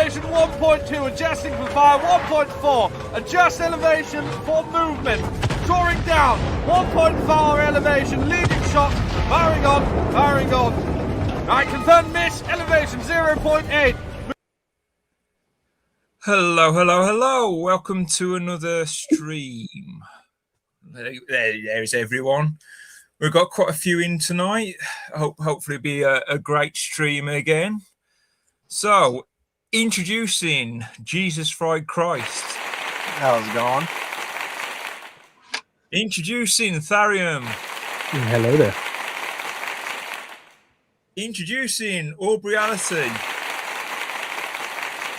elevation 1.2, adjusting for fire 1.4, adjust elevation for movement, drawing down 1.4 elevation, leading shot, firing on. Right, confirm miss, elevation 0.8. Hello. Welcome to another stream. There's everyone. We've got quite a few in tonight. Hopefully be a great stream again. So, introducing Jesus Fried Christ. How's it going? Introducing Tharium. Hello there. Introducing Aubreyality.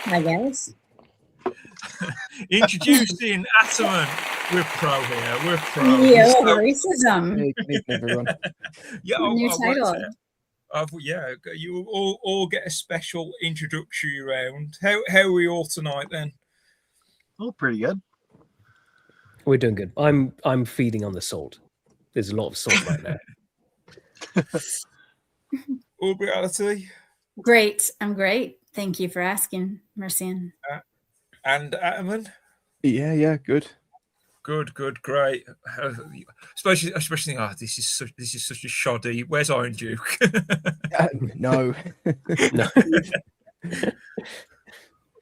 Hi guys. Introducing Ataman. We're pro here. We're pro. Yeah, racism. Hey, good evening, everyone. Yeah, New title. You all get a special introductory round. How are we all tonight then? Oh, pretty good. We're doing good. I'm feeding on the salt. There's a lot of salt right now. Aubreyality. Great. I'm great. Thank you for asking, Mercian. And Ataman. Yeah, good. Good, great. Especially. Oh, this is such a shoddy. Where's Iron Duke? No. No.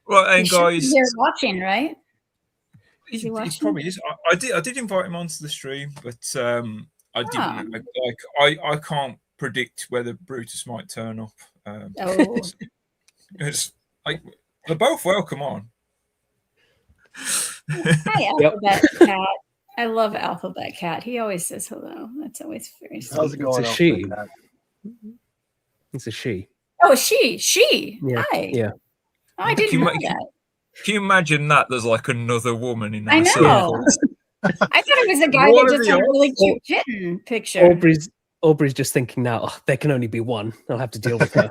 Right, and guys, You're watching, right? Is he he watching? probably is. I did invite him onto the stream, but I didn't. I can't predict whether Brutus might turn up. Oh. They're both welcome on. Hi, Alphabet Cat. I love Alphabet Cat. He always says hello. That's always very sweet. How's it going? It's a she. Alfred? It's a she. Oh, she. Yeah. Hi. Yeah. Oh, I didn't know that. Can you imagine that? There's like another woman in that. I know. circle? I thought it was a guy What that are just the had a really odds? cute kitten picture. Aubrey's just thinking now, oh, there can only be one. I'll have to deal with her.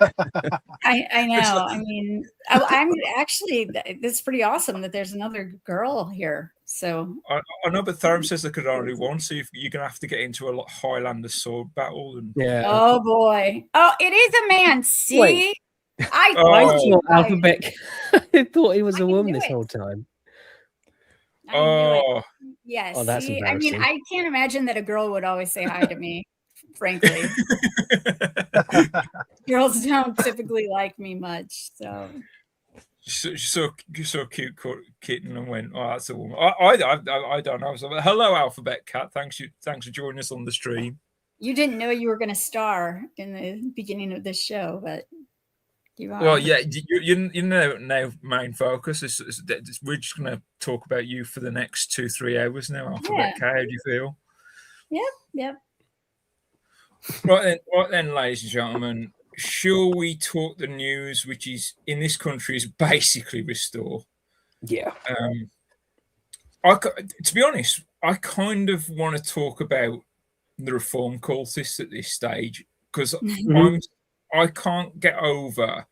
I know. I mean, I'm actually, it's pretty awesome that there's another girl here. So I know, but Tharum says there could only one, so you're gonna have to get into a Highlander sword battle. And Yeah. oh boy. Oh, it is a man. See, Wait. I thought Alphabet. I thought he was I a can woman do this it. whole time. I knew it. Oh, Yes. Oh, that's see, I mean, embarrassing. I can't imagine that a girl would always say hi to me. Frankly, girls don't typically like me much. So she's so cute kitten and went, oh, that's a woman. I don't know. So, hello, Alphabet Cat. Thanks for joining us on the stream. you didn't know you were going to star in the beginning of this show, but you are. Well, yeah, you know now main focus is we're just going to talk about you for the next 2-3 hours now. Alphabet Cat, how do you feel? Yep. Right then, ladies and gentlemen, shall we talk the news, which is in this country is basically restore? Yeah. To be honest, I kind of want to talk about the reform cultists at this stage because I can't get over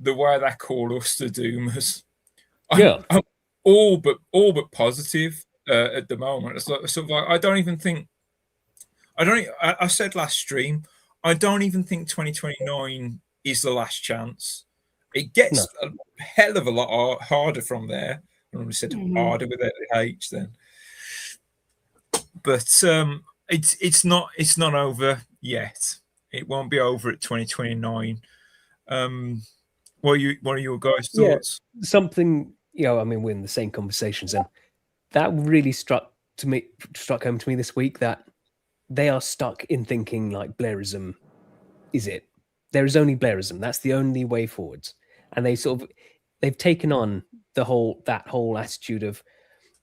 the way they call us the Doomers. I'm all but positive at the moment. It's like sort of like I said last stream, I don't even think 2029 is the last chance. It gets a hell of a lot harder from there. I already said harder without the H then. But it's not over yet. It won't be over at 2029. What are your guys' thoughts? Yeah, something, I mean, we're in the same conversations, and that really struck home to me this week that they are stuck in thinking like Blairism is it. There is only Blairism. That's the only way forwards. And they've taken on that whole attitude of,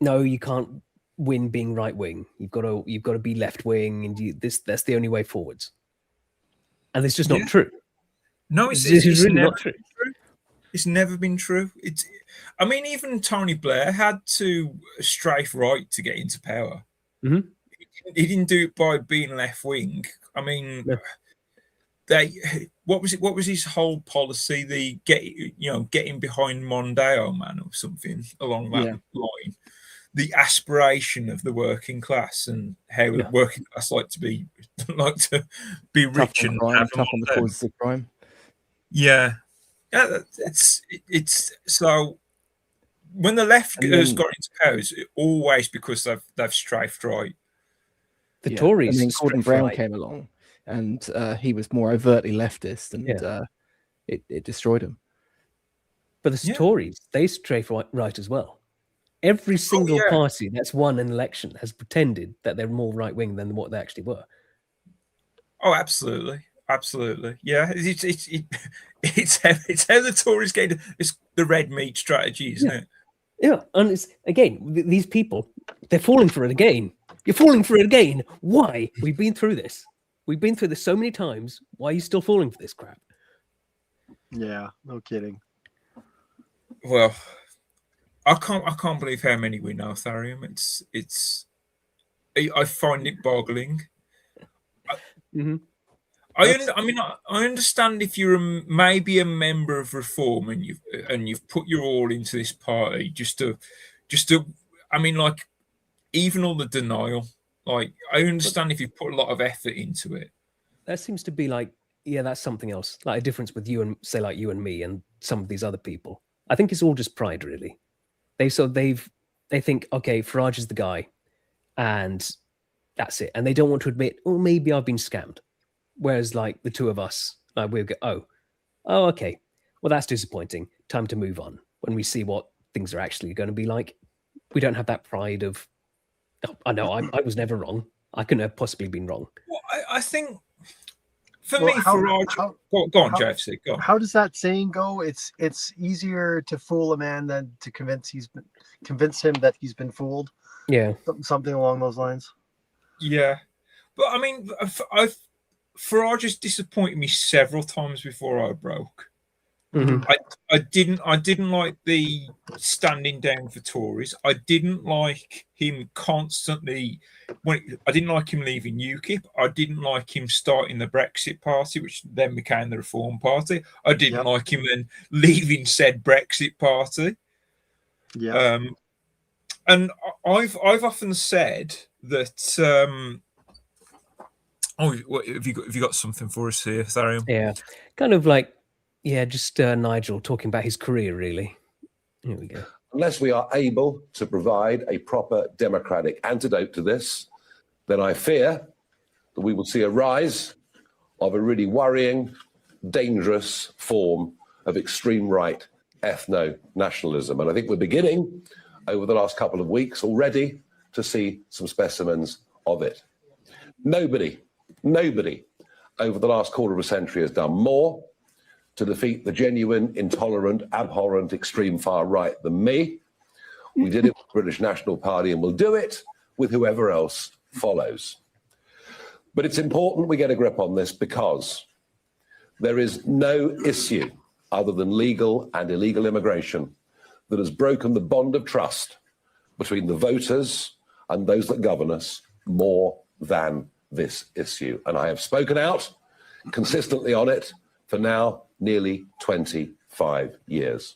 no, you can't win being right wing. You've got to be left wing, and that's the only way forwards. And it's just not true. No, it's really never not true. It's never been true. I mean, even Tony Blair had to strafe right to get into power. Mm-hmm. He didn't do it by being left wing. I mean, what was his whole policy? The getting behind Mondeo man or something along that line. The aspiration of the working class and how the working class like to be rich and have tough on the causes of crime. Yeah. Yeah, it's so when the left has got into power, it's always because they've strafed right. The Tories. And then Gordon Brown right. came along, and he was more overtly leftist, and it destroyed him. But the Tories, they strafe right as well. Every single party that's won an election has pretended that they're more right wing than what they actually were. Oh, absolutely. Yeah, it's how the Tories get it's the red meat strategy, isn't it? Yeah, and it's again these people, they're falling for it again. You're falling for it again. Why? We've been through this. We've been through this so many times. Why are you still falling for this crap? Yeah, no kidding. Well, I can't believe how many we know, Tharium. I find it boggling. I understand if you're maybe a member of Reform and you've put your all into this party just to I mean, like, even all the denial. Like, I understand if you put a lot of effort into it. That seems to be like, that's something else. Like a difference with you and say like you and me and some of these other people. I think it's all just pride, really. They think, okay, Farage is the guy, and that's it. And they don't want to admit, oh, maybe I've been scammed. Whereas, like, the two of us, like, we'll go, oh, okay. Well, that's disappointing. Time to move on. When we see what things are actually going to be like, we don't have that pride of, oh, I know I was never wrong. I couldn't have possibly been wrong. Well, I think, for me, Farage... Go on, JFC, go on. How does that saying go? It's easier to fool a man than to convince him that he's been fooled. Yeah. Something along those lines. Yeah. But, I mean, Farage has disappointed me several times before I broke. Mm-hmm. I didn't like the standing down for Tories. I didn't like him constantly. I didn't like him leaving UKIP. I didn't like him starting the Brexit Party, which then became the Reform Party. I didn't like him then leaving said Brexit Party. Yeah. And I've often said that. Have you got something for us here, Tharium? Yeah, kind of like, just Nigel talking about his career, really. Here we go. Unless we are able to provide a proper democratic antidote to this, then I fear that we will see a rise of a really worrying, dangerous form of extreme right ethno-nationalism. And I think we're beginning over the last couple of weeks already to see some specimens of it. Nobody over the last quarter of a century has done more to defeat the genuine, intolerant, abhorrent, extreme far right than me. We did it with the British National Party and we'll do it with whoever else follows. But it's important we get a grip on this because there is no issue other than legal and illegal immigration that has broken the bond of trust between the voters and those that govern us more than this issue. And I have spoken out consistently on it for now nearly 25 years.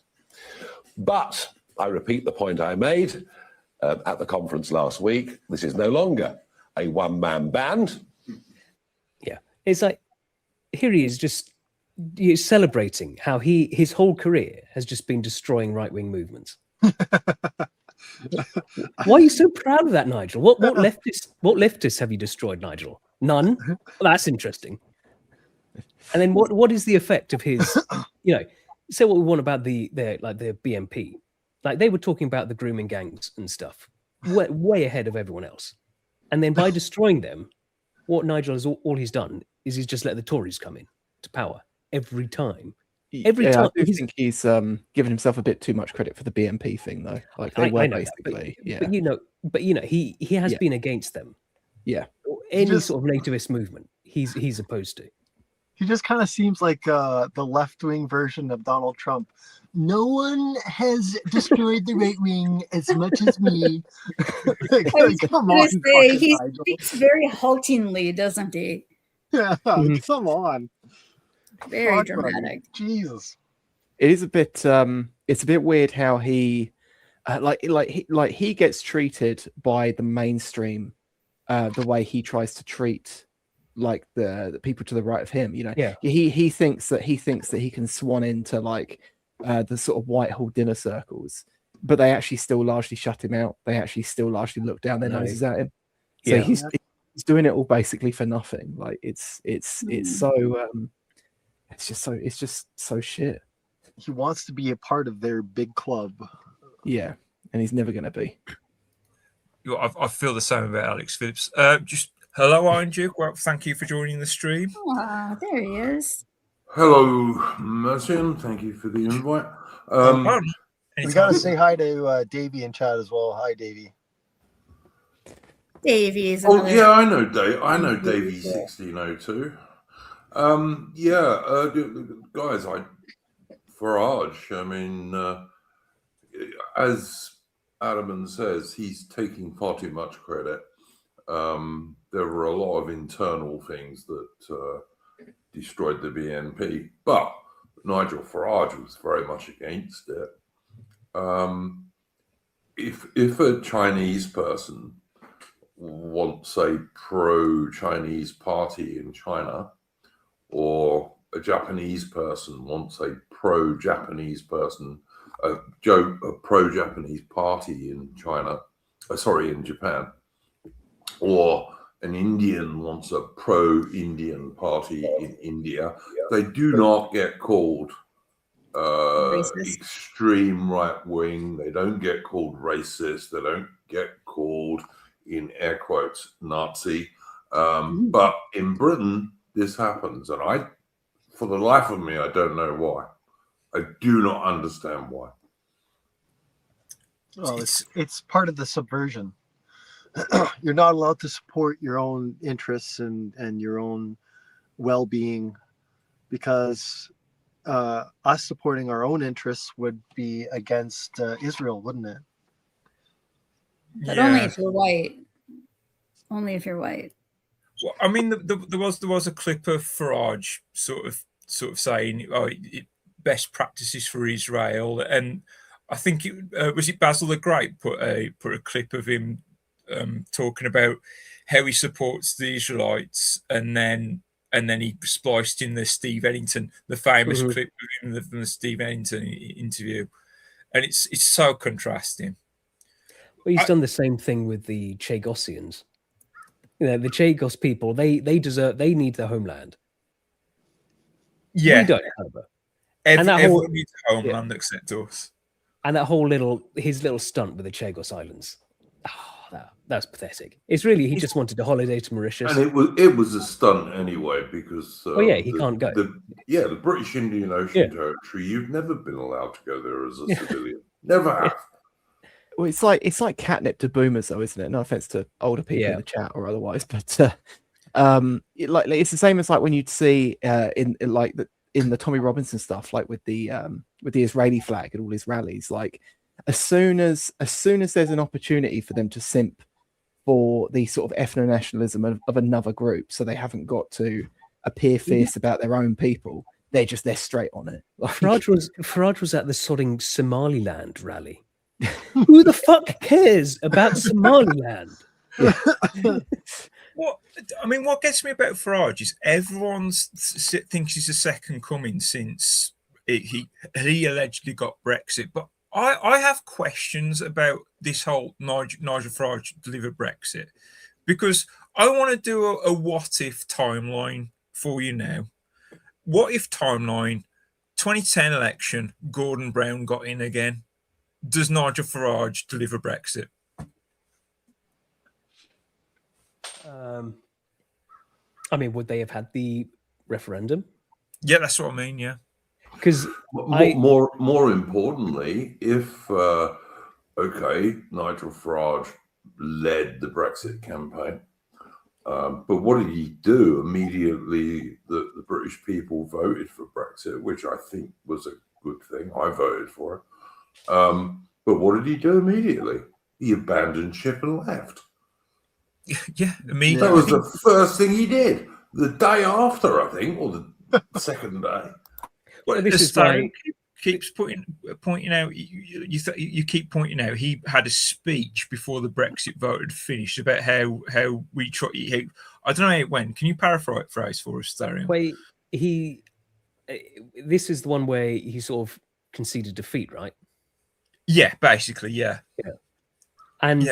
But I repeat the point I made at the conference last week. This is no longer a one-man band. Yeah, it's like, here he is just celebrating how his whole career has just been destroying right-wing movements. Why are you so proud of that, Nigel? What leftists have you destroyed, Nigel? None? Well, that's interesting. And then what is the effect of his, say what we want about the BNP. Like, they were talking about the grooming gangs and stuff, way ahead of everyone else. And then by destroying them, what Nigel has all he's done is he's just let the Tories come in to power every time. Every time. I do think he's given himself a bit too much credit for the BNP thing, though. Like, they were basically, But he has been against them. Yeah. Any sort of nativist movement, he's opposed to. He just kind of seems like the left-wing version of Donald Trump. No one has destroyed the right wing as much as me. Come on, he speaks very haltingly, doesn't he? Yeah, come on. Very dramatic. Jesus. It is a bit. It's a bit weird how he, he gets treated by the mainstream, the way he tries to treat like the people to the right of him. You know, Yeah. he thinks that he can swan into like the sort of Whitehall dinner circles, but they actually still largely shut him out. They actually still largely look down their No. noses at him. So Yeah. he's doing it all basically for nothing. Like it's so it's just so shit. He wants to be a part of their big club. Yeah, and he's never going to be. I feel the same about Alex Phillips. Just hello, Iron Duke. Well, thank you for joining the stream. Oh, there he is. Hello, Mercian. Thank you for the invite. We got to say hi to Davey in chat as well. Hi, Davey. Davey is Oh another. yeah, I know Dave. I know Davey 1602. Guys, Farage. I mean, as Adaman says, he's taking far too much credit. There were a lot of internal things that destroyed the BNP, but Nigel Farage was very much against it. If a Chinese person wants a pro-Chinese party in China, or a Japanese person wants a pro-Japanese person, a pro-Japanese party in in Japan, or an Indian wants a pro-Indian party in India, they do not get called extreme right wing. They don't get called racist. They don't get called, in air quotes, Nazi. But in Britain, this happens, and for the life of me, I don't know why. I do not understand why. Well, it's part of the subversion. You're not allowed to support your own interests and your own well-being, because us supporting our own interests would be against Israel, wouldn't it? But only if you're white. Only if you're white. Well, I mean, there was a clip of Farage sort of saying, best practices for Israel, and I think it was Basil the Great put a clip of him talking about how he supports the Israelites, and then he spliced in the Steve Ellington, the famous clip of him from the Steve Ellington interview, and it's so contrasting. Well, he's done the same thing with the Chagossians. You know, the Chagos people, they need their homeland. Yeah, we don't, however. Everyone needs a homeland except us. And that whole his little stunt with the Chagos Islands. Oh, that's pathetic. It's really he just wanted a holiday to Mauritius. And it was a stunt anyway, because he can't go. The British Indian Ocean territory, you've never been allowed to go there as a civilian. Never have. Well, it's like catnip to boomers, though, isn't it? No offense to older people in the chat or otherwise, but it's the same as like when you'd see in the Tommy Robinson stuff, like with the Israeli flag at all his rallies. Like as soon as there's an opportunity for them to simp for the sort of ethno-nationalism of another group, so they haven't got to appear fierce about their own people, they're straight on it. Like, Farage was at the sodding Somaliland rally. Who the fuck cares about Somaliland? What gets me about Farage is everyone thinks he's a second coming since he allegedly got Brexit. But I have questions about this whole Nigel Farage delivered Brexit, because I want to do a what if timeline for you now. What if timeline 2010 election, Gordon Brown got in again? Does Nigel Farage deliver Brexit? Would they have had the referendum? Yeah, that's what I mean. Yeah, because more importantly, if Nigel Farage led the Brexit campaign, but what did he do immediately? The British people voted for Brexit, which I think was a good thing. I voted for it. But what did he do immediately? He abandoned ship and left. Yeah, immediately. That was the first thing he did. The day after, I think, or the second day. Well, this is why keeps pointing out. You keep pointing out he had a speech before the Brexit vote had finished about how we try. I don't know how it went. Can you paraphrase for us, Darian? Wait, this is the one where he sort of conceded defeat, right? Yeah, basically, yeah. And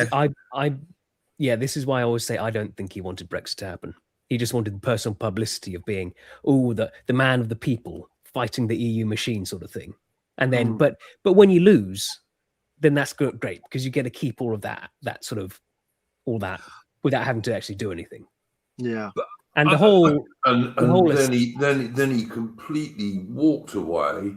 yeah. This is why I always say I don't think he wanted Brexit to happen. He just wanted the personal publicity of being, the man of the people fighting the EU machine sort of thing. And then, but when you lose, then that's great because you get to keep all of that sort of all that without having to actually do anything. Yeah. And the whole then he completely walked away,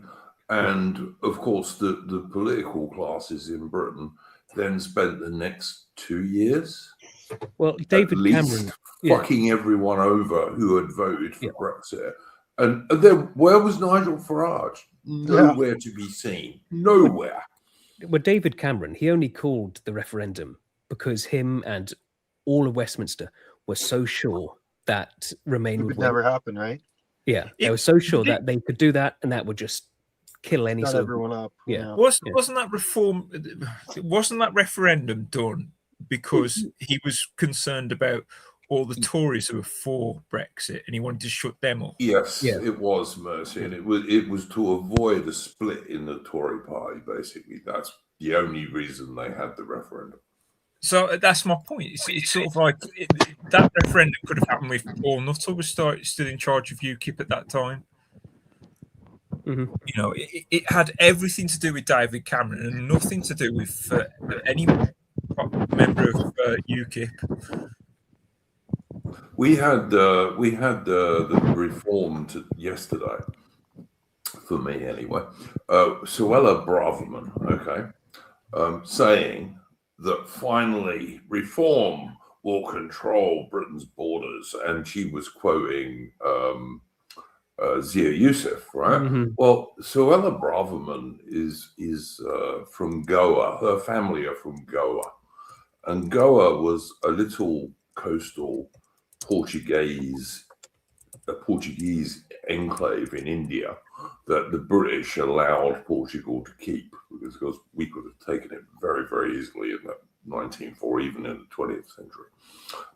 and of course the political classes in Britain then spent the next 2 years, David Cameron, fucking everyone over who had voted for Brexit. And then where was Nigel Farage? Nowhere to be seen. Nowhere. Well, David Cameron, he only called the referendum because him and all of Westminster were so sure that Remain would never happen, right? Yeah, they were so sure that they could do that, and that would just kill any Shut sort everyone up. Yeah, wasn't that reform? Wasn't that referendum done because he was concerned about all the Tories who were for Brexit, and he wanted to shut them off? Yes, it was, Mercy, and it was to avoid a split in the Tory party. Basically, that's the only reason they had the referendum. So that's my point. It's sort of like that referendum could have happened if Paul Nuttall was still in charge of UKIP at that time. Mm-hmm. You know, it had everything to do with David Cameron and nothing to do with any member of UKIP. We had the reform yesterday, for me anyway. Suella Braverman, saying that finally reform will control Britain's borders, and she was quoting Zia Youssef, right? Mm-hmm. Well, Suella Braverman is from Goa. Her family are from Goa, and Goa was a little coastal Portuguese enclave in India that the British allowed Portugal to keep because we could have taken it very, very easily in the 19th or even in the 20th century.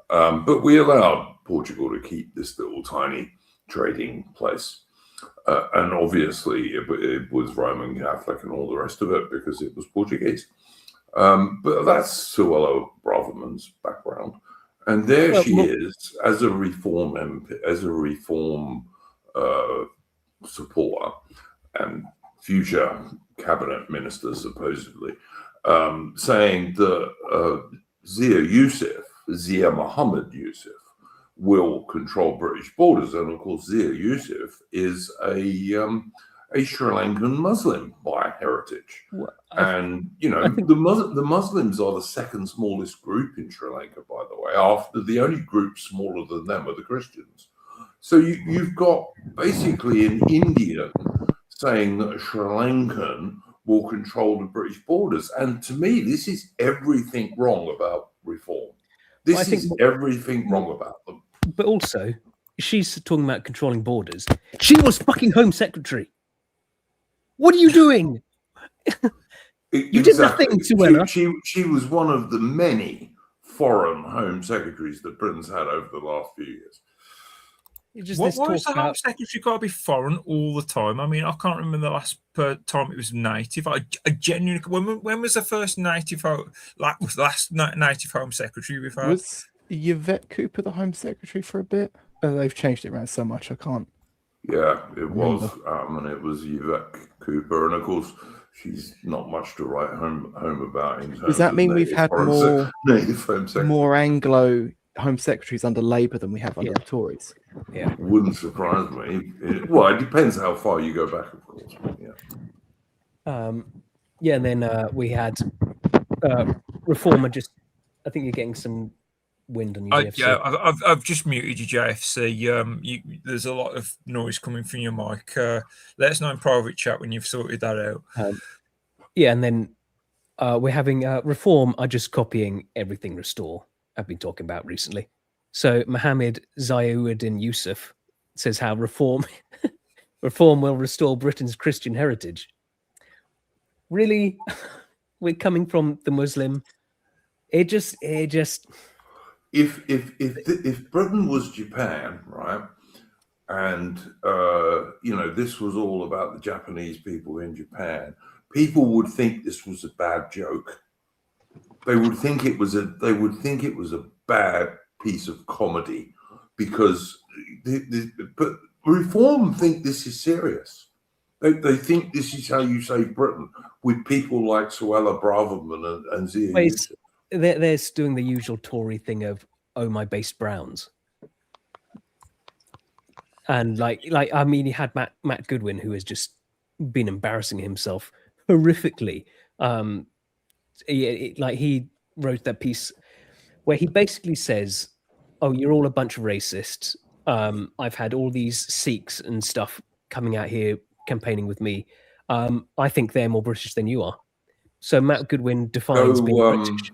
But we allowed Portugal to keep this little tiny trading place. And obviously it was Roman Catholic and all the rest of it because it was Portuguese. But that's Suella Braverman's background. And there she is as a reform MP, as a reform supporter and future cabinet minister, supposedly, saying that Zia Mohammed Youssef, will control British borders. And of course, Zia Youssef is a Sri Lankan Muslim by heritage. And, you know, the Muslims are the second smallest group in Sri Lanka, by the way. After the only group smaller than them are the Christians. So you've got basically an Indian saying that a Sri Lankan will control the British borders. And to me, this is everything wrong about reform. This is everything wrong about them. But also, she's talking about controlling borders. She was fucking Home Secretary. What are you doing? You did nothing to her. She was one of the many foreign Home Secretaries that Britain's had over the last few years. Why is the Home Secretary got to be foreign all the time? I mean, I can't remember the last time it was native. I genuinely. When was the first native, last native Home Secretary we've had? Was Yvette Cooper the Home Secretary for a bit? They've changed it around so much, I can't. Yeah, it was, and it was Yvette Cooper, and of course, she's not much to write home about. In terms Does that mean we've had more Anglo Home Secretaries under Labour than we have under the Tories? Yeah, wouldn't surprise me. Well, it depends how far you go back, of course. And then we had Reformer. I think you're getting some wind on your JFC. Yeah, I've just muted your JFC. There's a lot of noise coming from your mic. Let us know in private chat when you've sorted that out. And then we're having Reform are just copying everything Restore I've been talking about recently. So Mohammed Zainuddin Yusuf says how reform will restore Britain's Christian heritage. Really? We're coming from the Muslim. It just if Britain was Japan, right, and this was all about the Japanese people in Japan, people would think this was a bad joke. They would think it was a bad piece of comedy, because but Reform think this is serious. They think this is how you save Britain, with people like Suella Braverman and Zia. They're doing the usual Tory thing of, oh, my based Browns. And I mean, he had Matt Goodwin, who has just been embarrassing himself horrifically. He wrote that piece where he basically says, oh, you're all a bunch of racists. I've had all these Sikhs and stuff coming out here campaigning with me. I think they're more British than you are. So Matt Goodwin defines being British.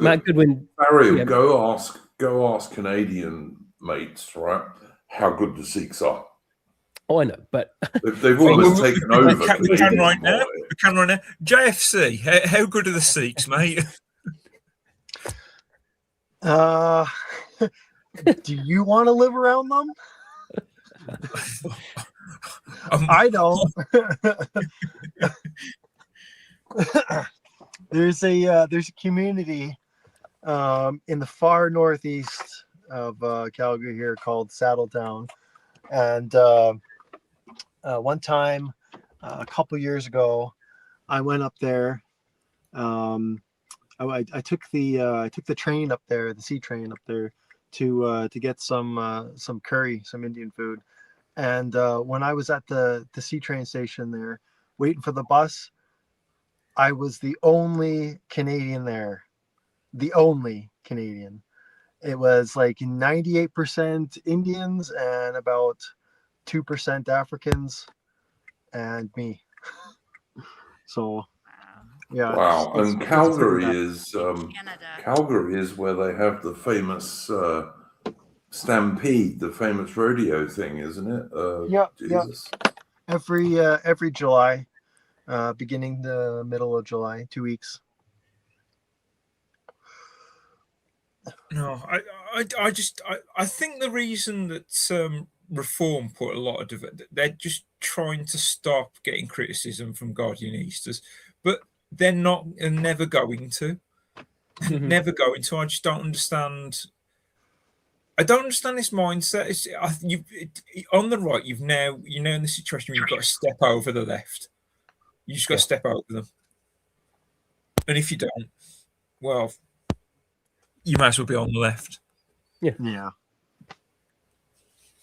Matt Goodwin, Barry, go ask Canadian mates, right, how good the Sikhs are. Oh, I know, but they've almost taken over. We can right now. JFC, how good are the Sikhs, mate? Do you want to live around them? I don't. There's a community in the far northeast of Calgary here called Saddletown, and one time a couple years ago, I went up there. I took the train up there, the C train up there, to get some curry, some Indian food. And when I was at the C train station there, waiting for the bus, I was the only Canadian there. The only Canadian. It was like 98% Indians and about 2% Africans, and me. So, yeah. Wow. And Calgary is where they have the famous Stampede, the famous rodeo thing, isn't it? Jesus. Yeah. Every July, beginning the middle of July, 2 weeks. No, I think the reason that Reform put a lot of they're just trying to stop getting criticism from Guardian Easters, but they're never going to. Never going to. I just don't understand. I don't understand this mindset. On the right, you're now in the situation where you've got to step over the left. You just got to step over them, and if you don't, well, you might as well be on the left. Yeah.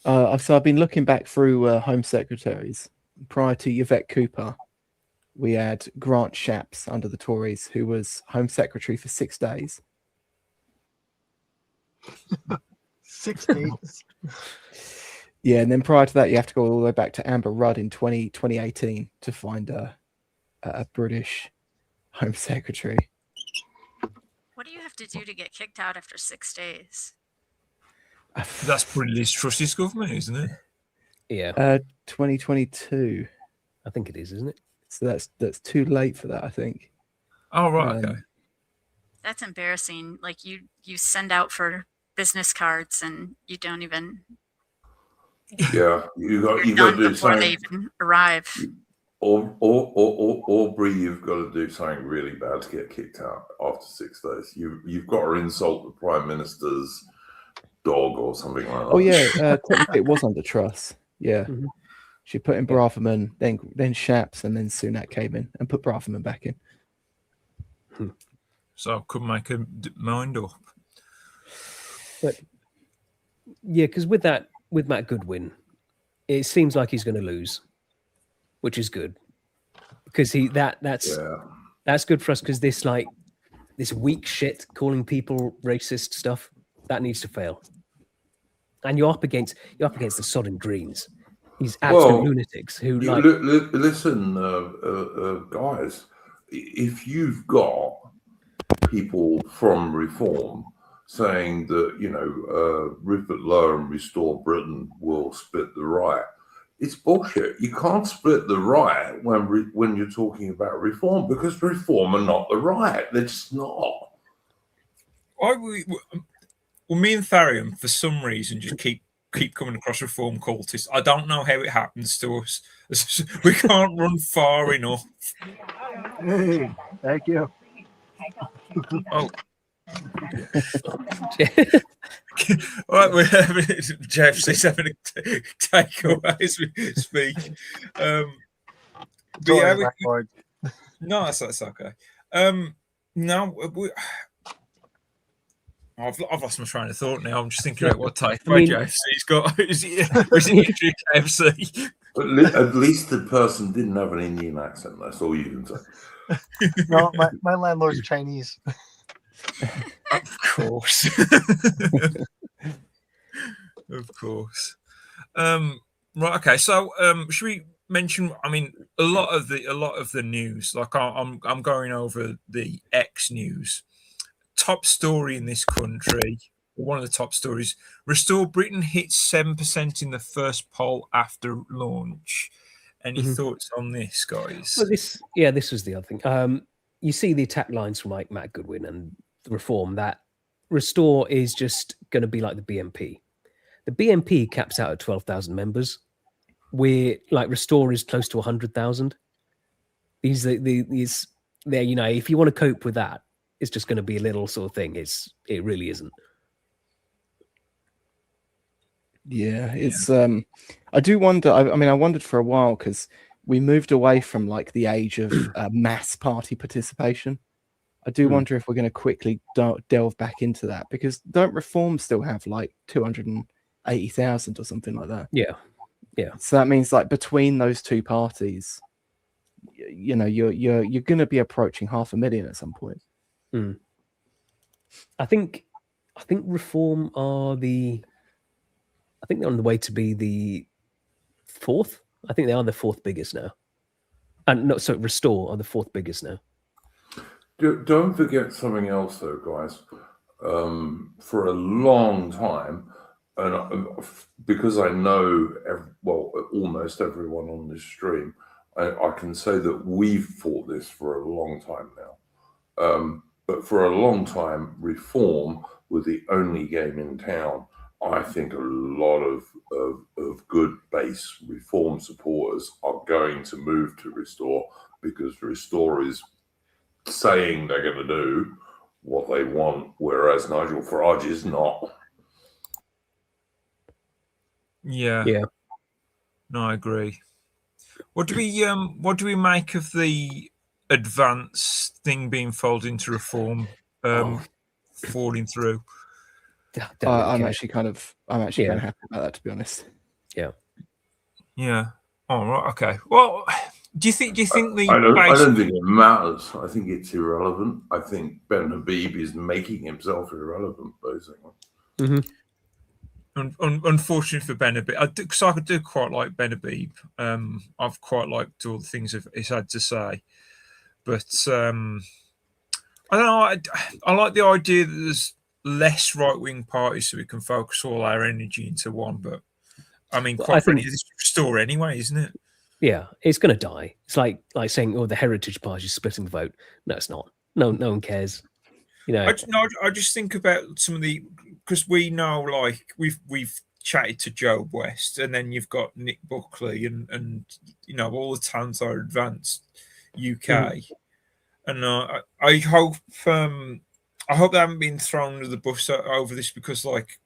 So I've been looking back through Home Secretaries. Prior to Yvette Cooper, we had Grant Shapps under the Tories, who was Home Secretary for 6 days. 6 days. Yeah, and then prior to that, you have to go all the way back to Amber Rudd in 2018 to find a British Home Secretary. What do you have to do to get kicked out after 6 days? That's pretty Liz Truss's government, isn't it? Yeah. 2022. I think it is, isn't it? So that's too late for that, I think. Oh, right, okay. That's embarrassing. Like you send out for business cards and you don't even. Yeah, you got to do before something. they even arrive. Aubrey, you've got to do something really bad to get kicked out after 6 days. You've got to insult the Prime Minister's dog or something like that. Oh yeah, technically it was under Truss. Yeah, she put in Braverman, then Shapps, and then Sunak came in and put Braverman back in. So I couldn't make a mind up. But yeah, because with Matt Goodwin, it seems like he's going to lose, which is good, because that's good for us, because this weak shit calling people racist stuff that needs to fail. And you're up against the sodden Greens, these absolute lunatics who listen, guys. If you've got people from Reform saying that Rupert Lowe and Restore Britain will split the right, it's bullshit. You can't split the right when you're talking about Reform, because Reform are not the right. They're just not. Well, me and Tharium, for some reason, just keep coming across reform cultists. I don't know how it happens to us. We can't run far enough. Hey, thank you. Oh. Right, we're having Jeff's having a takeaway as we speak. But Sorry, yeah, Lord. no, that's okay. No, I've lost my train of thought now. I'm just thinking about what takeaway JFC's got. Is it literally KFC? At least the person didn't have an Indian accent. That's all you can say. No, my landlord's Chinese. Of course. Of course. Right. Okay. So, should we mention? I mean, a lot of the news. Like, I'm going over the X news. Top story in this country. One of the top stories. Restore Britain hits 7% in the first poll after launch. Any thoughts on this, guys? Well, this was the other thing. You see the attack lines from like Matt Goodwin and the Reform that Restore is just going to be like the BNP. The BNP caps out at 12,000 members. We're like Restore is close to 100,000. These there, you know, if you want to cope with that, it's just going to be a little sort of thing. It really isn't. Yeah, it's I do wonder. I mean, I wondered for a while because we moved away from like the age of mass party participation. I do wonder if we're going to quickly delve back into that, because don't Reform still have like 280,000 or something like that? Yeah. So that means like between those two parties, you know, you're going to be approaching 500,000 at some point. I think Reform are I think they're on the way to be the fourth. I think they are the fourth biggest now. And no, so Restore are the fourth biggest now. Don't forget something else, though, guys. For a long time, and because I know, almost everyone on this stream, I can say that we've fought this for a long time now. But for a long time, Reform were the only game in town. I think a lot of good base Reform supporters are going to move to Restore, because Restore is saying they're going to do what they want, whereas Nigel Farage is not. Yeah. No, I agree. What do we make of the advance thing being folded into Reform falling through? I'm actually kind of happy about that, to be honest. Yeah. Oh, right. Okay. Well, do you think the I don't think it matters. I think it's irrelevant. I think Ben Habib is making himself irrelevant, basically. Unfortunately for Ben Habib, I do quite like Ben Habib. I've quite liked all the things he's had to say, but I don't know. I like the idea that there's less right-wing parties, so we can focus all our energy into one. But I mean, quite frankly, it's Restore anyway, isn't it? Yeah, it's going to die. It's like saying, "Oh, the Heritage Party is splitting the vote." No, it's not. No one cares. You know, I just think about some of because we know, like we've chatted to Joe West, and then you've got Nick Buckley, and you know all the towns are advanced UK, and I hope they haven't been thrown under the bus over this, because like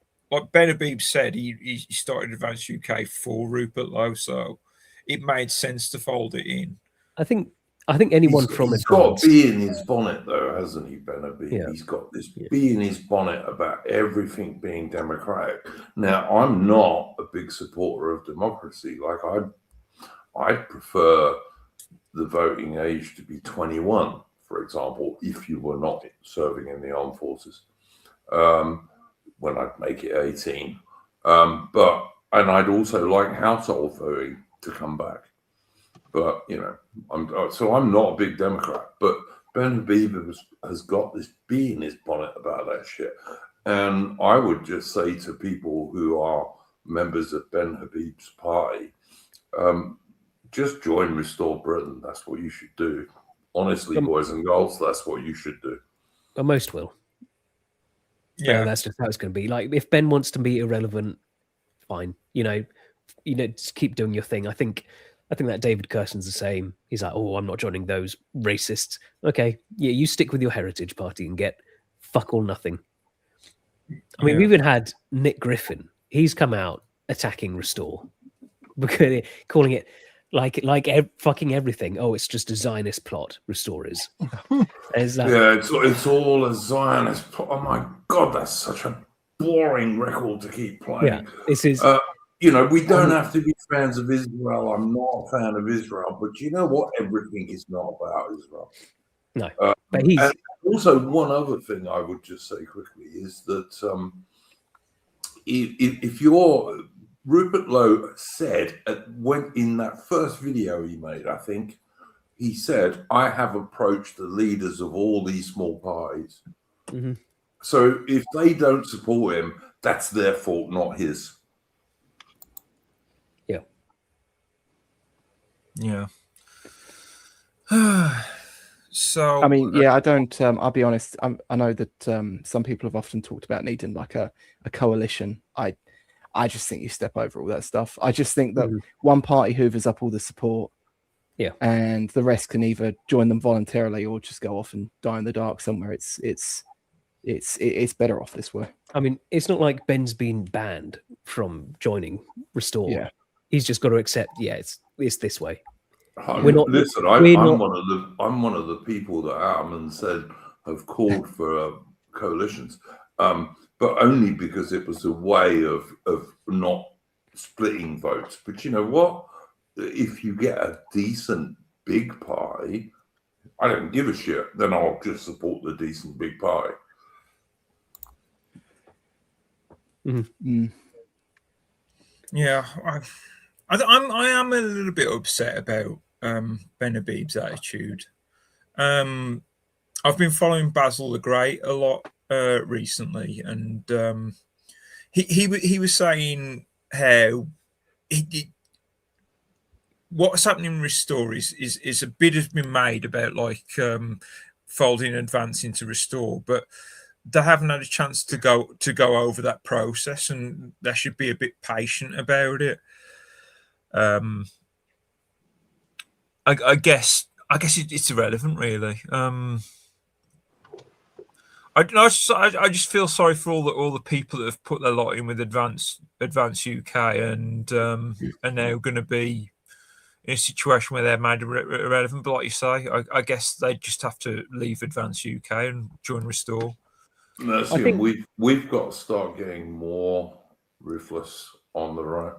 Ben Habib said, he started Advanced UK for Rupert Lowe, so it made sense to fold it in. I think anyone from he's got bee in his bonnet, though, hasn't he, Ben Habib? Yeah. He's got this bee in his bonnet about everything being democratic. Now, I'm not a big supporter of democracy. Like, I'd prefer the voting age to be 21, for example, if you were not serving in the armed forces. When I'd make it 18. And I'd also like household voting to come back. But, you know, I'm not a big Democrat, but Ben Habib has got this bee in his bonnet about that shit. And I would just say to people who are members of Ben Habib's party, just join Restore Britain. That's what you should do. Honestly, boys and girls, that's what you should do. Most will. Yeah, that's just how it's going to be. Like, if Ben wants to be irrelevant, fine. Just keep doing your thing. I think that David Kirsten's the same. He's like, oh, I'm not joining those racists. Okay, yeah, you stick with your heritage party and get fuck all nothing. I mean, we even had Nick Griffin. He's come out attacking Restore, because calling it fucking everything. Oh, it's just a Zionist plot. Restore is. It's all a Zionist plot. Oh my God, that's such a boring record to keep playing. Yeah, this is. We don't have to be fans of Israel. I'm not a fan of Israel, but you know what? Everything is not about Israel. No, but he's. And also, one other thing I would just say quickly is that if you're Rupert Lowe said when in that first video he made, I think he said, "I have approached the leaders of all these small parties." Mm-hmm. So if they don't support him, that's their fault, not his. Yeah. So I mean, yeah, I don't. I'll be honest. I know that some people have often talked about needing like a coalition. I just think you step over all that stuff. I just think that one party hoovers up all the support, and the rest can either join them voluntarily or just go off and die in the dark somewhere. It's better off this way. I mean, it's not like Ben's been banned from joining Restore. Yeah, he's just got to accept. Yeah, it's this way. I'm one of the people that Arman said have called for coalitions, but only because it was a way of not splitting votes. But you know what? If you get a decent big party, I don't give a shit. Then I'll just support the decent big party. Mm-hmm. Yeah, I am a little bit upset about Ben Habib's attitude. I've been following Basil the Great a lot recently, and he was saying how what's happening in Restore is a bit has been made about like folding advance into Restore, but they haven't had a chance to go over that process, and they should be a bit patient about it. I guess it's irrelevant, really. I just feel sorry for all the people that have put their lot in with Advance UK and are now going to be in a situation where they're made irrelevant. But like you say, I guess they just have to leave Advance UK and join Restore. No, see, we've got to start getting more ruthless on the right.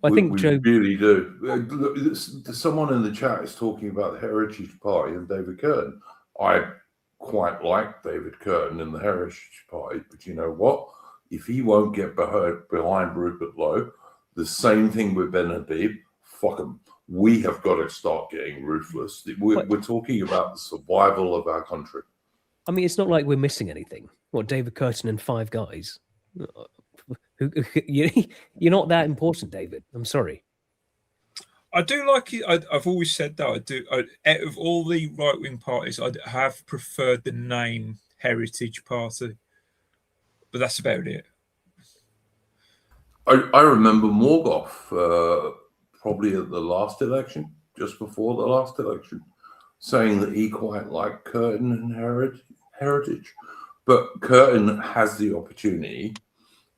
We really do. Someone in the chat is talking about the Heritage Party and David Curtin. I quite like David Curtin in the Heritage Party, but you know what? If he won't get behind Rupert Lowe, the same thing with Ben Habib, fuck him. We have got to start getting ruthless. We're talking about the survival of our country. I mean, it's not like we're missing anything. What, David Curtin and 5 guys? You're not that important, David. I'm sorry. I do like it. I've always said that. Out of all the right-wing parties, I have preferred the name Heritage Party, but that's about it. I remember Morgoth, probably at the last election, just before the last election, saying that he quite liked Curtin and Heritage. But Curtin has the opportunity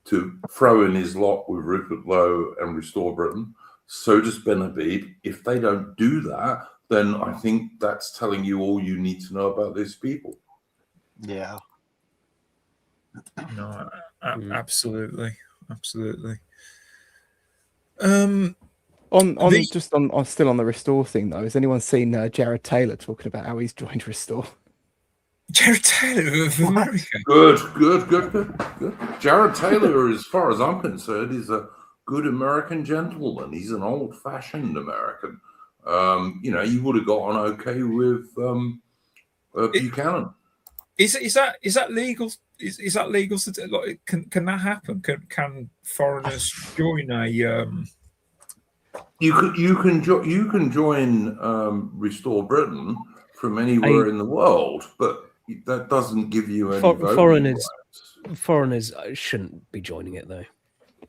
to throw in his lot with Rupert Lowe and Restore Britain. So does Ben Habib. If they don't do that, then I think that's telling you all you need to know about these people. Yeah. No, absolutely. Still on the Restore thing though, has anyone seen Jared Taylor talking about how he's joined Restore? Jared Taylor of America. Good. Jared Taylor, as far as I'm concerned, is a good American gentleman. He's an old-fashioned American. You would have got on okay with Buchanan. Is that legal? Is that legal? Like, can that happen? Can foreigners join a? You can join Restore Britain from anywhere in the world, but that doesn't give you any voting foreigners. rights. Foreigners shouldn't be joining it though,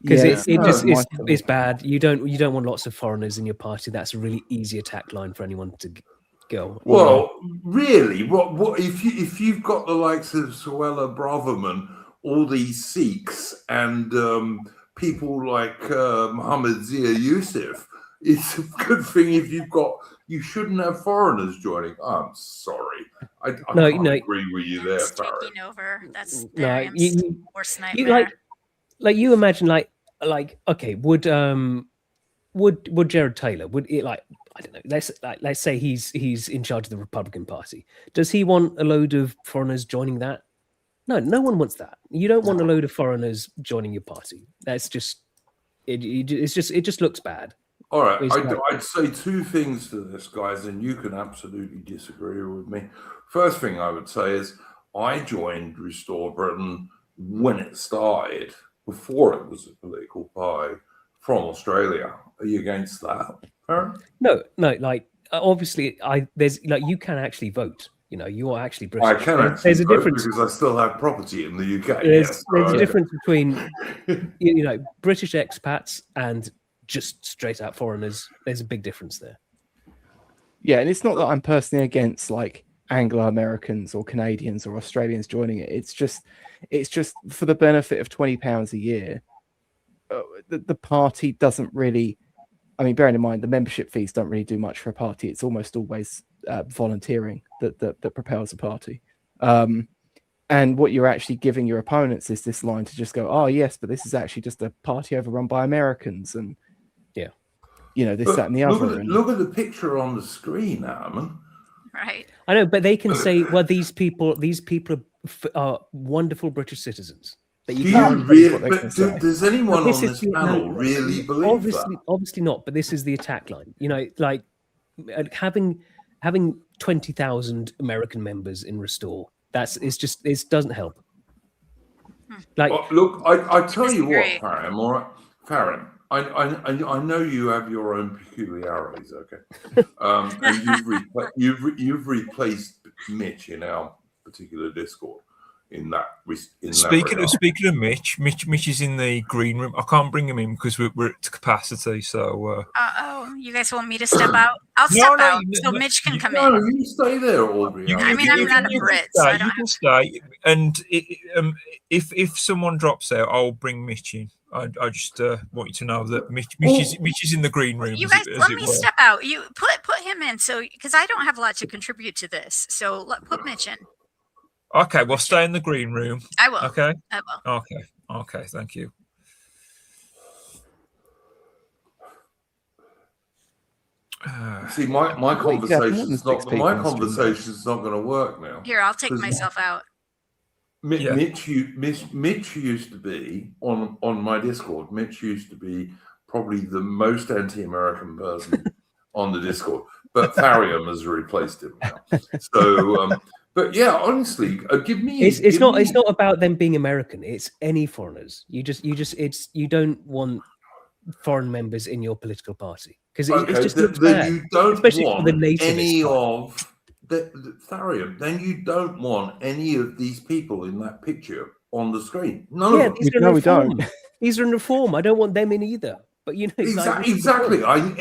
because it's bad. You don't want lots of foreigners in your party. That's a really easy attack line for anyone to go. Well, really, what if you've got the likes of Suella Braverman, all these Sikhs, and people like Mohammed Zia Yusuf? It's a good thing if you shouldn't have foreigners joining. I'm sorry. I can't agree with you there, Farron. Taking over. That's No, worst you nightmare. like you imagine like okay, would Jared Taylor, would it, like, I don't know, let's say he's in charge of the Republican Party. Does he want a load of foreigners joining that? No one wants that. You don't want a load of foreigners joining your party. That's just it just looks bad. All right, I'd say two things to this, guys, and you can absolutely disagree with me. First thing I would say is I joined Restore Britain when it started, before it was a political party, from Australia. Are you against that, Aaron? No, like obviously there's like you can actually vote. You know, you are actually British. I can actually there's a vote difference because I still have property in the UK. There's a difference between British expats and just straight out foreigners. There's a big difference there. Yeah, and it's not that I'm personally against like Anglo-Americans or Canadians or Australians joining it. It's just for the benefit of £20 a year. The party doesn't really. I mean, bearing in mind the membership fees don't really do much for a party. It's almost always volunteering that propels a party. And what you're actually giving your opponents is this line to just go, oh yes, but this is actually just a party overrun by Americans, and this, that, and the other. Look at the picture on the screen, Armin. Right. I know, but they can say, well, these people are wonderful British citizens. That you can't. Does anyone on this panel really believe that? Obviously not. But this is the attack line. Like having 20,000 American members in Restore. It doesn't help. Like, look, I tell you what, Farron. All right, Farron. I know you have your own peculiarities, okay? And you've replaced Mitch in our particular Discord. Speaking of Mitch is in the green room. I can't bring him in because we're at capacity. So. You guys want me to step out? I'll step out so Mitch can come in. No, you stay there, Aubrey. I'm not a Brit, so I don't have to stay. And if someone drops out, I'll bring Mitch in. I just want you to know that Mitch is in the green room. You guys, let me step out. You put him in, so because I don't have a lot to contribute to this. So put Mitch in. Okay, we'll stay in the green room. I will. Okay. I will. Okay. Thank you. See, my conversation's not going to work now. Here, I'll take myself out. Mitch used to be on my Discord. Mitch used to be probably the most anti-American person on the Discord, but Tharium has replaced him now. So, but yeah, honestly, give me. It's not about them being American. It's any foreigners. You don't want foreign members in your political party because it just looks bad. You don't especially want for the any of the Tharium. Then you don't want any of these people in that picture on the screen. None of them. We don't. These are in reform. I don't want them in either. But exactly.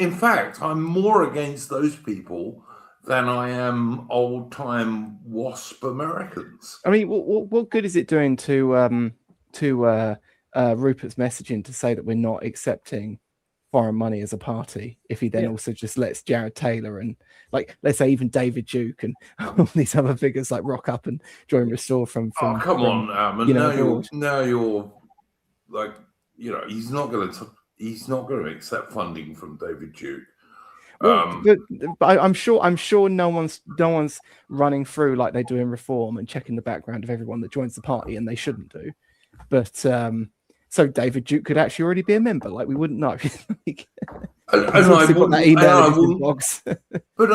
In fact, I'm more against those people than I am old-time WASP Americans. I mean, what good is it doing to Rupert's messaging to say that we're not accepting foreign money as a party if he then also just lets Jared Taylor and, like, let's say even David Duke and all these other figures like rock up and join Restore from come on, Ammon. Now you're like, he's not going to accept funding from David Duke. Well, but I'm sure no one's running through like they do in Reform and checking the background of everyone that joins the party, and they shouldn't do. But so David Duke could actually already be a member. Like, we wouldn't know. But I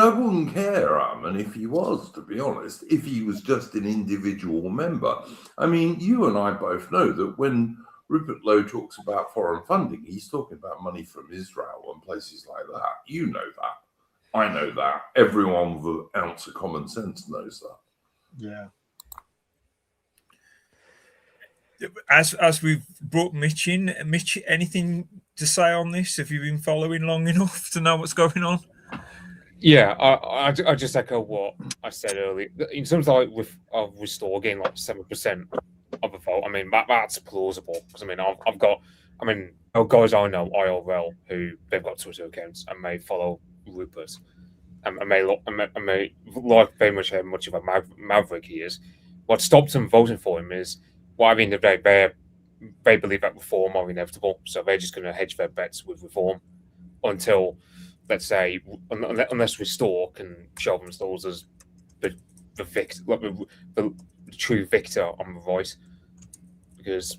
wouldn't care, Armin, if he was, to be honest, if he was just an individual member. I mean, you and I both know that when Rupert Lowe talks about foreign funding, he's talking about money from Israel and places like that. You know that. I know that. Everyone with an ounce of common sense knows that. Yeah. as we've brought Mitch in, Mitch, anything to say on this? Have you been following long enough to know what's going on? Yeah, I just echo what I said earlier. In terms of like with Restore getting like 7% of a vote, I mean that's plausible because I mean I've got, I mean guys I know IRL who they've got Twitter accounts and may follow Rupert and may like very much how much of a maverick he is. What stopped them voting for him is, well, I mean they believe that reform are inevitable, so they're just going to hedge their bets with reform until, let's say, unless Restore can show themselves as the victor, the true victor on the right, because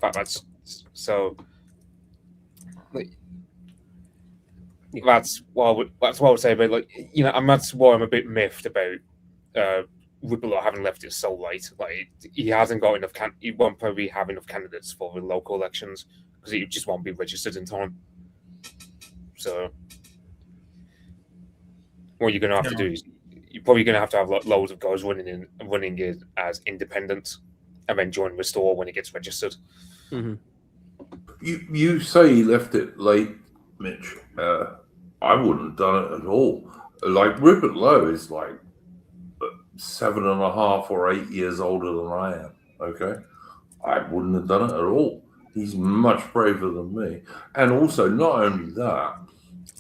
that's so. That's what I would say. But like, you know, and that's why I'm a bit miffed about Ripple having left it so late. Like, he hasn't got enough. He won't probably have enough candidates for the local elections because he just won't be registered in time. So, what you're going to have to do is you're probably going to have loads of guys running it as independents, and then join Restore when it gets registered. Mm-hmm. You say he left it late, Mitch. I wouldn't have done it at all. Like, Rupert Lowe is like 7.5 or 8 years older than I am. Okay, I wouldn't have done it at all. He's much braver than me, and also not only that,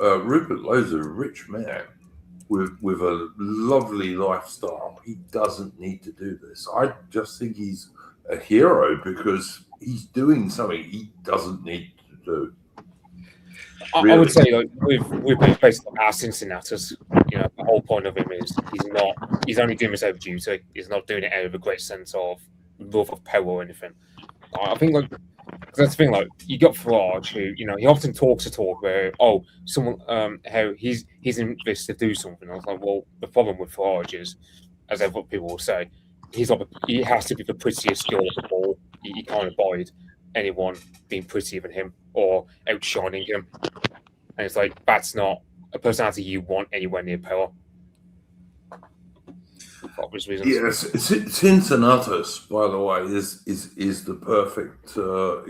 Rupert Lowe's a rich man with a lovely lifestyle. He doesn't need to do this. I just think he's a hero because he's doing something he doesn't need to do. Really? I would say, like, we've basically our Cincinnatus. You know, the whole point of him is he's only doing this out of duty. He's not doing it out of a great sense of love of power or anything. I think, like, because that's the thing, like, you got Farage, who, you know, he often talks a talk where, someone, how he's in this to do something. I was like, well, the problem with Farage is, as what people will say, he has to be the prettiest girl of the ball. He can't abide anyone being prettier than him or outshining him. And it's like, that's not a personality you want anywhere near power. For obvious reasons. Yes, Cincinnatus, by the way, is the perfect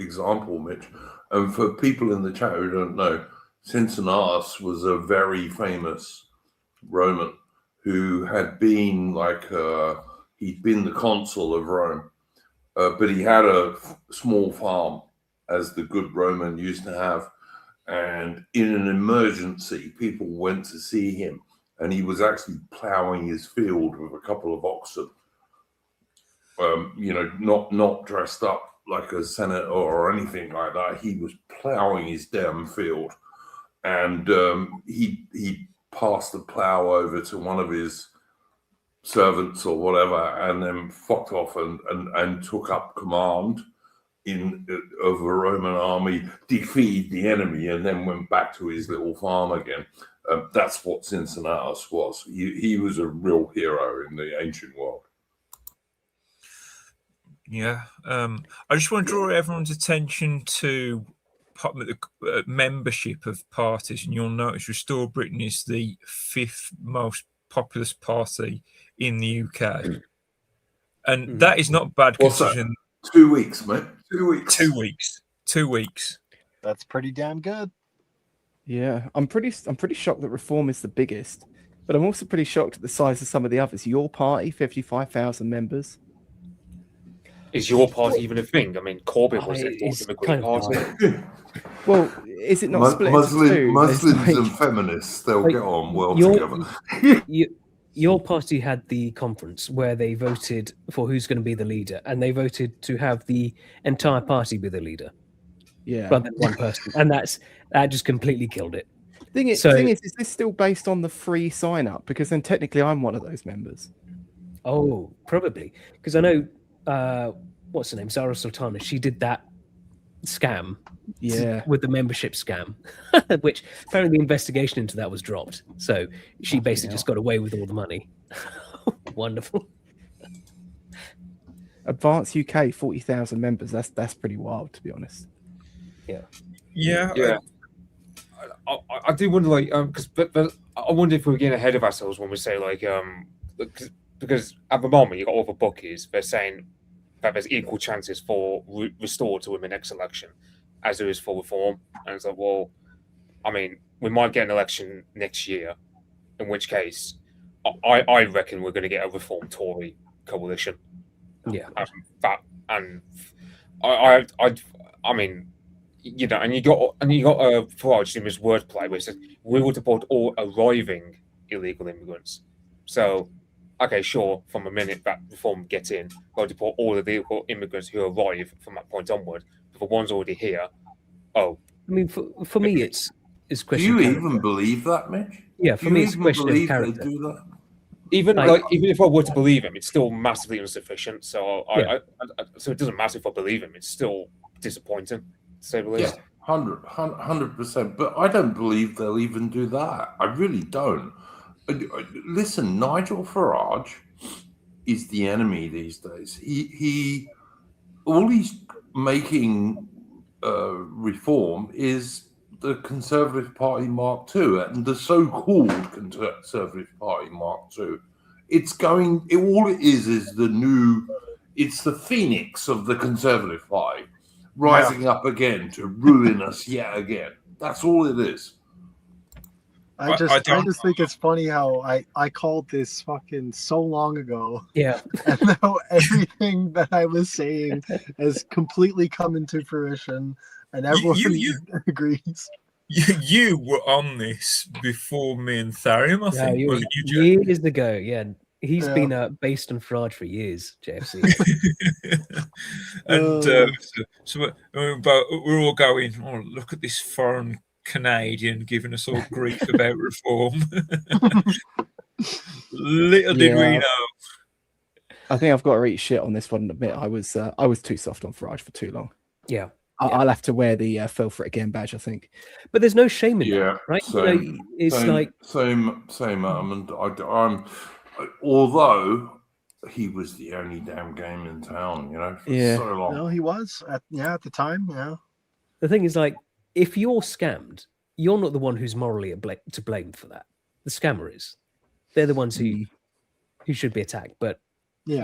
example, Mitch. And for people in the chat who don't know, Cincinnatus was a very famous Roman who had been he'd been the consul of Rome, but he had a small farm, as the good Roman used to have. And in an emergency, people went to see him, and he was actually ploughing his field with a couple of oxen. You know, not dressed up like a senator or anything like that. He was ploughing his damn field, and he passed the plough over to one of his servants or whatever, and then fucked off and took up command of a Roman army, defeated the enemy, and then went back to his little farm again. That's what Cincinnatus was. He was a real hero in the ancient world. Yeah. I just want to draw everyone's attention to the membership of parties, and you'll notice Restore Britain is the 5th most populous party in the UK. And that is not bad considering. 2 weeks, mate. 2 weeks. 2 weeks. 2 weeks. That's pretty damn good. Yeah, I'm pretty shocked that Reform is the biggest, but I'm also pretty shocked at the size of some of the others. Your party, 55,000 members. Is your party even a thing? I mean, Corbyn was a great party. Well, is it not split into two? Muslims and feminists, they'll get on well together. Your party had the conference where they voted for who's going to be the leader, and they voted to have the entire party be the leader, rather than one person, and that just completely killed it. Thing is, is this still based on the free sign up? Because then technically, I'm one of those members. Oh, probably, because I know what's her name, Zara Sultana. She did that scam, with the membership scam, which apparently the investigation into that was dropped. So she basically just got away with all the money. Wonderful. Advance UK, 40,000 members. That's pretty wild, to be honest. Yeah. I do wonder, like, but I wonder if we're getting ahead of ourselves when we say, like, because at the moment you got all the bookies, they're saying that there's equal chances for Restore to win the next election as there is for Reform. And it's like, well, I mean, we might get an election next year, in which case, I reckon we're going to get a Reform Tory coalition. Yeah. I mean, you know, and you got Farage in his wordplay where he says we will deport all arriving illegal immigrants. So, okay, sure, from a minute that Reform gets in, we'll deport all the illegal immigrants who arrive from that point onward. But the ones already here, I mean, for me, it's Do question. you even believe that, Mitch? Yeah, for me, it's a question of believe they character. do that? even if I were to believe him, it's still massively insufficient. So so it doesn't matter if I believe him; it's still disappointing, to say the least. Yeah, 100%. But I don't believe they'll even do that. I really don't. Listen, Nigel Farage is the enemy these days. All he's making reform is the Conservative Party Mark II and the so-called Conservative Party Mark II. All it is the new, it's the phoenix of the Conservative Party rising up again to ruin us yet again. That's all it is. I just think it's funny how I called this fucking so long ago. Yeah. And now everything that I was saying has completely come into fruition and everyone agrees. You were on this before me and Tharium, I think. Wasn't you, years ago, yeah. He's been based on Farage for years, JFC. And so we're all going, oh, look at this foreign Canadian giving us all grief about reform. Little did we know. I think I've got to eat shit on this one and admit I was too soft on Farage for too long. Yeah. I'll have to wear the fell for it again badge, I think. But there's no shame in that, right? Same, it's same. I'm although he was the only damn game in town, for so long. No, he was at the time. Yeah. The thing is, if you're scammed, you're not the one who's morally to blame for that. The scammer is. They're the ones who should be attacked. But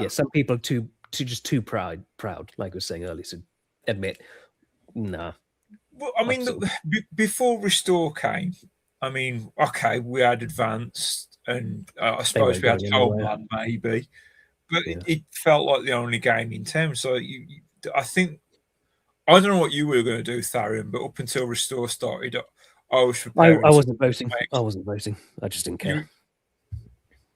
some people are too proud, like I was saying earlier, to admit, nah. Well, I mean, before Restore came, I mean, okay, we had Advanced, and I suppose we had Homeland maybe, but it felt like the only game in town. So I think, I don't know what you were going to do, Tharium, but up until Restore started, I was prepared. I wasn't voting. I just didn't care.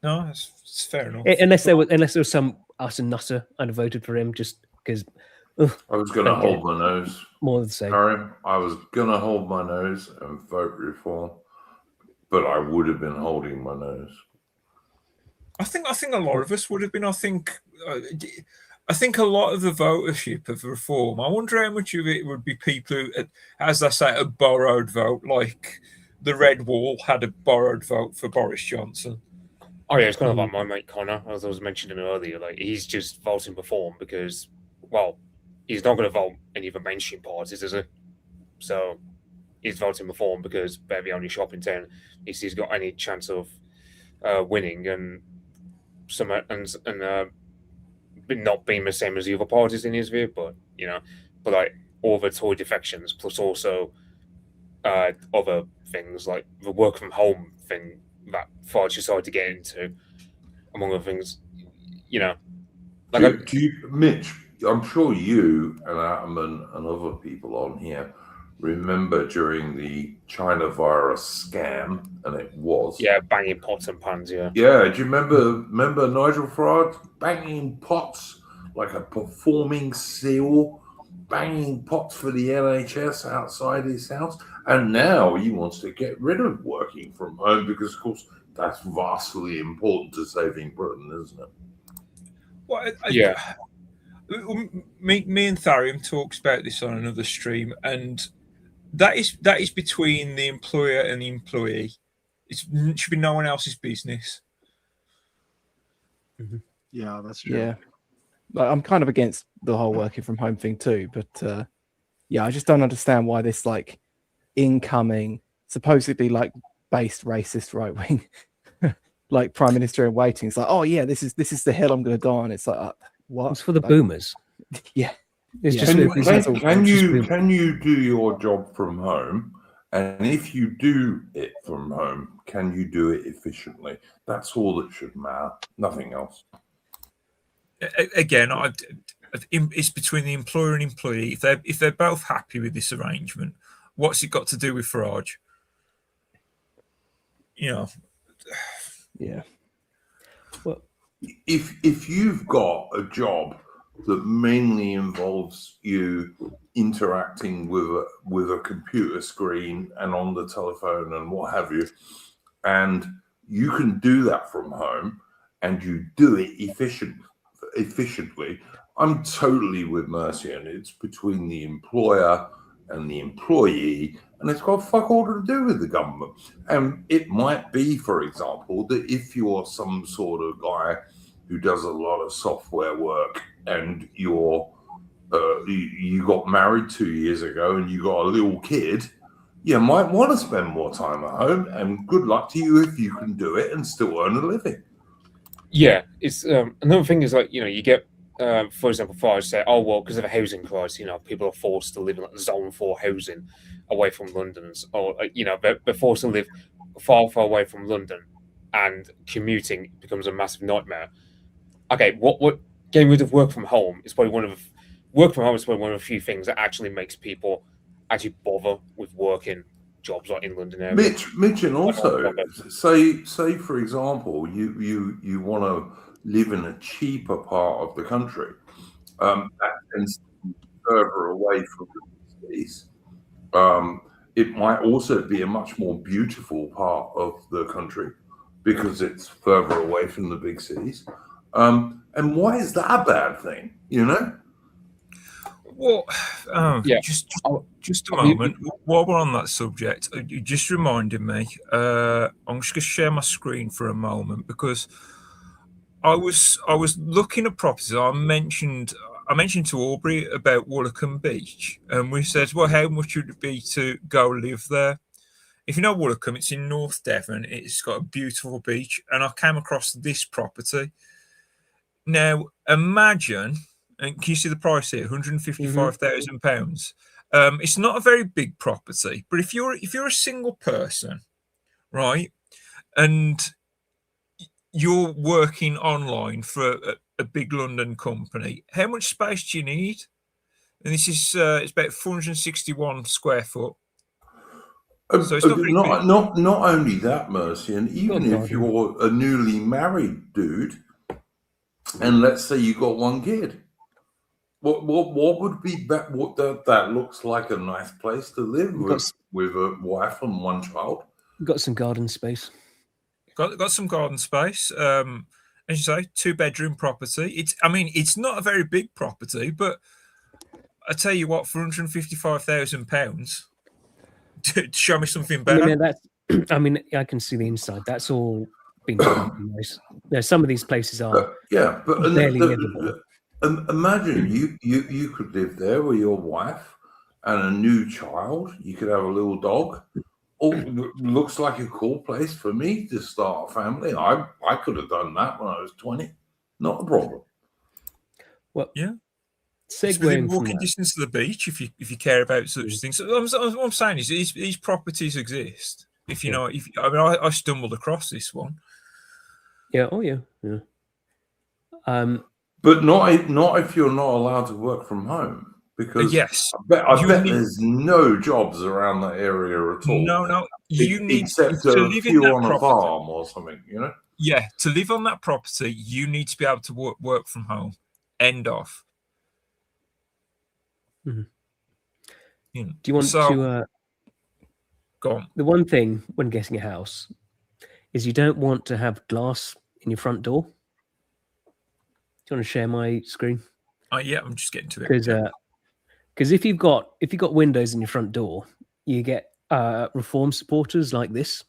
No, it's fair enough. Unless there was some utter nutter, I'd have voted for him just because. I was going to hold my nose. More than the same. I was going to hold my nose and vote reform, but I would have been holding my nose. I think a lot of us would have been. I think a lot of the votership of reform, I wonder how much of it would be people who, as they say, a borrowed vote, like the Red Wall had a borrowed vote for Boris Johnson. Oh yeah, it's kind of like my mate Connor, as I was mentioning earlier. He's just voting reform because, well, he's not going to vote any of the mainstream parties, is he? So he's voting reform because they're the only shop in town he's got any chance of winning and not being the same as the other parties in his view, but all the Tory defections plus also other things like the work from home thing that Farage decided to get into, among other things. Mitch, I'm sure you and Atman and other people on here remember during the China virus scam, and it was banging pots and pans. Do you remember Nigel Farage banging pots like a performing seal, banging pots for the NHS outside his house, and now he wants to get rid of working from home because, of course, that's vastly important to saving Britain, isn't it? Well, me and Tharium talks about this on another stream, and that is between the employer and the employee. It should be no one else's business. Mm-hmm. Yeah, that's true. Yeah, I'm kind of against the whole working from home thing too, but I just don't understand why this incoming, supposedly based racist right wing, Prime Minister in waiting. It's like, oh yeah, this is the hill I'm going to die on. It's like, what? It's for the boomers. Yeah. It's Yeah. just Can you do your job from home? And if you do it from home, can you do it efficiently? That's all that should matter. Nothing else. Again, it's between the employer and employee. If they're both happy with this arrangement, what's it got to do with Farage? You know. Yeah. Well, if you've got a job that mainly involves you interacting with a computer screen and on the telephone and what have you, and you can do that from home and you do it efficiently, I'm totally with Mercy, and it's between the employer and the employee, and it's got fuck all to do with the government. And it might be, for example, that if you're some sort of guy who does a lot of software work and you got married 2 years ago and you got a little kid, you might want to spend more time at home, and good luck to you if you can do it and still earn a living. Yeah, it's another thing is, like, you know, you get for example, Farage say, oh well, because of a housing crisis, you know, people are forced to live in like zone 4 housing away from London, or you know, they're forced to live far away from London, and commuting becomes a massive nightmare. Okay, what getting rid of work from home is probably one of the few things that actually makes people actually bother with working jobs like in London area. Mitch, and also say for example, you want to live in a cheaper part of the country, that tends to be further away from the cities. It might also be a much more beautiful part of the country because it's further away from the big cities. And why is that a bad thing? You know? Well, just a moment. While we're on that subject, you just reminded me. I'm just going to share my screen for a moment, because I was looking at properties. I mentioned to Aubrey about Woolacombe Beach, and we said, well, how much would it be to go live there? If you know Woolacombe, it's in North Devon. It's got a beautiful beach, and I came across this property. Now, imagine, and can you see the price here? £155,000. It's not a very big property, but if you're a single person, right, and you're working online for a big London company, how much space do you need? And this is it's about 461 square foot. So it's not only that, Mercy, and even if you're a newly married dude, and let's say you got one kid, what would be that looks like a nice place to live with a wife and one child? Got some garden space. Got some garden space. As you say, 2-bedroom property. It's not a very big property, but I tell you what, for £155,000, to show me something better. I can see the inside. That's all been nice. Some of these places are barely livable. Imagine you could live there with your wife and a new child. You could have a little dog. Oh, looks like a cool place for me to start a family. I could have done that when I was 20. Not a problem. Well, yeah. It's within walking distance to the beach if you care about such things. So what I'm saying is these properties exist. If you know, I stumbled across this one. Yeah. Oh yeah. But not if you're not allowed to work from home, because yes, I bet there's no jobs around that area at all. No, you need except to a live few in that on property. a farm or something, you know. Yeah, to live on that property, you need to be able to work from home. End of. Mm-hmm. You know, do you want to go on? The one thing when getting a house is you don't want to have glass in your front door. Do you want to share my screen? Yeah, I'm just getting to it. Because if you've got windows in your front door, you get reform supporters like this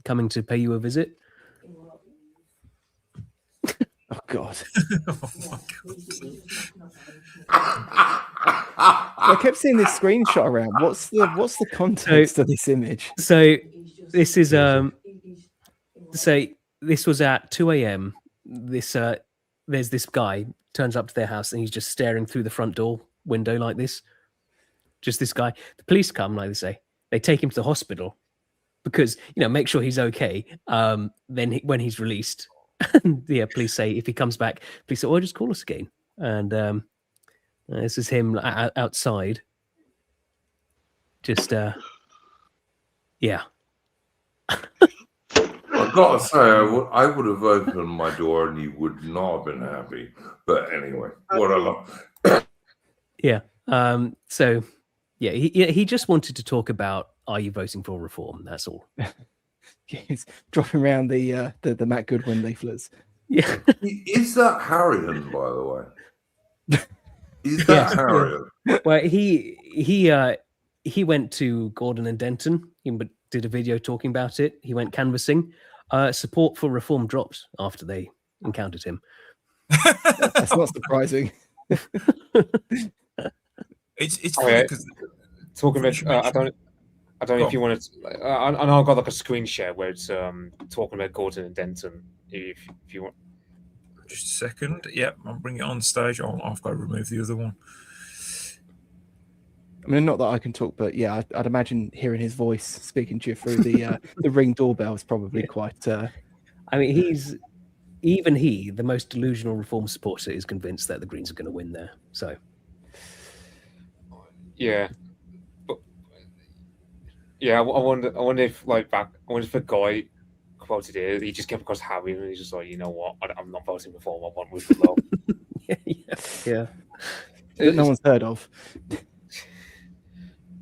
coming to pay you a visit. Oh God! Oh my God! I kept seeing this screenshot around. What's the context of this image? So this is this was at 2 a.m. This there's this guy turns up to their house and he's just staring through the front door window like this. Just this guy. The police come, like they say. They take him to the hospital because, make sure he's okay. Then when he's released, police say if he comes back, police say, just call us again. And this is him outside. Just, yeah. I've got to say, I would have opened my door and he would not have been happy. But anyway, whatever. Yeah. So, yeah, he just wanted to talk about, are you voting for reform? That's all. He's dropping around the Matt Goodwin leaflets. Yeah. Is that Harrigan, by the way? Is that Harrigan? Well, he went to Gordon and Denton. He did a video talking about it. He went canvassing. Support for reform dropped after they encountered him. That's not surprising. It's funny because talking about I don't know if you want to. I know I've got like a screen share where it's talking about Gordon and Denton. If you want, just a second. Yep, I'll bring it on stage. I've got to remove the other one. I mean, not that I can talk, but yeah, I'd imagine hearing his voice speaking to you through the Ring doorbell is probably quite. I mean, the most delusional reform supporter, is convinced that the Greens are going to win there. So, yeah, but yeah, I wonder if the guy quoted it, he just came across Harry and he's just like, you know what, I'm not voting reform. I want Rupert Lowe. yeah. That no one's heard of.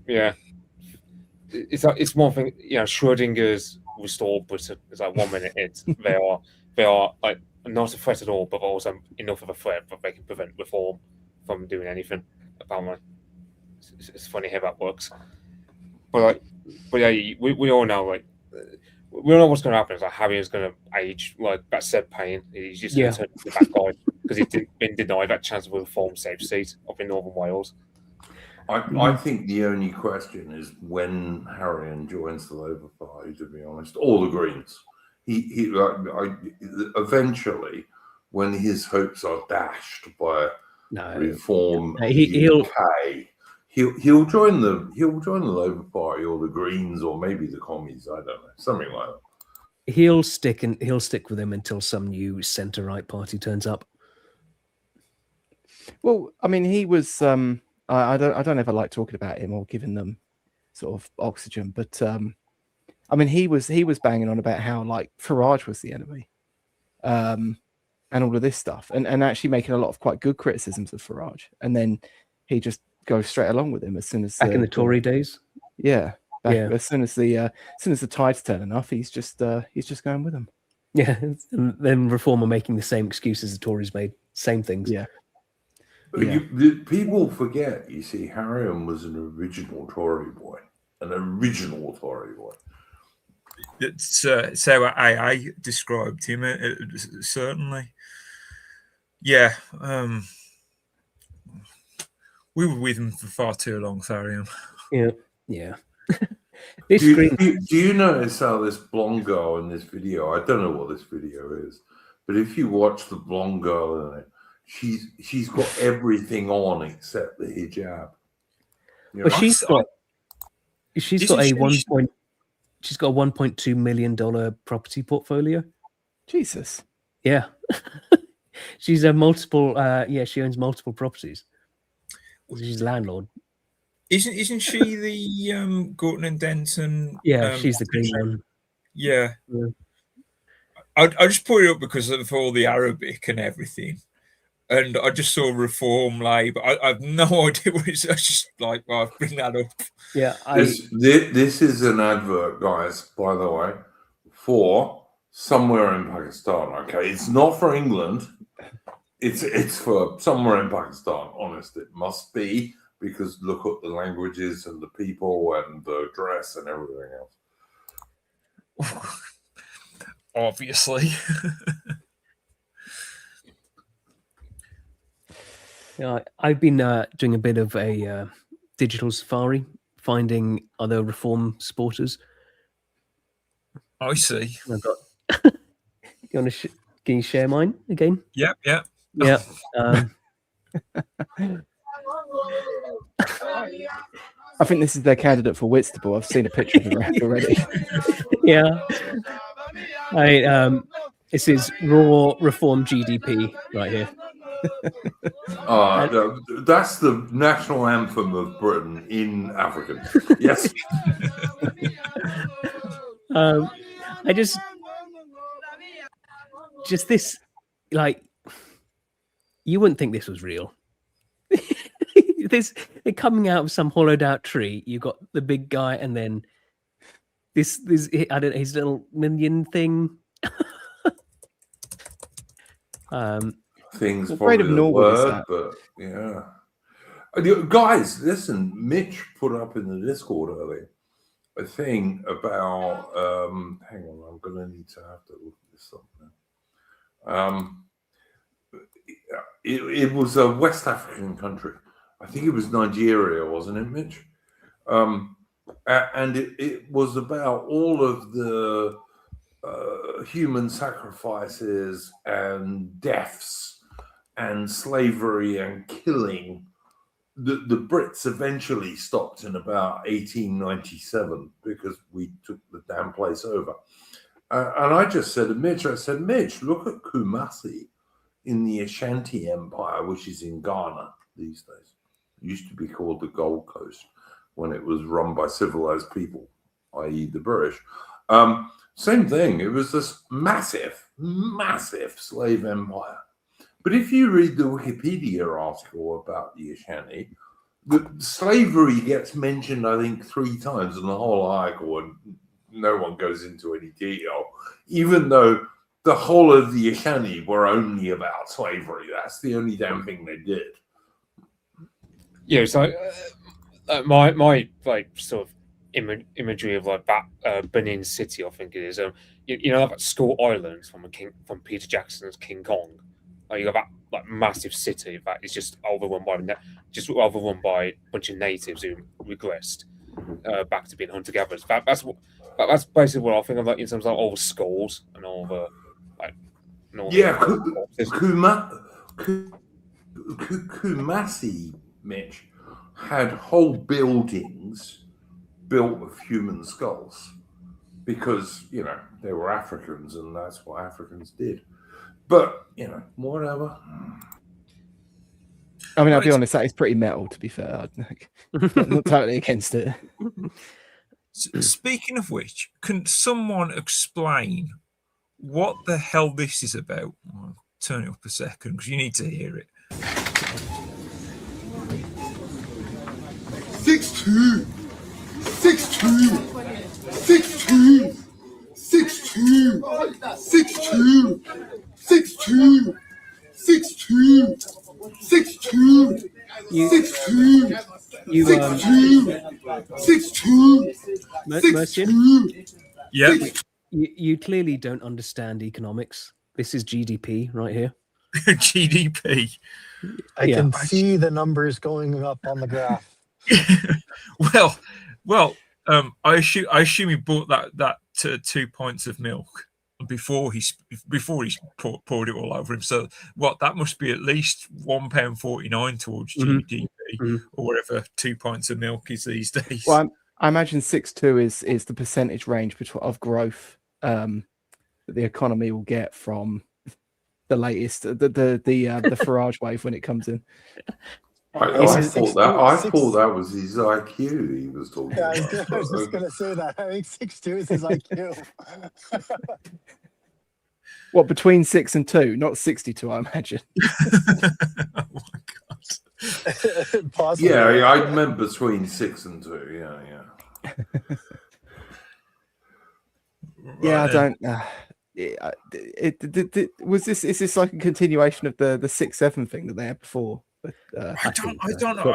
Yeah, it's one thing. Schrodinger's restored Britain. It's like 1 minute they are like not a threat at all, but also enough of a threat that they can prevent reform from doing anything. Apparently, it's funny how that works. But yeah, we all know we all know what's going to happen. It's like Harry is going to age like that Seb Payne. He's just going to turn into that guy because he's been denied that chance of a reform safe seat up in Northern Wales. I think the only question is when Harrigan joins the Labour Party, to be honest, or the Greens. He eventually, when his hopes are dashed by reform, he'll join the Labour Party or the Greens or maybe the Commies. I don't know, something like that. He'll stick with him until some new centre-right party turns up. Well, I mean, he was. I don't ever like talking about him or giving them sort of oxygen, but I mean, he was banging on about how like Farage was the enemy, and all of this stuff, and actually making a lot of quite good criticisms of Farage, and then he just goes straight along with him as soon as back in the Tory days. Yeah, as soon as the tide's turning off, he's just going with them. Yeah, and then Reform are making the same excuses the Tories made, same things. Yeah. People forget, you see, Harrigan was an original Tory boy. It's how AA described him, certainly. Yeah. We were with him for far too long, Tharium. Yeah. Do you notice how this blonde girl in this video, I don't know what this video is, but if you watch the blonde girl in it, she's got everything on except the hijab. Well, she's got a $1.2 million property portfolio. Jesus. Yeah. She's a multiple. She owns multiple properties. She's a landlord. Isn't she the Gorton and Denton? Yeah, she's the green one. Yeah. I just put it up because of all the Arabic and everything. And I just saw Reform Labour. I have no idea what it's. I just like, I'll bring that up. Yeah. This is an advert, guys, by the way, for somewhere in Pakistan. Okay, it's not for England. It's for somewhere in Pakistan. Honest, it must be, because look at the languages and the people and the dress and everything else. Obviously. Yeah, I've been doing a bit of a digital safari, finding other Reform supporters. I see. I've got. Can you share mine again? Yep. Yeah. I think this is their candidate for Whitstable. I've seen a picture of him around already. Yeah. This is raw reform GDP right here. That's the national anthem of Britain in African. Yes. I just this, like, you wouldn't think this was real. They're coming out of some hollowed out tree. You got the big guy, and then this I don't know, his little minion thing. Things What probably grade of the Norwood is word, that? but yeah. Guys, listen, Mitch put up in the Discord earlier a thing about hang on, I'm gonna need to have to look this up now. It was a West African country. I think it was Nigeria, wasn't it, Mitch? And it was about all of the human sacrifices and deaths and slavery and killing. The Brits eventually stopped in about 1897 because we took the damn place over. And I just said to Mitch, Mitch, look at Kumasi in the Ashanti Empire, which is in Ghana these days. It used to be called the Gold Coast when it was run by civilized people, i.e. the British. Same thing. It was this massive, massive slave empire. But if you read the Wikipedia article about the Ashanti, the slavery gets mentioned, I think, 3 times in the whole article, and no one goes into any detail, even though the whole of the Ashanti were only about slavery. That's the only damn thing they did. Yeah, so my like sort of imagery of like that Benin City, I think it is. You know that Skull Island from Peter Jackson's King Kong. You got that like massive city that is just overrun by a bunch of natives who regressed back to being hunter-gatherers. That's basically what I think of, like, in terms of all the skulls and all the Kumasi, Mitch, had whole buildings built of human skulls because, they were Africans and that's what Africans did. But, whatever. I mean, I'll be honest, that is pretty metal, to be fair. I'm not totally against it. Speaking of which, can someone explain what the hell this is about? I'll turn it up a second because you need to hear it. 6-2, 6-2, 6-2, 6-2, 6-2, 6-2, 6-2, 6-2, 6-2, 6-2, Yeah. You clearly don't understand economics. This is GDP right here. GDP. I can see the numbers going up on the graph. well. I assume he bought that 2 pints of milk before he poured it all over him. So that must be at least £1.49 towards GDP or whatever 2 pints of milk is these days. Well, I imagine 6.2 is the percentage range of growth that the economy will get from the latest the Farage wave when it comes in. I thought that was his IQ he was talking about. I was just going to say that. I think 6'2" is his IQ. What, between 6 and 2? Not 62, I imagine. Oh my God. Possibly. Yeah, I meant between 6 and 2. Yeah. Yeah, I don't. Is this like a continuation of the 6-7 thing that they had before? I don't know.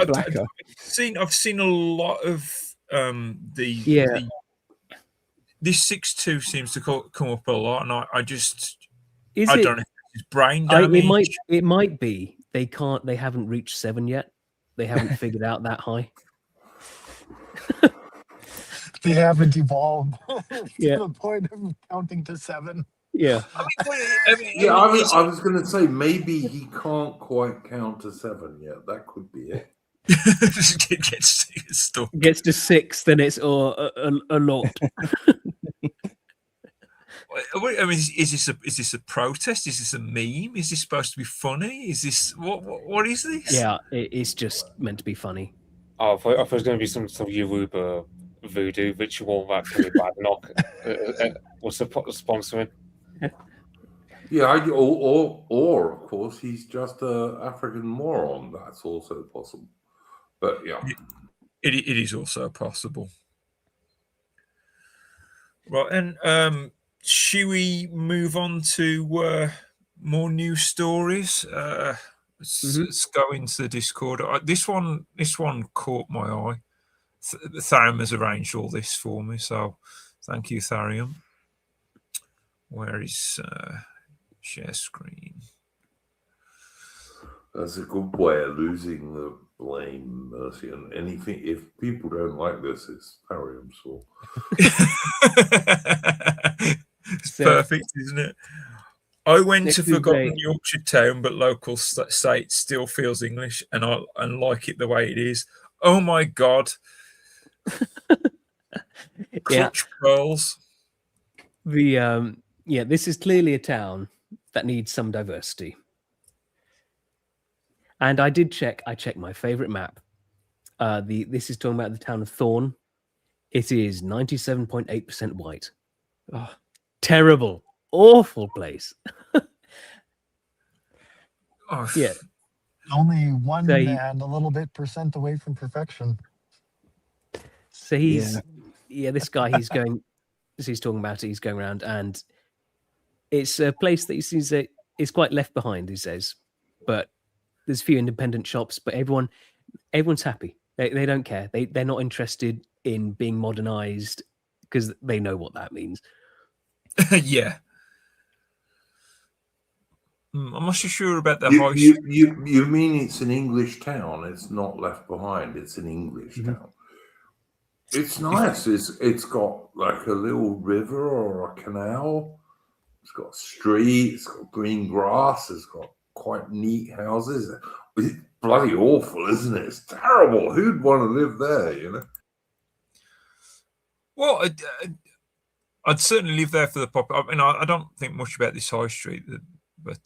I've seen a lot of this 6-2 seems to come up a lot, and I don't know if it's brain damage. It might be they haven't reached 7 yet. They haven't figured out that high. They haven't evolved to Yeah. the point of counting to 7. Yeah. Yeah, I was going to say maybe he can't quite count to 7 yet. That could be it. Gets stuck. Gets to 6, then it's a lot. I mean, is this a protest? Is this a meme? Is this supposed to be funny? Is this what is this? Yeah, it's just meant to be funny. Oh, I thought it was going to be some sort of Yoruba voodoo ritual that Kenny Badnock was sponsoring. Yeah, or of course he's just a African moron. That's also possible. But yeah, it is also possible. Right, and should we move on to more news stories? Let's go into the Discord. This one caught my eye. Tharium has arranged all this for me, so thank you, Tharium. Where is share screen? that's a good way of losing the blame, Mercy, and anything. If people don't like this, it's Tharium's fault. It's perfect, isn't it? I went to forgotten day. Yorkshire town, but local state still feels English, and I like it the way it is. Oh my god! Clutch pearls. This is clearly a town that needs some diversity. And I did check. I checked my favorite map. This is talking about the town of Thorn. It is 97.8% white. Oh, terrible, awful place. Oh, yeah. Only 1 and a little bit % away from perfection. So this guy, he's going, as he's talking about it, he's going around, and it's a place that he sees that is quite left behind, he says. But there's a few independent shops, but everyone's happy. They don't care. They're not interested in being modernized because they know what that means. Yeah. I'm not so sure about the high street. You mean it's an English town? It's not left behind. It's an English town. It's nice. It's got like a little river or a canal. It's got a street. It's got green grass. It's got quite neat houses. It's bloody awful, isn't it? It's terrible. Who'd want to live there? You know. Well, I'd certainly live there for the pop. I mean, I don't think much about this high street, but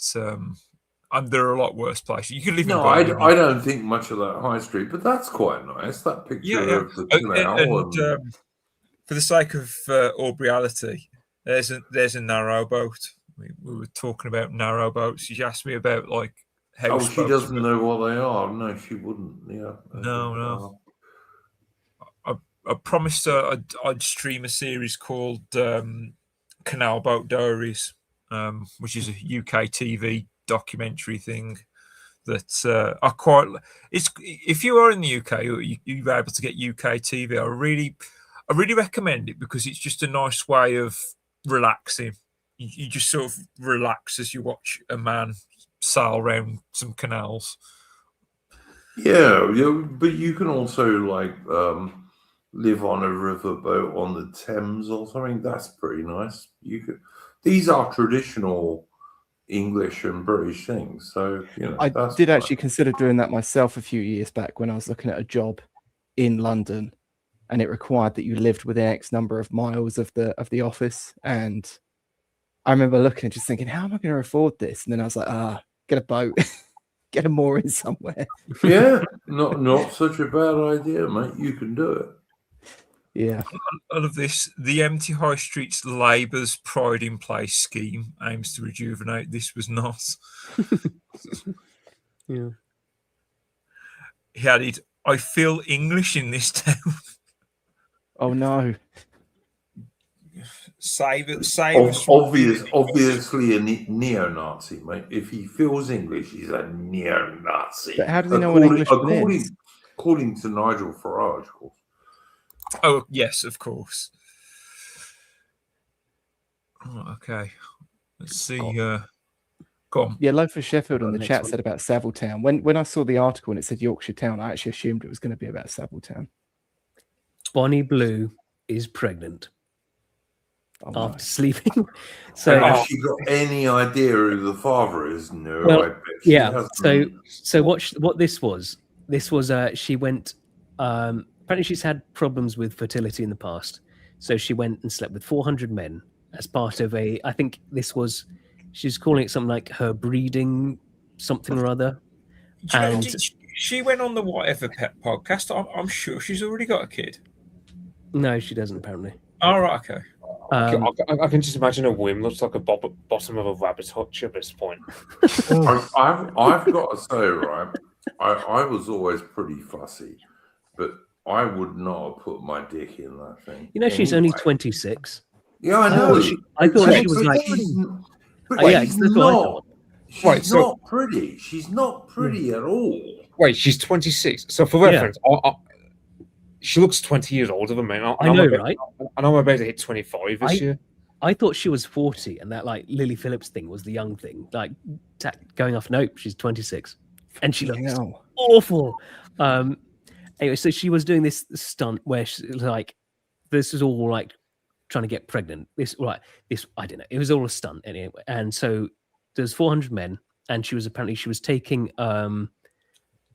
there are a lot worse places. You could live. No, I don't think much of that high street, but that's quite nice. That picture of the canal. For the sake of reality, there's a narrow boat. We were talking about narrow boats. She asked me about like how. Oh, she doesn't know what they are. No, she wouldn't. Yeah. No. I promised her I'd stream a series called Canal Boat Diaries, which is a UK TV documentary thing that I quite. If you are in the UK or you're able to get UK TV, I really recommend it because it's just a nice way of relaxing. You just sort of relax as you watch a man sail around some canals. Yeah, but you can also like live on a riverboat on the Thames or something. That's pretty nice. These are traditional English and British things. So I did actually consider doing that myself a few years back when I was looking at a job in London, and it required that you lived within X number of miles of the office. And I remember looking and just thinking, how am I going to afford this? And then I was like, get a boat, get a mooring somewhere. Yeah, not such a bad idea, mate. You can do it. Yeah. All of this, the Empty High Streets Labour's Pride in Place scheme aims to rejuvenate. This was not. Yeah. He added, I feel English in this town. Oh no. Save it. Obviously a neo-Nazi, mate. If he feels English, he's a neo-Nazi. But how does he know what English is? According to Nigel Farage, of course. Oh, yes, of course. Oh, okay. Let's see. Go on. Yeah, Loaf of Sheffield on the chat said about Savile Town. When I saw the article and it said Yorkshire Town, I actually assumed it was going to be about Savile Town. Bonnie Blue is pregnant. after sleeping. So, So has she got any idea who the father is? No, well, I bet she yeah. hasn't. So what this was? This was she went. Apparently, she's had problems with fertility in the past, so she went and slept with 400 men as part of a. I think this was. She's calling it something like her breeding something or other. Do you know, And she went on the Whatever Pet podcast. I'm sure she's already got a kid. no, she doesn't apparently. All right, okay. I can just imagine a whim looks like a bottom of a rabbit hutch at this point. I've got to say, right, I was always pretty fussy, but I would not have put my dick in that thing. You know, she's only 26. Yeah, I know. I thought she was like. She's not. She's not pretty. She's not pretty at all. Wait, she's 26. So for reference, she looks 20 years older than me. I know, right? And I'm about to hit 25 this year. I thought she was 40, and that like Lily Phillips thing was the young thing. Like going off. Nope, she's 26, and she looks awful. Anyway, so she was doing this stunt where she, like, this is all like trying to get pregnant. This I don't know. It was all a stunt anyway. And so there's 400 men, and she was taking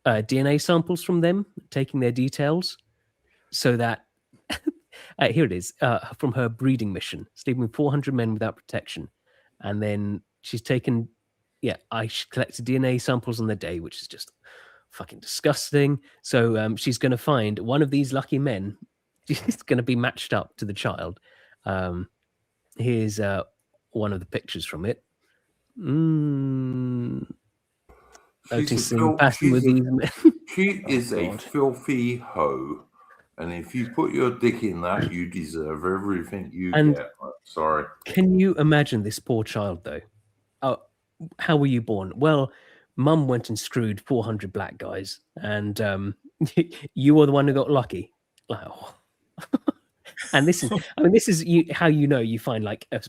DNA samples from them, taking their details, so that here it is from her breeding mission, sleeping with 400 men without protection, and then she's taken. I collected DNA samples on the day, which is just fucking disgusting. So she's going to find one of these lucky men. She's going to be matched up to the child. Here's one of the pictures from it. Noticing passing with these men. She is a filthy hoe, and if you put your dick in that, you deserve everything you get. Sorry. Can you imagine this poor child though? How were you born? Well, Mum went and screwed 400 black guys, and you were the one who got lucky. Like, oh. And this is, how you find like a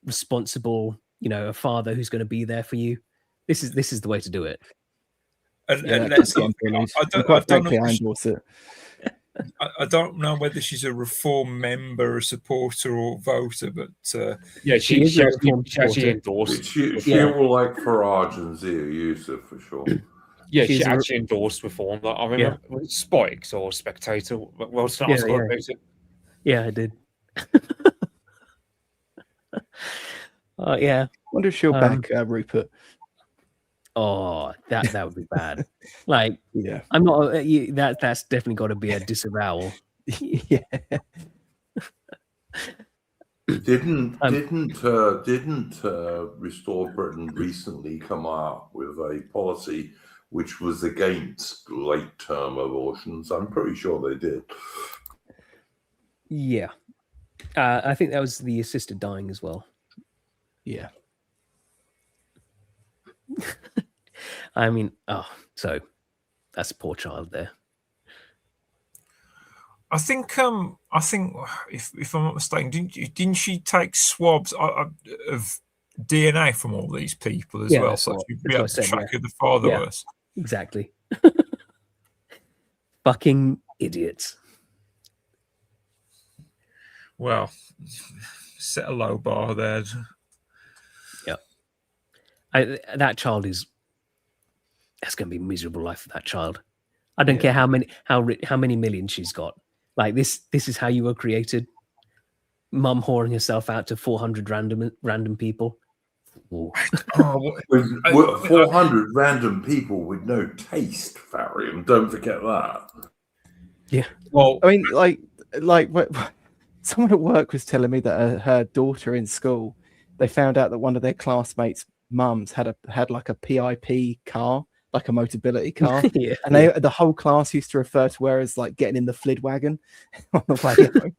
responsible, a father who's going to be there for you. This is the way to do it. I don't know whether she's a Reform member, a supporter, or voter, but she actually endorsed. She will like Farage and Zia Yusuf for sure. Yeah, she actually endorsed Reform. I remember Spikes or Spectator. Well, it's not about it. Yeah, I did. Yeah. Wonder if she'll back Rupert. Oh, that would be bad. Like, yeah, I'm not. That's definitely got to be a disavowal. Yeah. Didn't Restore Britain recently come out with a policy which was against late-term abortions? I'm pretty sure they did. Yeah, I think that was the assisted dying as well. Yeah. I mean, so that's a poor child there. I think if I'm not mistaken, didn't she take swabs of DNA from all these people as well, so she'd be able to track who the father was? Exactly. Fucking idiots. Well, set a low bar there. Yeah. That child that's going to be a miserable life for that child. I don't care how many millions she's got. Like this is how you were created. Mum whoring herself out to 400 random people. 400 random people with no taste, Farium. Don't forget that. Yeah. Well, I mean, like someone at work was telling me that her daughter in school, they found out that one of their classmates' mums had like a PIP car, like a motability car, and the whole class used to refer to her as like getting in the Flid wagon on the way home.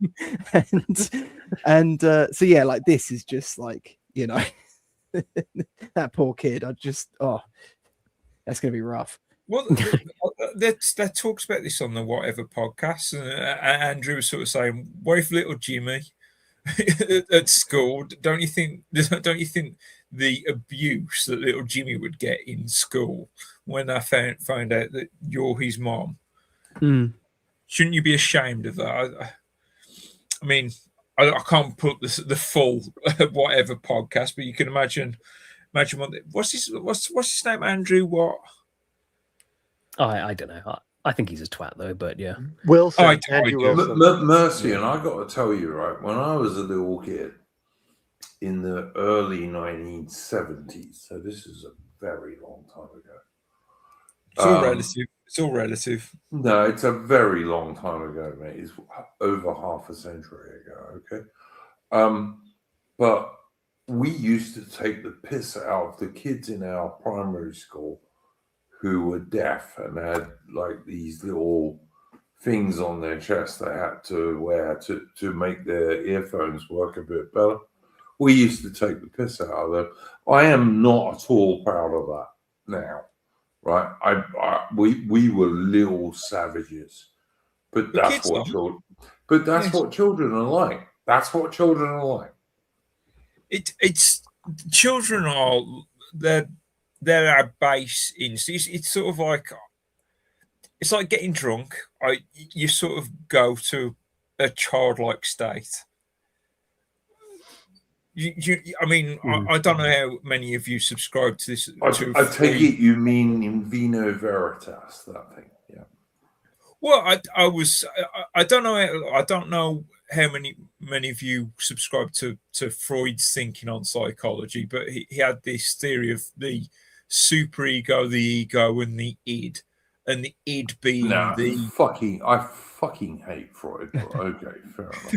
and so yeah, like this is just like that poor kid. That's gonna be rough. Well, that talks about this on the Whatever podcast, and Andrew was sort of saying, "What if little Jimmy at school? Don't you think the abuse that little Jimmy would get in school when I found out that you're his mom? Shouldn't you be ashamed of that? I mean, I can't put the full whatever podcast, but you can imagine what's his name, Andrew? What? I don't know. I think he's a twat though, but yeah. Wilson, Andrew Wilson. Mercy, and I got to tell you, right, when I was a little kid in the early 1970s, so this is a very long time ago. It's all relative. It's all relative. No, it's a very long time ago, mate. It's over half a century ago, okay? But we used to take the piss out of the kids in our primary school who were deaf and had like these little things on their chest they had to wear to make their earphones work a bit better. We used to take the piss out of them. I am not at all proud of that now, right? We were little savages, but that's what children. But that's what children are like. That's what children are like. It's children are they're our base instinct. It's sort of like it's like getting drunk. You sort of go to a childlike state. I mean, I don't know how many of you subscribe to this. I take it you mean in vino veritas, that thing, yeah. Well, I don't know. I don't know how many of you subscribe to Freud's thinking on psychology, but he had this theory of the superego, the ego, and the id, and the id being I fucking hate Freud. But okay, fair enough.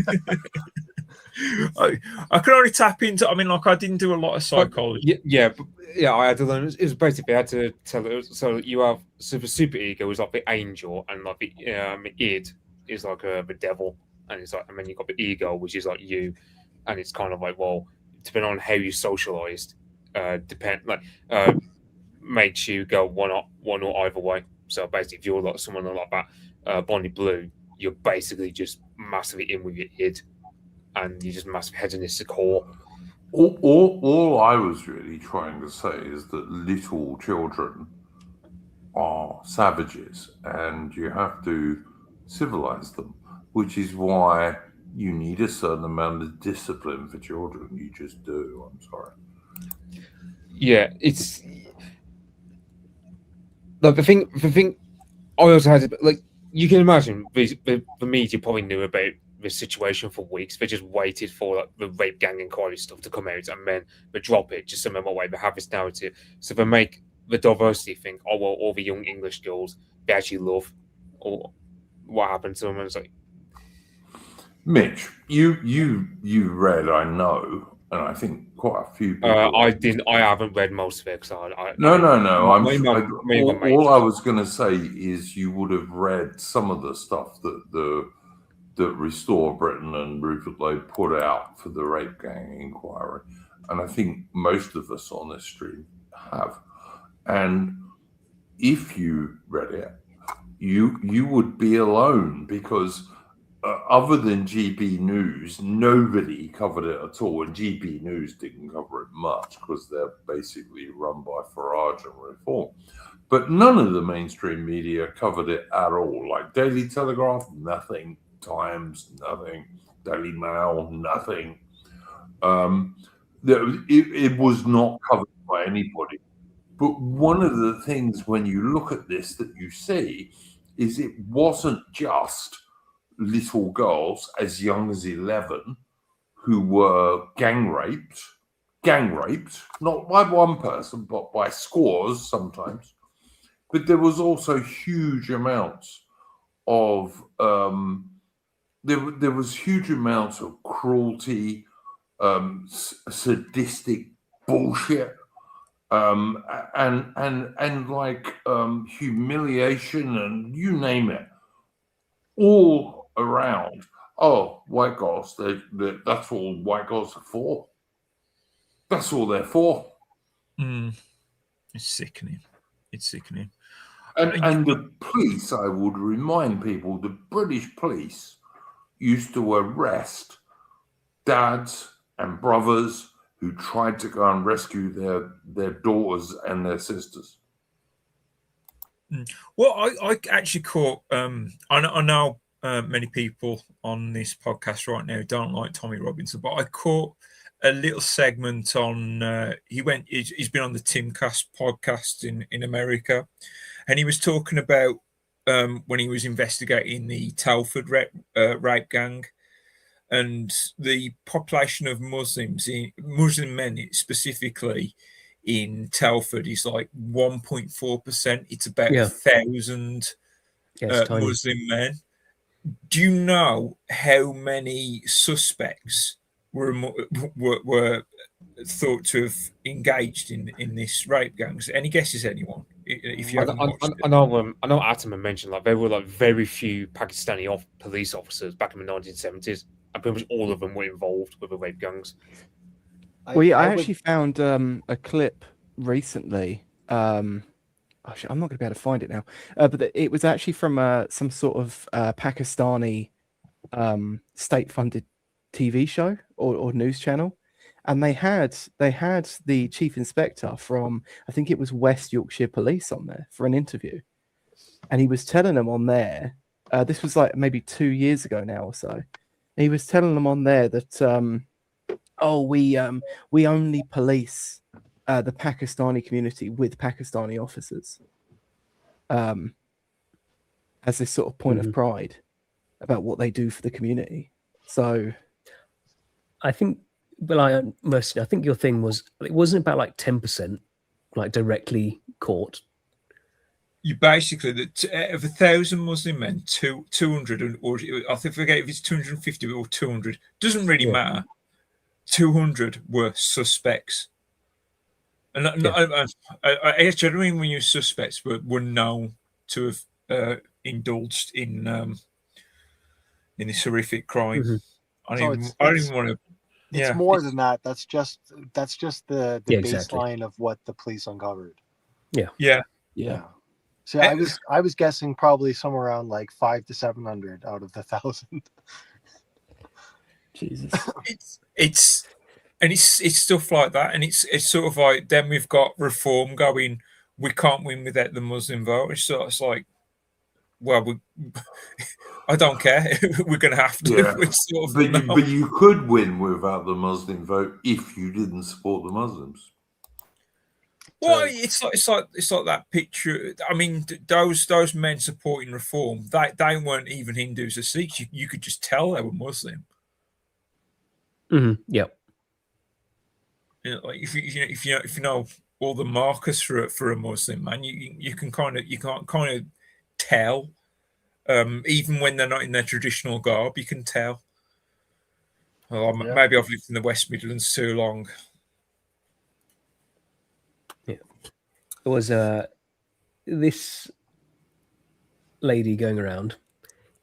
I can only tap into. I mean, like I didn't do a lot of psychology. I had to learn. It was basically I had to tell it. So you have super ego is like the angel, and like the id is like the devil, and it's like, and then you got the ego, which is like you, and it's kind of like, well, depending on how you socialized, makes you go one or either way. So basically, if you're like someone like that, Bonnie Blue, you're basically just massively in with your id. And you just must hedonistic core. All I was really trying to say is that little children are savages and you have to civilize them, which is why you need a certain amount of discipline for children. You just do. I'm sorry. Yeah, it's like the thing I also had to, like, you can imagine the media probably knew about this situation for weeks. They just waited for like the rape gang inquiry stuff to come out, and then they drop it just some other way. They have this narrative, so they make the diversity think, oh well, all the young English girls they actually love, or what happened to them. And it's like, Mitch, you read, I know, and I think quite a few people. I haven't read most of it because No. All I was going to say is you would have read some of the stuff that Restore Britain and Rupert Lowe put out for the rape gang inquiry, and I think most of us on this stream have. And if you read it, you would be alone, because other than GB News, nobody covered it at all, and GB News didn't cover it much because they're basically run by Farage and Reform. But none of the mainstream media covered it at all. Like Daily Telegraph, nothing. Times, nothing. Daily Mail, nothing. It was not covered by anybody. But one of the things when you look at this that you see is it wasn't just little girls as young as 11 who were gang raped, not by one person, but by scores sometimes. But there was also huge amounts of there was huge amounts of cruelty, sadistic bullshit, and like humiliation, and you name it, all around. Oh, white girls, that's all white girls are for. That's all they're for. It's sickening. It's sickening. And the police, I would remind people, the British police used to arrest dads and brothers who tried to go and rescue their daughters and their sisters. Well, I actually caught. I know many people on this podcast right now don't like Tommy Robinson, but I caught a little segment on. He's been on the Timcast podcast in America, and he was talking about when he was investigating the Telford rape gang, and the population of Muslim men specifically in Telford is like 1.4%. It's about 1,000 Muslim men. Do you know how many suspects were thought to have engaged in this rape gangs? Any guesses, anyone? If you haven't watched it. I know Atama mentioned like there were like very few Pakistani police officers back in the 1970s, and pretty much all of them were involved with the rape gangs. I actually found a clip recently. I'm not going to be able to find it now, but it was actually from some sort of Pakistani state-funded TV show or news channel, and they had the chief inspector from, I think it was West Yorkshire Police, on there for an interview, and he was telling them on there. This was like maybe 2 years ago now or so. He was telling them on there that we only police the Pakistani community with Pakistani officers, as this sort of point of pride about what they do for the community. So, I think, Mercy, I think your thing was, it wasn't about like 10%, like directly caught. You basically, out of 1,000 Muslim men, 200, or I forget if it's 250 or 200, doesn't really matter. 200 were suspects. And I actually don't mean when you suspects were known to have indulged in this horrific crime. I don't even want to. It's more than that. That's just the baseline of what the police uncovered. Yeah. So I was guessing probably somewhere around like 500 to 700 out of the 1,000. Jesus. It's stuff like that, and it's sort of like, then we've got reform going. We can't win without the Muslim vote. It's like, well, I don't care. We're going to have to. Yeah. But you could win without the Muslim vote if you didn't support the Muslims. Well, it's like that picture. I mean, those men supporting reform, they weren't even Hindus or Sikhs. You could just tell they were Muslim. Yep. You know, like if you know all the markers for a Muslim man, you can't kind of tell. Even when they're not in their traditional garb, you can tell. Well, maybe I've lived in the West Midlands too long. Yeah, there was this lady going around.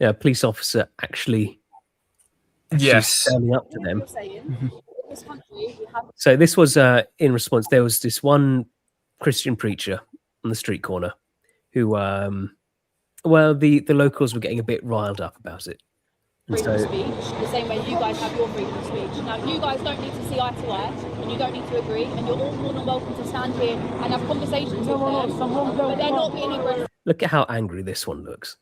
Yeah, a police officer actually standing up to them. So this was in response. There was this one Christian preacher on the street corner who, well, the locals were getting a bit riled up about it. Freedom of speech, the same way you guys have your freedom of speech. Now, you guys don't need to see eye to eye, and you don't need to agree, and you're all more than welcome to stand here and have conversations with them, but they're not being aggressive. Look at how angry this one looks.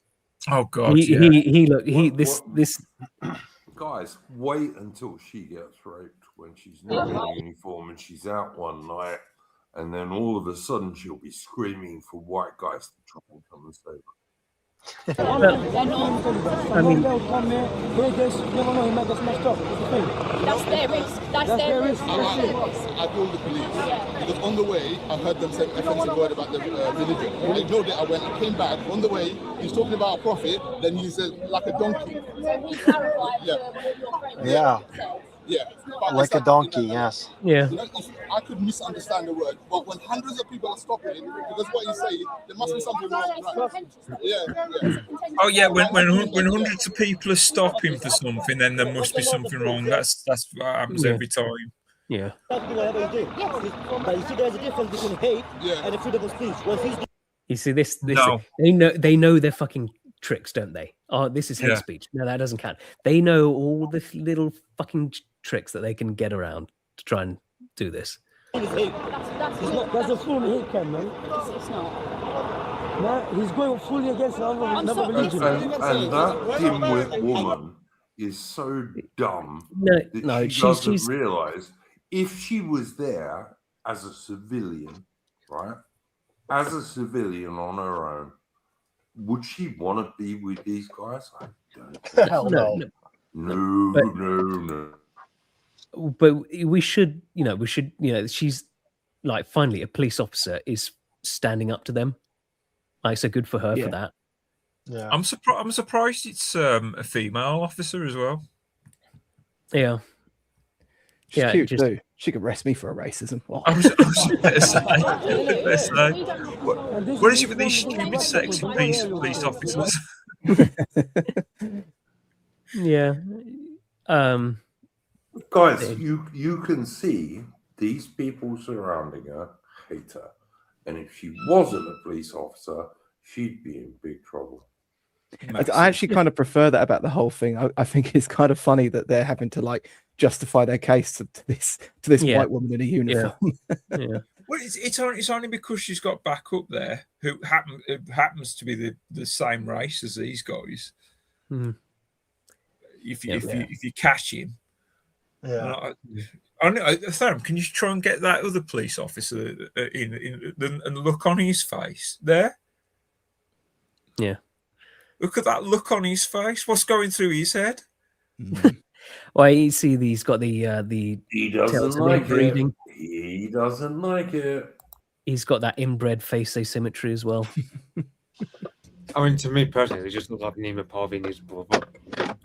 Oh God! This. Guys, wait until she gets raped when she's not in uniform and she's out one night, and then all of a sudden she'll be screaming for white guys to try and come and save her. I mean, that's their risk. That's their risk. I told the police because on the way I heard them say offensive word about the religion. I ignored it. I came back on the way. He's talking about a prophet. Then he said like a donkey. So he clarified Yeah, like a donkey. Yes. Yeah. You know, I could misunderstand the word, but when hundreds of people are stopping, because what you say, there must be something wrong. Right? Yeah. Oh yeah, when hundreds of people are stopping for something, then there must be something wrong. That's what happens every time. Yeah. But you see, there's a difference between hate and freedom of speech. You see this. No. They know their fucking tricks, don't they? Oh, this is hate speech. No, that doesn't count. They know all the little fucking tricks that they can get around to try and do this. That's a full hate crime, man. It's not. No, he's going fully against another religion. And that dimwit woman is so dumb that she doesn't realise if she was there as a civilian, right? As a civilian on her own, would she want to be with these guys? I don't think Hell so. no. No. But we should, she's like finally a police officer is standing up to them. Like, so good for her for that. Yeah. I'm surprised it's a female officer as well. Yeah. She's cute too. She could arrest me for racism. Well, I was better say. What is it with these stupid sexy police officers? Yeah. Guys, you can see these people surrounding her hate her. And if she wasn't a police officer, she'd be in big trouble. I actually kind of prefer that about the whole thing. I think it's kind of funny that they're having to like justify their case to this white woman in a uniform. Yeah. Well, it's only because she's got backup there who happens to be the same race as these guys. Mm. If you catch him, yeah. Sam, can you try and get that other police officer in and look on his face there? Yeah. Look at that look on his face. What's going through his head? Well, you see, he's got the he doesn't like it. He doesn't like it. He's got that inbred face asymmetry as well. I mean, to me personally, it just looks like Nima Parvini's brother.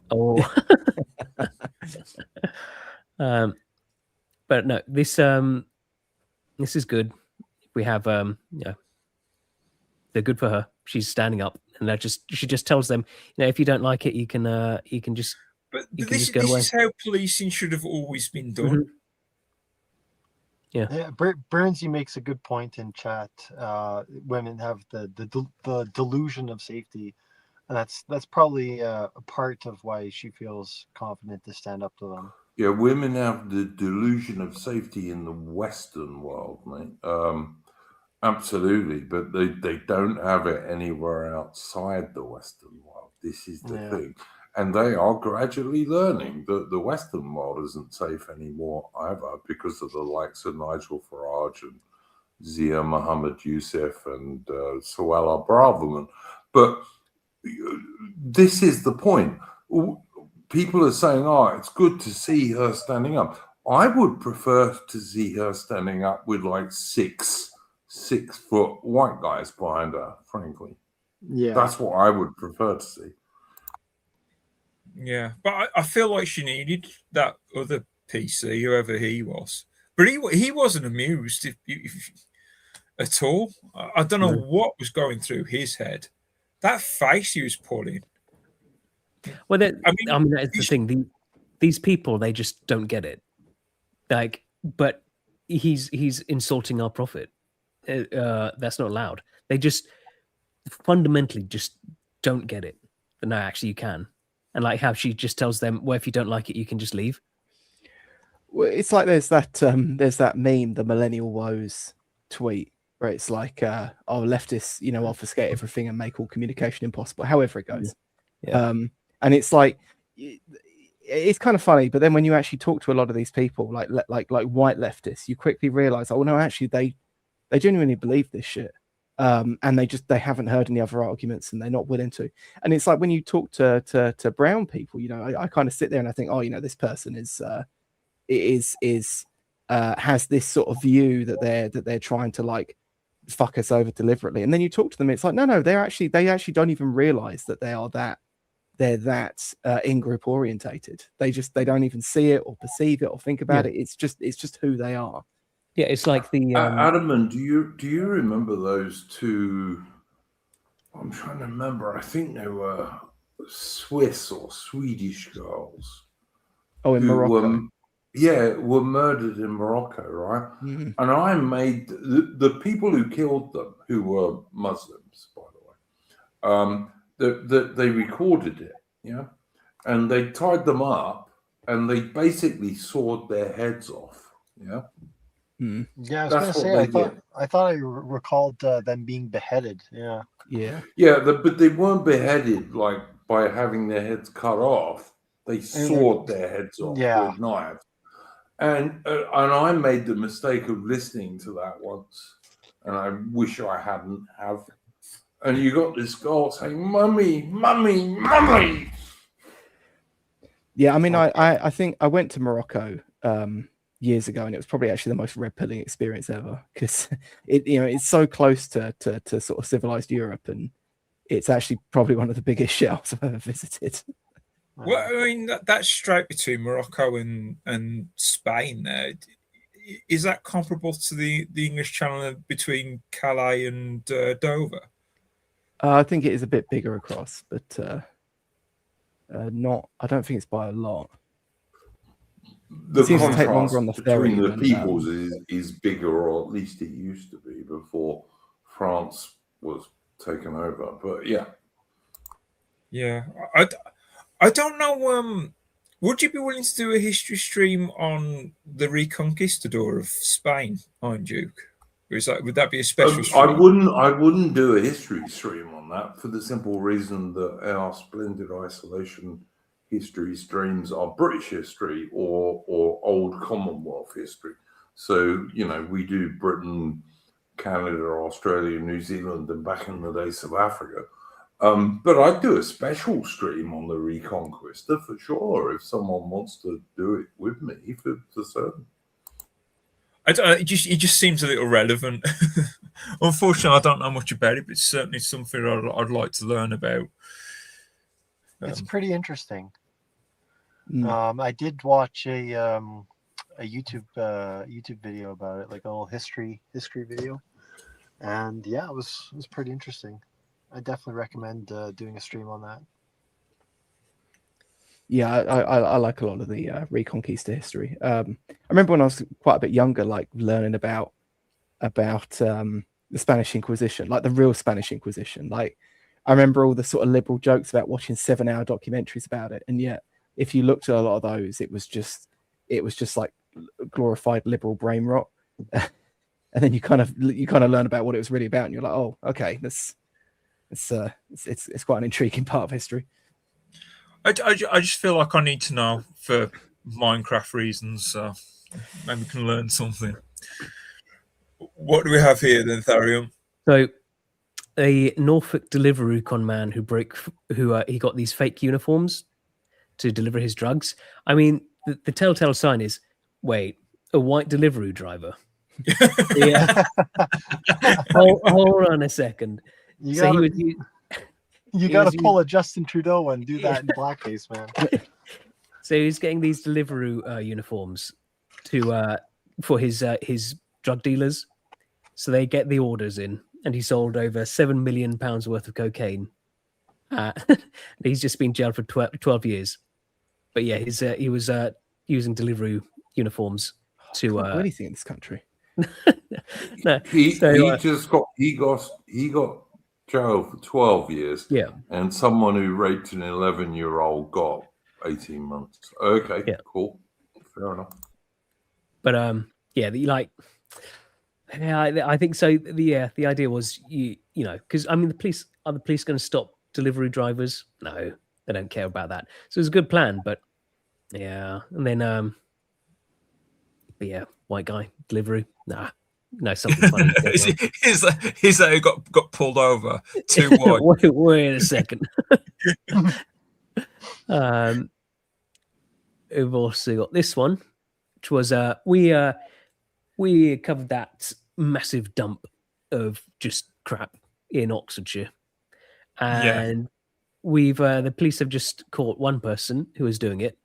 Oh. But no, this is good. We have they're good for her. She's standing up, and she just tells them, if you don't like it, you can just. But this is how policing should have always been done. Mm-hmm. Yeah. Burnsy makes a good point in chat. Women have the delusion of safety, and that's probably a part of why she feels confident to stand up to them. Yeah, women have the delusion of safety in the Western world, mate. Absolutely, but they don't have it anywhere outside the Western world. This is the thing. And they are gradually learning that the Western world isn't safe anymore either because of the likes of Nigel Farage and Zia Mohammed Youssef and Suella Braverman. But this is the point. People are saying, it's good to see her standing up. I would prefer to see her standing up with like 6 foot white guys behind her, frankly. Yeah. That's what I would prefer to see. Yeah, but I feel like she needed that other PC, whoever he was. But he wasn't amused at all. I don't know what was going through his head. That face he was pulling. Well, I mean that's the thing. These people, they just don't get it. Like, but he's insulting our prophet. That's not allowed. They just fundamentally just don't get it. But no, actually, you can. And like how she just tells them, well, if you don't like it, you can just leave. Well, it's like there's that meme, the Millennial Woes tweet, where it's like, leftists, obfuscate everything and make all communication impossible, however it goes. Yeah. And it's like, it's kind of funny, but then when you actually talk to a lot of these people, like white leftists, you quickly realize, oh no, actually they genuinely believe this shit. And they haven't heard any other arguments and they're not willing to. And it's like when you talk to brown people, I kind of sit there and I think, this person has this sort of view that they're trying to like fuck us over deliberately. And then you talk to them, it's like, no, they actually don't even realize that they're that in-group orientated. They don't even see it or perceive it or think about it. It's just who they are. Yeah, it's like the Adaman, do you remember those two? I'm trying to remember. I think they were Swiss or Swedish girls. Oh, in Morocco. Were murdered in Morocco, right? Mm-hmm. And I made the people who killed them, who were Muslims, by the way. They recorded it, and they tied them up, and they basically sawed their heads off, Yeah, I was going to say, I thought I recalled them being beheaded. Yeah. Yeah, but they weren't beheaded like by having their heads cut off. They sawed their heads off with knives. And I made the mistake of listening to that once, and I wish I hadn't have. And you got this girl saying, "Mummy, mummy, mummy." Yeah, I mean, I think I went to Morocco years ago, and it was probably actually the most red-pilling experience ever, because it's so close to sort of civilized Europe, and it's actually probably one of the biggest shitholes I've ever visited. Well, I mean, that strait between Morocco and Spain there, is that comparable to the English Channel between Calais and Dover? I think it is a bit bigger across, but not. I don't think it's by a lot. The it seems to take contrast longer on the ferry between the than, peoples is bigger, or at least it used to be before France was taken over. But yeah. I don't know. Would you be willing to do a history stream on the Reconquistador of Spain, Iron Duke? Or would that be a special stream? I wouldn't do a history stream on that, for the simple reason that our splendid isolation history streams are British history or old Commonwealth history. So, we do Britain, Canada, Australia, New Zealand, and back in the day, South Africa. But I'd do a special stream on the Reconquista for sure, if someone wants to do it with me, for certain. It just seems a little relevant. Unfortunately, I don't know much about it, but it's certainly something I'd like to learn about. It's pretty interesting. I did watch a YouTube video about it, like a little history video, and yeah, it was pretty interesting. I definitely recommend doing a stream on that. Yeah, I like a lot of the Reconquista history. I remember when I was quite a bit younger, like learning about the Spanish Inquisition, like the real Spanish Inquisition. Like, I remember all the sort of liberal jokes about watching 7-hour documentaries about it, and yet if you looked at a lot of those, it was just like glorified liberal brain rot. And then you kind of learn about what it was really about, and you're like, oh, okay, it's quite an intriguing part of history. I just feel like I need to know for Minecraft reasons, so maybe we can learn something. What do we have here then, Tharium? So, a Norfolk Deliveroo con man who he got these fake uniforms to deliver his drugs. I mean, the telltale sign is, wait, a white Deliveroo driver? Yeah. hold on a second. You got to pull a Justin Trudeau and do that in blackface, man. So he's getting these Deliveroo uniforms for his drug dealers. So they get the orders in, and he sold over £7 million worth of cocaine. He's just been jailed for 12 years. But yeah, he was using Deliveroo uniforms to do anything in this country. No, he got jailed for 12 years. Yeah. And someone who raped an 11-year-old got 18 months. Okay, yeah. Cool. Fair enough. But I think so. The idea was because I mean, are the police going to stop delivery drivers? No, they don't care about that. So it was a good plan, but yeah. And then white guy delivery. Nah. No, something funny. Is that who got pulled over? Too wide. Wait a second. We've also got this one, which was we covered that massive dump of just crap in Oxfordshire, and we've the police have just caught one person who was doing it.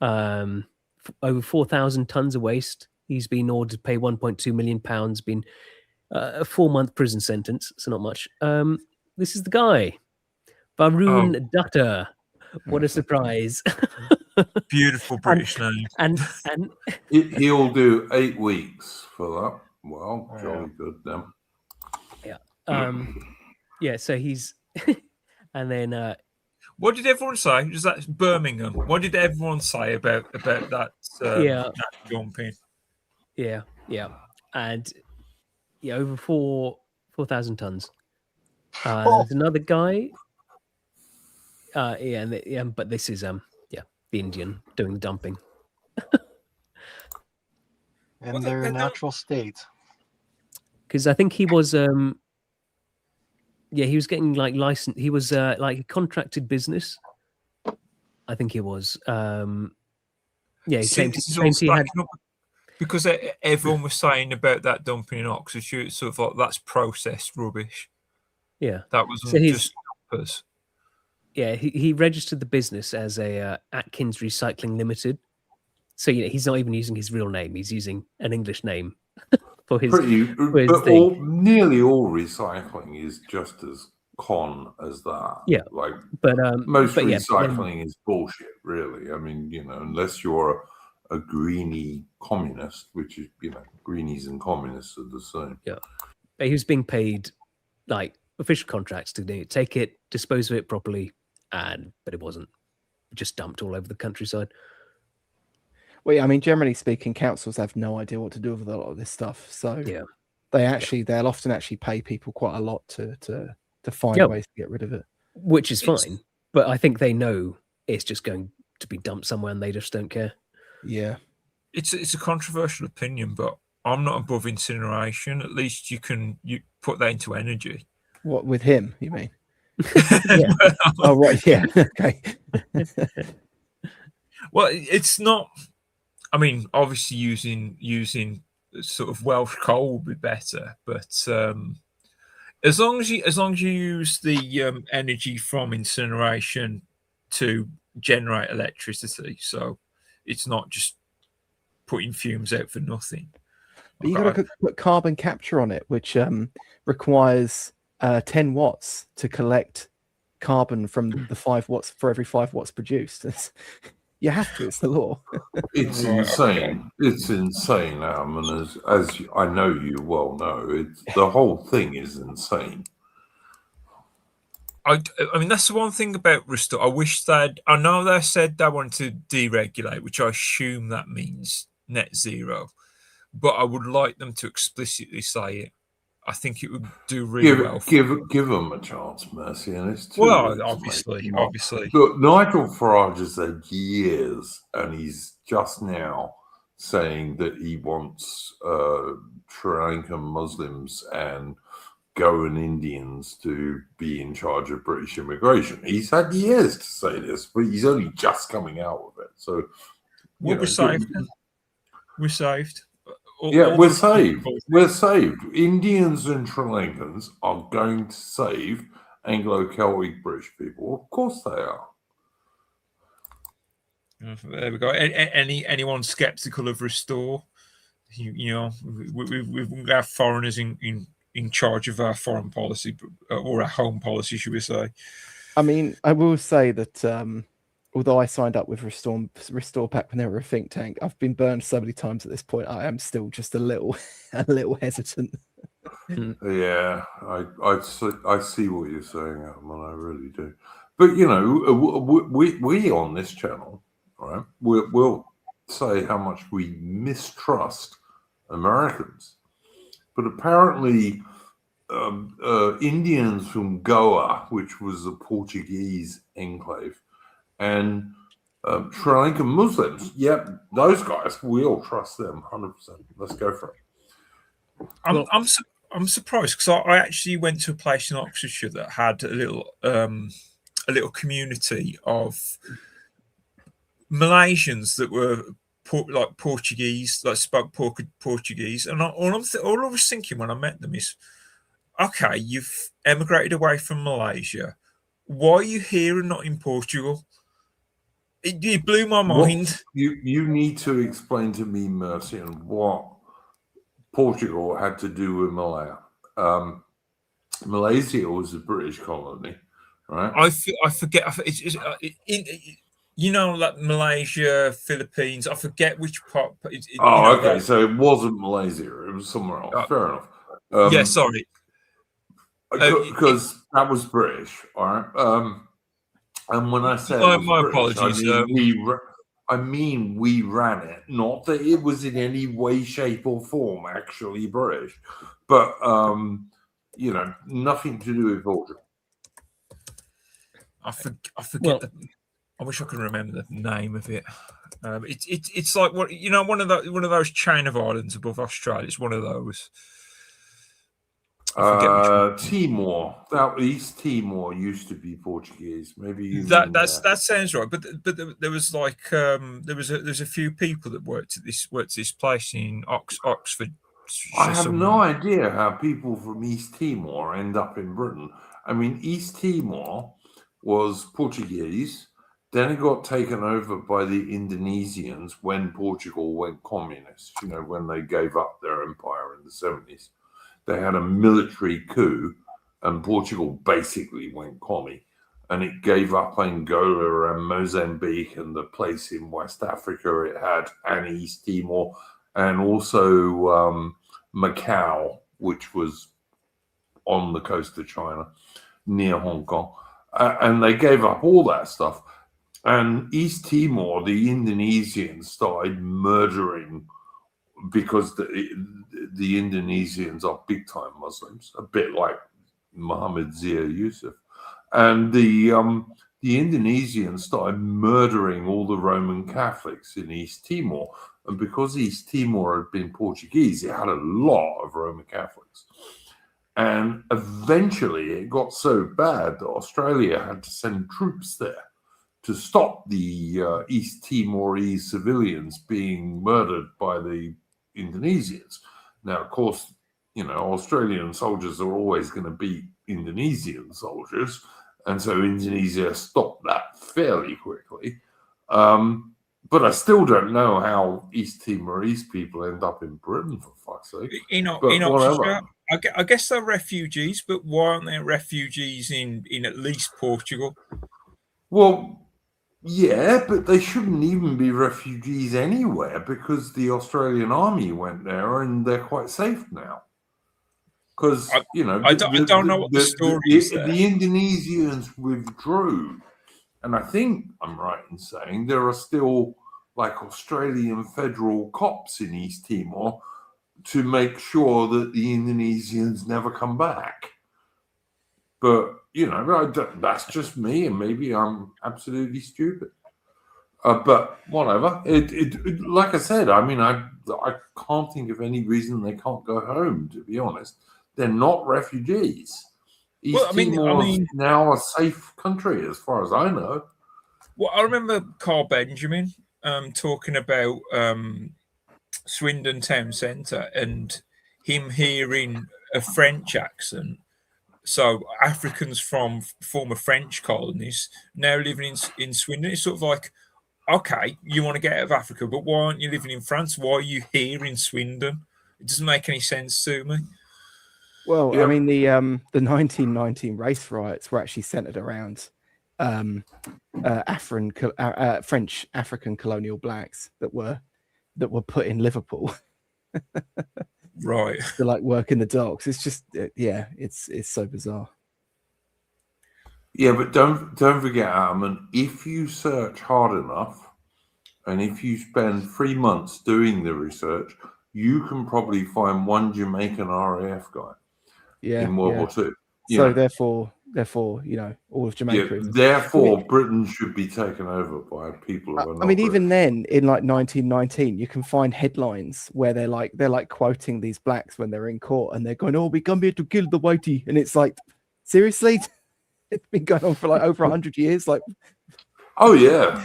Over 4,000 tons of waste. He's been ordered to pay £1.2 million, been a 4-month prison sentence, so not much. This is the guy, Varun Dutta. What a surprise. Beautiful British name. And he'll do 8 weeks for that. Well, jolly good then. Yeah. So he's and then what did everyone say? Was that Birmingham? What did everyone say about that jumping? Yeah, and over 4,000 tons. There's another guy. But this is the Indian doing the dumping. In their natural state. Because I think he was he was getting like licensed. He was like a contracted business. I think he was. He claimed he had. Because everyone was saying about that dumping in Oxfordshire, it's sort of like that's processed rubbish. Yeah, that wasn't just dumpers. Yeah, he registered the business as a Atkins Recycling Limited. So he's not even using his real name; he's using an English name for his. Nearly all recycling is just as con as that. Yeah, like but most recycling is bullshit, really. I mean, unless you're a greenie communist, which is greenies and communists are the same. Yeah, but he was being paid like official contracts to take it, dispose of it properly, but it wasn't. Just dumped all over the countryside. Well, yeah, I mean, generally speaking, councils have no idea what to do with a lot of this stuff. So they'll often actually pay people quite a lot to find ways to get rid of it, which is fine. But I think they know it's just going to be dumped somewhere, and they just don't care. Yeah, it's a controversial opinion, but I'm not above incineration. At least you put that into energy. What, with him, you mean? Yeah. Oh, right. Yeah. Okay. Well, it's not. I mean, obviously, using sort of Welsh coal would be better, but as long as you use the energy from incineration to generate electricity, so it's not just putting fumes out for nothing. But you got to put carbon capture on it, which requires 10 watts to collect carbon from the 5 watts for every 5 watts produced. You have to. It's the law. It's insane. It's insane, Adam, and as I know you well know, the whole thing is insane. I mean, that's the one thing about Restore. I wish I know they said they wanted to deregulate, which I assume that means net zero, but I would like them to explicitly say it. I think it would do really well. Give them a chance, Mercy, and it's too well, obviously. Look, Nigel Farage has said years, and he's just now saying that he wants Sri Lankan Muslims and Goan Indians to be in charge of British immigration. He's had years to say this, but he's only just coming out with it. So, we're saved. We're saved. We're saved. We're saved. Indians and Sri Lankans are going to save Anglo-Celtic British people. Of course they are. There we go. Anyone skeptical of Restore? We wouldn't have foreigners in charge of our foreign policy or our home policy, should we say? I mean, I will say that although I signed up with Restore Pack when they were a think tank, I've been burned so many times at this point. I am still just a little hesitant. Yeah, I see what you're saying, Adam, I really do. But we on this channel, right? We'll say how much we mistrust Americans, but apparently Indians from Goa, which was a Portuguese enclave, and Sri Lankan Muslims, those guys, we all trust them 100%. Let's go for it. I'm surprised because I actually went to a place in Oxfordshire that had a little community of Malaysians that were like Portuguese, like spoke Portuguese, and all I was thinking when I met them is, okay, you've emigrated away from Malaysia. Why are you here and not in Portugal? It blew my mind. You need to explain to me, Mercy, and what Portugal had to do with Malaya. Malaysia was a British colony, right? I forget. Like Malaysia, Philippines. I forget which part. Okay. So it wasn't Malaysia. It was somewhere else. Fair enough. Yeah, sorry. Because that was British, all right? And when I say my apologies, I mean we ran it, not that it was in any way, shape, or form actually British. But You know, nothing to do with Portugal. I forget. Well- I wish I could remember the name of it. It's like what one of those chain of islands above Australia. It's one of those. I forget which one. Timor. That East Timor used to be Portuguese. Maybe you mean That sounds right. But there was like there's a few people that worked at this place in Oxford. I have no idea how people from East Timor end up in Britain. I mean, East Timor was Portuguese. Then it got taken over by the Indonesians when Portugal went communist, you know, when they gave up their empire in the 70s. They had a military coup and Portugal basically went commie. And it gave up Angola and Mozambique and the place in West Africa it had, and East Timor, and also Macau, which was on the coast of China, near Hong Kong. And they gave up all that stuff. And East Timor, the Indonesians started murdering, because the Indonesians are big-time Muslims, a bit like Muhammad Zia Yusuf. And the Indonesians started murdering all the Roman Catholics in East Timor. And because East Timor had been Portuguese, it had a lot of Roman Catholics. And eventually it got so bad that Australia had to send troops there to stop the East Timorese civilians being murdered by the Indonesians. Now, of course, you know, Australian soldiers are always going to beat Indonesian soldiers. And so Indonesia stopped that fairly quickly. But I still don't know how East Timorese people end up in Britain, for fuck's sake. In Oxfordshire, I guess they're refugees, but why aren't there refugees in at least Portugal? Well, yeah, but they shouldn't even be refugees anywhere because the Australian army went there and they're quite safe now. Because, you know, I don't know what the story is there. The Indonesians withdrew. And I think I'm right in saying there are still like Australian federal cops in East Timor to make sure that the Indonesians never come back. But, you know, that's just me, and maybe I'm absolutely stupid. But whatever. It like I said, I mean, I can't think of any reason they can't go home, to be honest. They're not refugees. East Timor is now a safe country, as far as I know. Well, I remember Carl Benjamin talking about Swindon town centre and him hearing a French accent. So Africans from former French colonies now living in Swindon. It's sort of like, okay, you want to get out of Africa, but why aren't you living in France? Why are you here in Swindon? It doesn't make any sense to me. Well, I mean, the 1919 race riots were actually centered around French African colonial blacks that were put in Liverpool, right? To like work in the docks. It's just, it's so bizarre. Yeah, but don't forget, Adam, if you search hard enough, and if you spend 3 months doing the research, you can probably find one Jamaican RAF guy. In World War II. So therefore, you know, all of Jamaica. Therefore, Britain should be taken over by people who are not. I mean, even then, in like 1919, you can find headlines where they're like quoting these blacks when they're in court, and they're going, "Oh, we come here to kill the whitey," and it's like, seriously, it's been going on for like over 100 years. Like, oh yeah,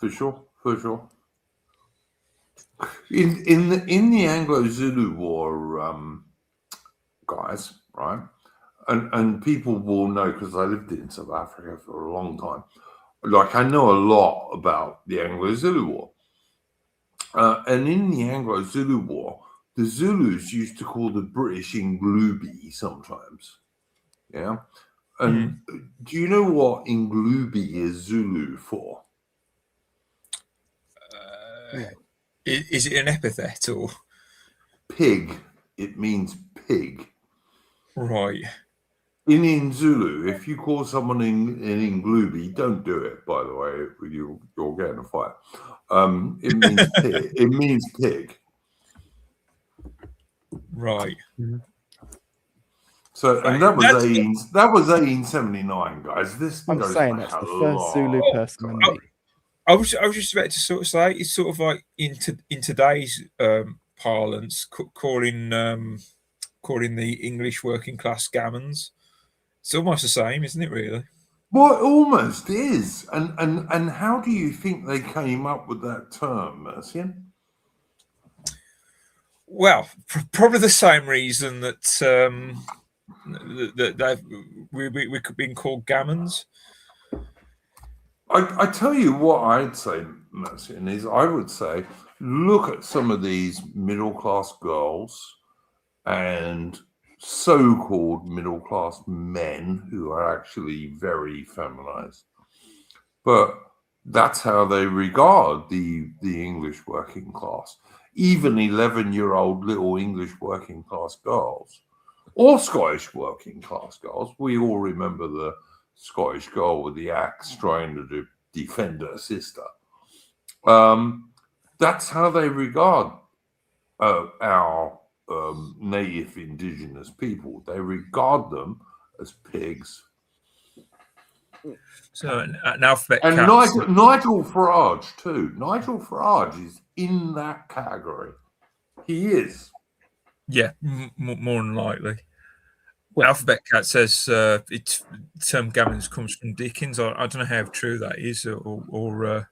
for sure. In the Anglo-Zulu War, guys. Right, and people will know because I lived in South Africa for a long time. Like, I know a lot about the Anglo-Zulu War, and in the Anglo-Zulu War, the Zulus used to call the British Inglubi sometimes. Yeah, and do you know what Inglubi is Zulu for? Is it an epithet or pig? It means pig. Right. In Zulu, if you call someone in Inglubi, don't do it, by the way, you'll get in a fight. It means pig. It means pig. Right. So, and that was 1879, guys. This I'm goes saying back that's a the first Zulu long person I time. meet. I was just about to sort of say it's sort of like in today's parlance, calling the English working class gammons. It's almost the same, isn't it? Really? Well, it almost is. And how do you think they came up with that term, Mercian? Well, probably the same reason that we could be called gammons. I tell you what I'd say, Mercian, is I would say look at some of these middle class girls and so-called middle class men who are actually very feminized, but that's how they regard the English working class. Even 11-year-old little English working class girls or Scottish working class girls. We all remember the Scottish girl with the axe trying to defend her sister. That's how they regard our native indigenous people. They regard them as pigs. So an alphabet And cat. Nigel Farage too. Nigel Farage is in that category. He is. Yeah, more than likely. Well, Alphabet Cat says the term gammons comes from Dickens. I don't know how true that is, or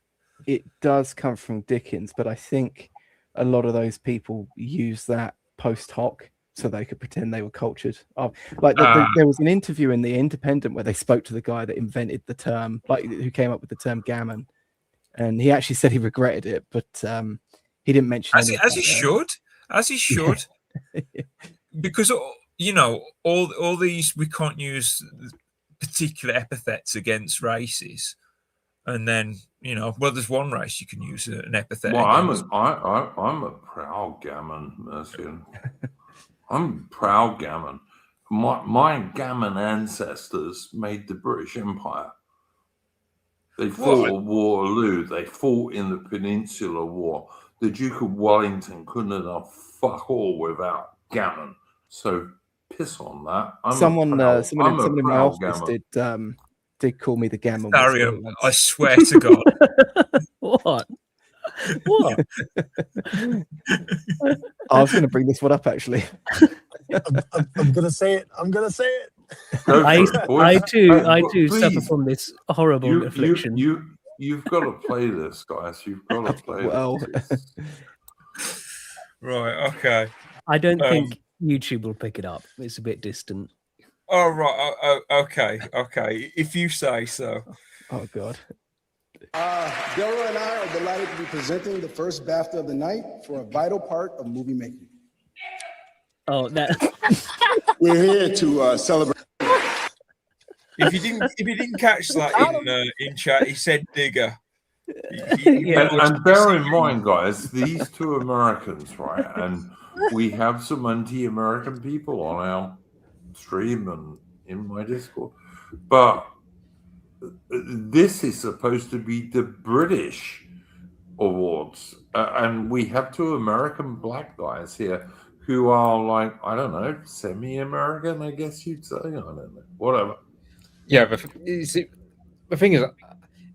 it does come from Dickens, but I think a lot of those people use that post hoc so they could pretend they were cultured. There was an interview in The Independent where they spoke to the guy that invented the term, who came up with the term gammon, and he actually said he regretted it, but he didn't mention as he should, because all these, we can't use particular epithets against races, and then there's one race you can use an epithet. Well, against. I'm a proud gammon, Mercian. I'm proud gammon. My gammon ancestors made the British Empire. They fought at Waterloo. They fought in the Peninsular War. The Duke of Wellington couldn't have done fuck all without gammon. So piss on that. Someone in my office did call me the gammon. Dario, I swear to God. What? I was going to bring this one up actually. I'm going to say it. I too suffer from this horrible affliction. You've got to play this, guys. You've got to play this. Right, okay. I don't think YouTube will pick it up. It's a bit distant. Oh, right. Okay. If you say so. Oh, God. Delroy and I are delighted to be presenting the first BAFTA of the night for a vital part of movie making. Oh, that. We're here to celebrate. If you didn't catch that in chat, he said digger. And bear in mind, guys, these two Americans, right? And we have some anti-American people on our stream and in my Discord, but this is supposed to be the British awards, and we have two American black guys here who are I don't know, semi-American, I guess you'd say. I don't know, whatever. Yeah, but the thing is,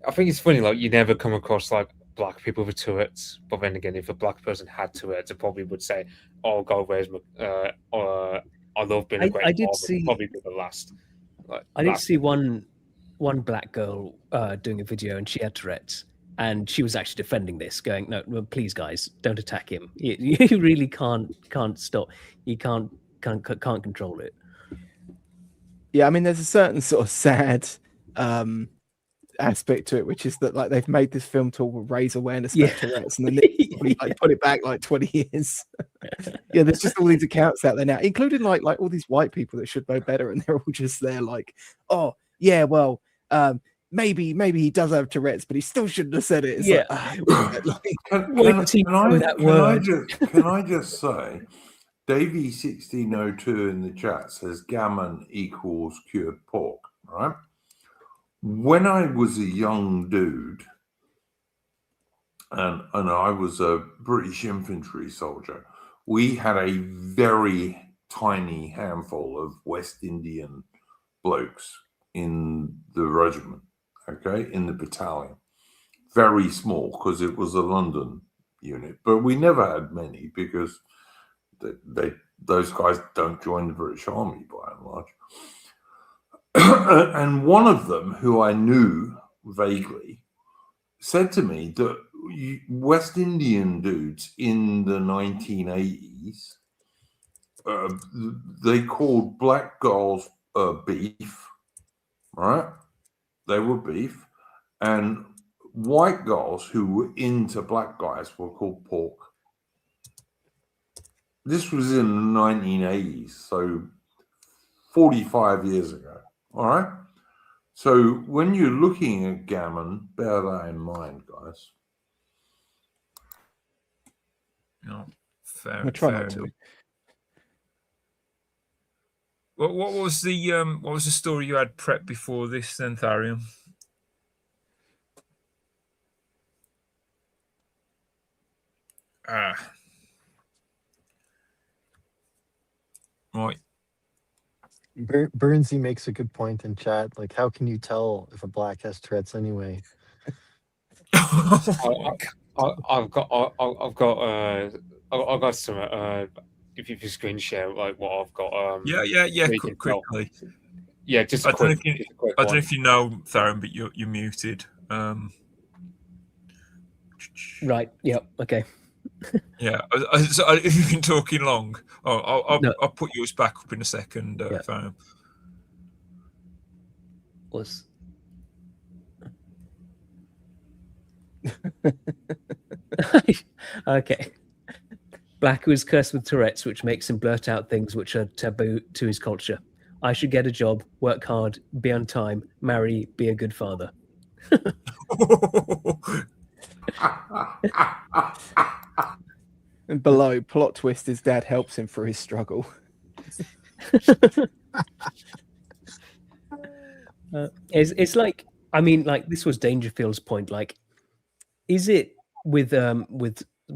I think it's funny. You never come across black people with Tourette's, but then again, if a black person had Tourette's, it probably would say, "Oh God, where's my?" I love being a great. I did see probably be the last. I did see one black girl doing a video, and she had Tourette's, and she was actually defending this, going, "No, please, guys, don't attack him. You really can't stop. You can't control it." Yeah, I mean, there's a certain sort of sad aspect to it, which is that they've made this film to raise awareness about Tourette's, and then they put it back 20 years. Yeah, there's just all these accounts out there now, including like all these white people that should know better, and they're all just there oh yeah, well, maybe he does have Tourette's, but he still shouldn't have said it. Can I just say, Davey 1602 in the chat says gammon equals cured pork, right? When I was a young dude, and I was a British infantry soldier, we had a very tiny handful of West Indian blokes in the regiment, okay, in the battalion. Very small because it was a London unit, but we never had many because those guys don't join the British Army by and large. And one of them, who I knew vaguely, said to me that West Indian dudes in the 1980s, they called black girls beef, right? They were beef. And white girls who were into black guys were called pork. This was in the 1980s, so 45 years ago, all right? So when you're looking at gammon, bear that in mind, guys. No, fair. We'll try fair not to. enough. What was the story you had prepped before this then, Tharium? Right. Burnsy makes a good point in chat. Like, how can you tell if a black has Tourette's anyway? I've got some. If you screen share like what I've got. Yeah. Quickly. Yeah, just I a quick. don't know if you know, Tharium, but you're muted. Right. Yep. Okay. Yeah. So if you've been talking long, I'll put yours back up in a second, Tharium. Was. Okay. Black was cursed with Tourette's, which makes him blurt out things which are taboo to his culture. I should get a job, work hard, be on time, marry, be a good father. And below, plot twist: his dad helps him through his struggle. It's like, I mean, like this was Dangerfield's point. Like, is it with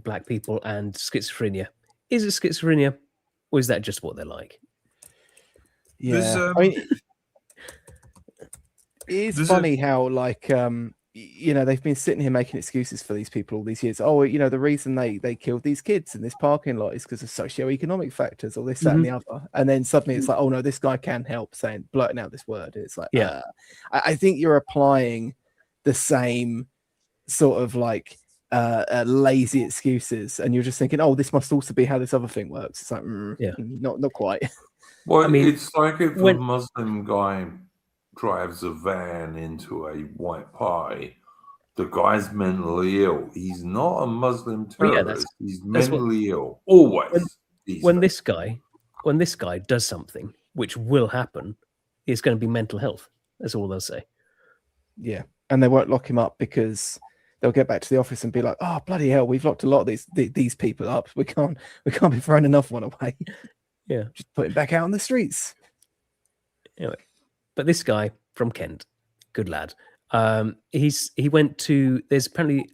black people and schizophrenia? Is it schizophrenia, or is that just what they're like? Yeah, I mean, it's funny how like they've been sitting here making excuses for these people all these years. Oh, the reason they killed these kids in this parking lot is because of socioeconomic factors or this, that, and the other. And then suddenly it's like, oh no, this guy can help, blurting out this word. It's like, I think you're applying the same sort of like lazy excuses, and you're just thinking, oh, this must also be how this other thing works. It's like, not quite. Well, I mean, it's like if a Muslim guy drives a van into a white party, the guy's mentally ill. He's not a Muslim terrorist. He's mentally ill. Always. When this guy does something, which will happen, it's going to be mental health. That's all they'll say. Yeah, and they won't lock him up because they'll get back to the office and be like, "Oh bloody hell, we've locked a lot of these people up. We can't be throwing enough one away." Yeah, just put him back out on the streets. Anyway, but this guy from Kent, good lad. He went to. There's apparently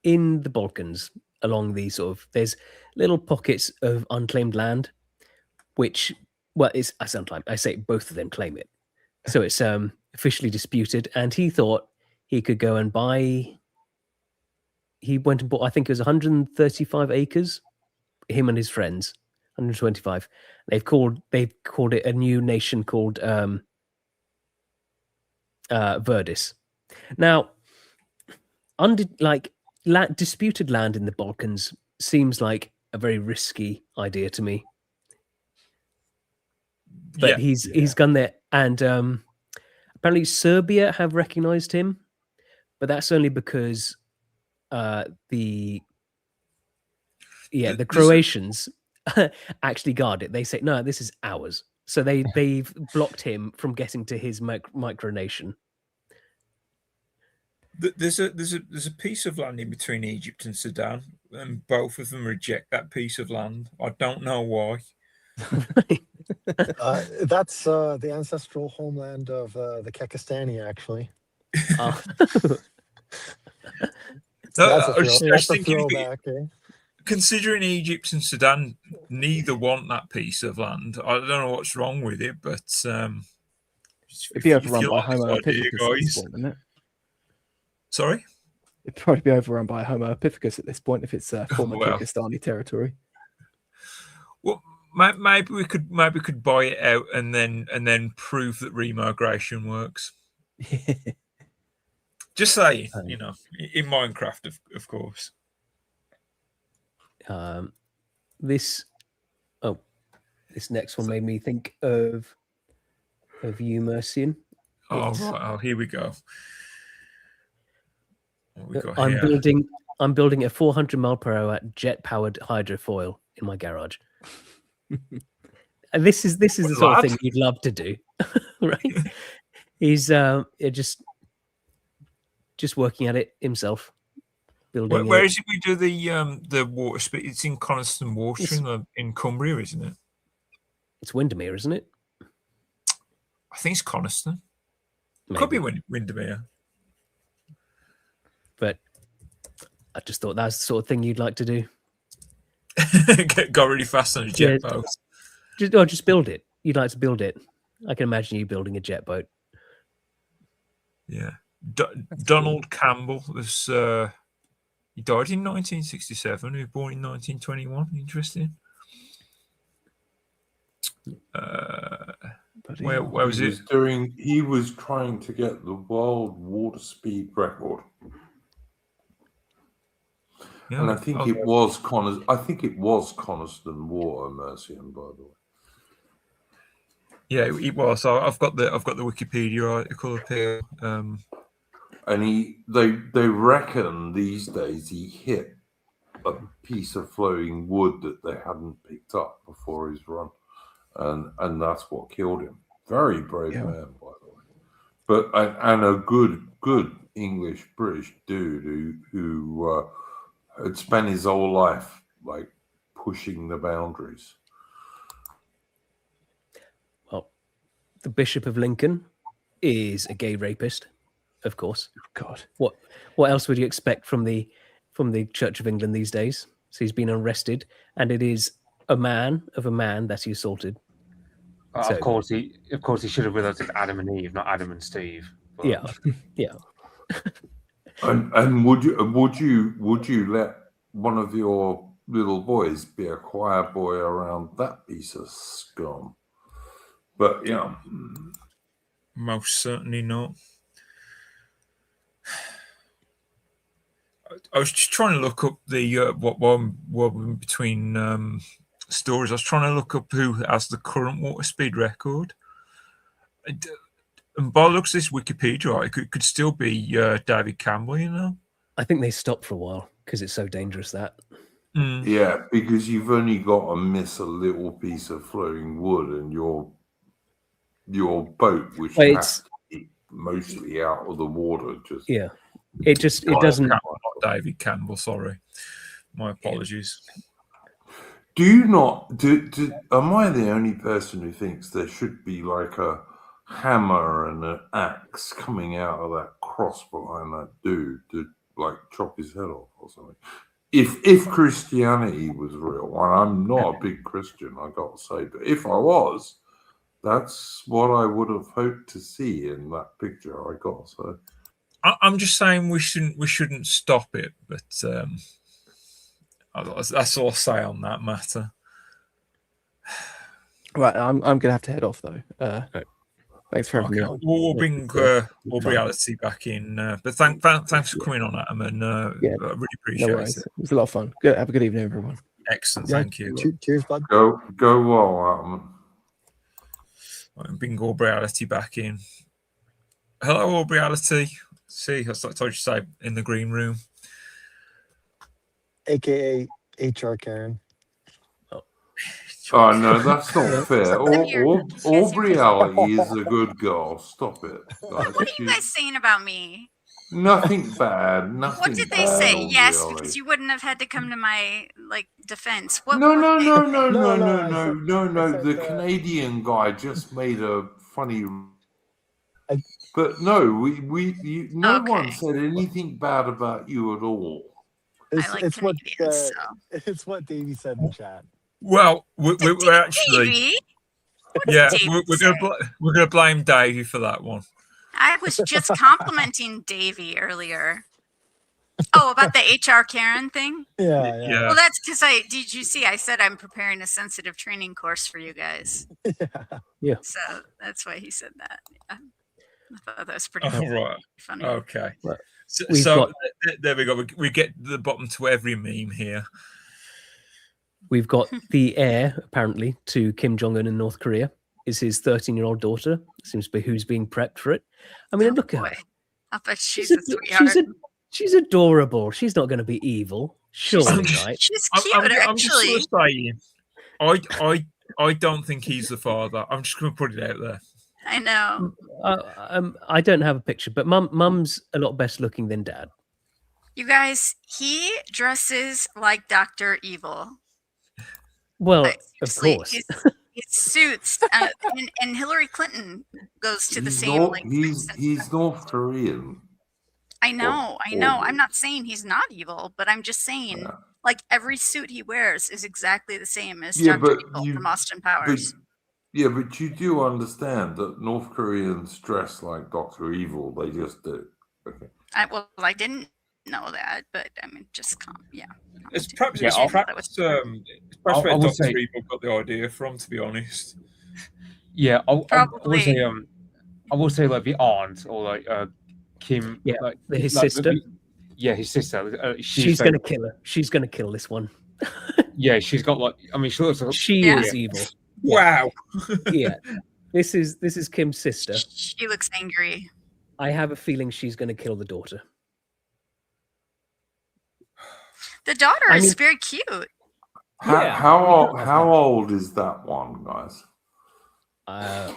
in the Balkans along these there's little pockets of unclaimed land, which it's unclaimed. I say both of them claim it, so it's officially disputed. And he thought he could go and buy. He went and bought, I think it was 135 acres. Him and his friends, 125. They've called it a new nation called Verdis. Now, disputed land in the Balkans seems like a very risky idea to me. But he's gone there, and apparently Serbia have recognized him, but that's only because the Croatians actually guard it. They say, no, this is ours. So they've blocked him from getting to his micronation. There's a piece of land in between Egypt and Sudan, and both of them reject that piece of land. I don't know why. That's the ancestral homeland of the Kekistani, actually. That's a throwback, eh? considering Egypt and Sudan neither want that piece of land, I don't know what's wrong with it, but it'd be overrun you by like this Homo idea, epithecus at this guys. point, wouldn't it? Sorry? It'd probably be overrun by Homo epithecus at this point if it's former Well. Turkestani territory. Well, maybe we could buy it out and then prove that remigration works. Just saying, you know, in Minecraft, of course. This next one made me think of you, Mercian. Oh, right. Oh, here we go. What we got I'm here? building a 400 mile per hour jet powered hydrofoil in my garage. And this is the sort of thing you'd love to do, right? He's just working at it himself. Building. Where is it? We do the water speed. It's in Coniston Water in Cumbria, isn't it? It's Windermere, isn't it? I think it's Coniston. Maybe. Could be Windermere. But I just thought that's the sort of thing you'd like to do. Go really fast on a jet boat. Just build it. You'd like to build it. I can imagine you building a jet boat. Yeah. Donald Campbell was he died in 1967. He was born in 1921. Interesting. Where was it? He was trying to get the world water speed record. Yeah, and I think it was Coniston Water, Mercian, by the way. Yeah, it was. I've got the Wikipedia article up here. And they reckon these days he hit a piece of flowing wood that they hadn't picked up before his run, and that's what killed him. Very brave man, by the way, but and a good English British dude who had spent his whole life like pushing the boundaries. Well, the Bishop of Lincoln is a gay rapist. Of course. God. What else would you expect from the Church of England these days? So he's been arrested, and it is a man that he assaulted. Of course he should have realized it's Adam and Eve, not Adam and Steve. But... Yeah. And would you let one of your little boys be a choir boy around that piece of scum? But yeah, most certainly not. I was just trying to look up the what between stories. I was trying to look up who has the current water speed record. And by the looks of this Wikipedia, it could still be David Campbell, you know? I think they stopped for a while because it's so dangerous that. Yeah, because you've only got to miss a little piece of flowing wood and your boat, which has to be mostly out of the water, just it doesn't. Not David Campbell, sorry, my apologies. Do you not? Am I the only person who thinks there should be like a hammer and an axe coming out of that cross behind that dude to like chop his head off or something? If Christianity was real, and I'm not a big Christian, I got to say, but if I was, that's what I would have hoped to see in that picture. I got to say. I'm just saying we shouldn't stop it, but that's all I'll say on that matter. Right, I'm gonna have to head off though. Thanks for having me on. We'll bring reality back in, but thanks for coming on, Adam, and I really appreciate it. It was a lot of fun. Good. Have a good evening, everyone. Excellent, thank you. Cheers, bud. Go well, Adam. Bring reality back in. Hello, reality. See, I told you to say in the green room. AKA HR Karen. Oh no, that's not fair. Aubrey is a good girl. Stop it. Guys. What are you guys saying about me? Nothing bad. Nothing. What did they say? Yes, because you wouldn't have had to come to my defense. No. The Canadian guy just made a funny. But no, no one said anything bad about you at all. I like it's what Canadians. it's what Davey said in the chat. Well, we're actually, Davey? yeah, Davey we're gonna blame Davey for that one. I was just complimenting Davey earlier. Oh, about the HR Karen thing? Yeah. Well, that's because did you see I said I'm preparing a sensitive training course for you guys. Yeah. So that's why he said that. Yeah. I thought that was pretty Right. funny. Okay. Well, So there we go. We get the bottom to every meme here. We've got the heir, apparently, to Kim Jong-un in North Korea. Is his 13-year-old daughter. Seems to be who's being prepped for it. I mean, look at her. I bet she's a sweetheart. She's adorable. She's not going to be evil. Surely, right? She's cute, I'm just actually. sort of saying, I don't think he's the father. I'm just going to put it out there. I know. I don't have a picture, but mum's a lot better looking than dad. You guys, he dresses like Dr. Evil. Well, Like, of seriously, course. His suits, and Hillary Clinton goes to the He's same. not- he's North Korean. I know. I'm not saying he's not evil, but I'm just saying, like, every suit he wears is exactly the same as Dr. Evil from Austin Powers. But you do understand that North Koreans dress like Dr. Evil. They just do. Okay. I didn't know that, but I mean, yeah. It's perhaps Yeah, where I would Dr. say- Evil got the idea from, to be honest. Yeah, I Probably. will say like the aunt or like Kim. Yeah, like, his like, sister. His sister. She's going to kill her. She's going to kill this one. Yeah, she's got like. I mean, she looks like She is evil. Wow. Yeah, this is Kim's sister. She looks angry. I have a feeling she's going to kill the daughter. The daughter I is mean- very cute. How old is that one, guys? I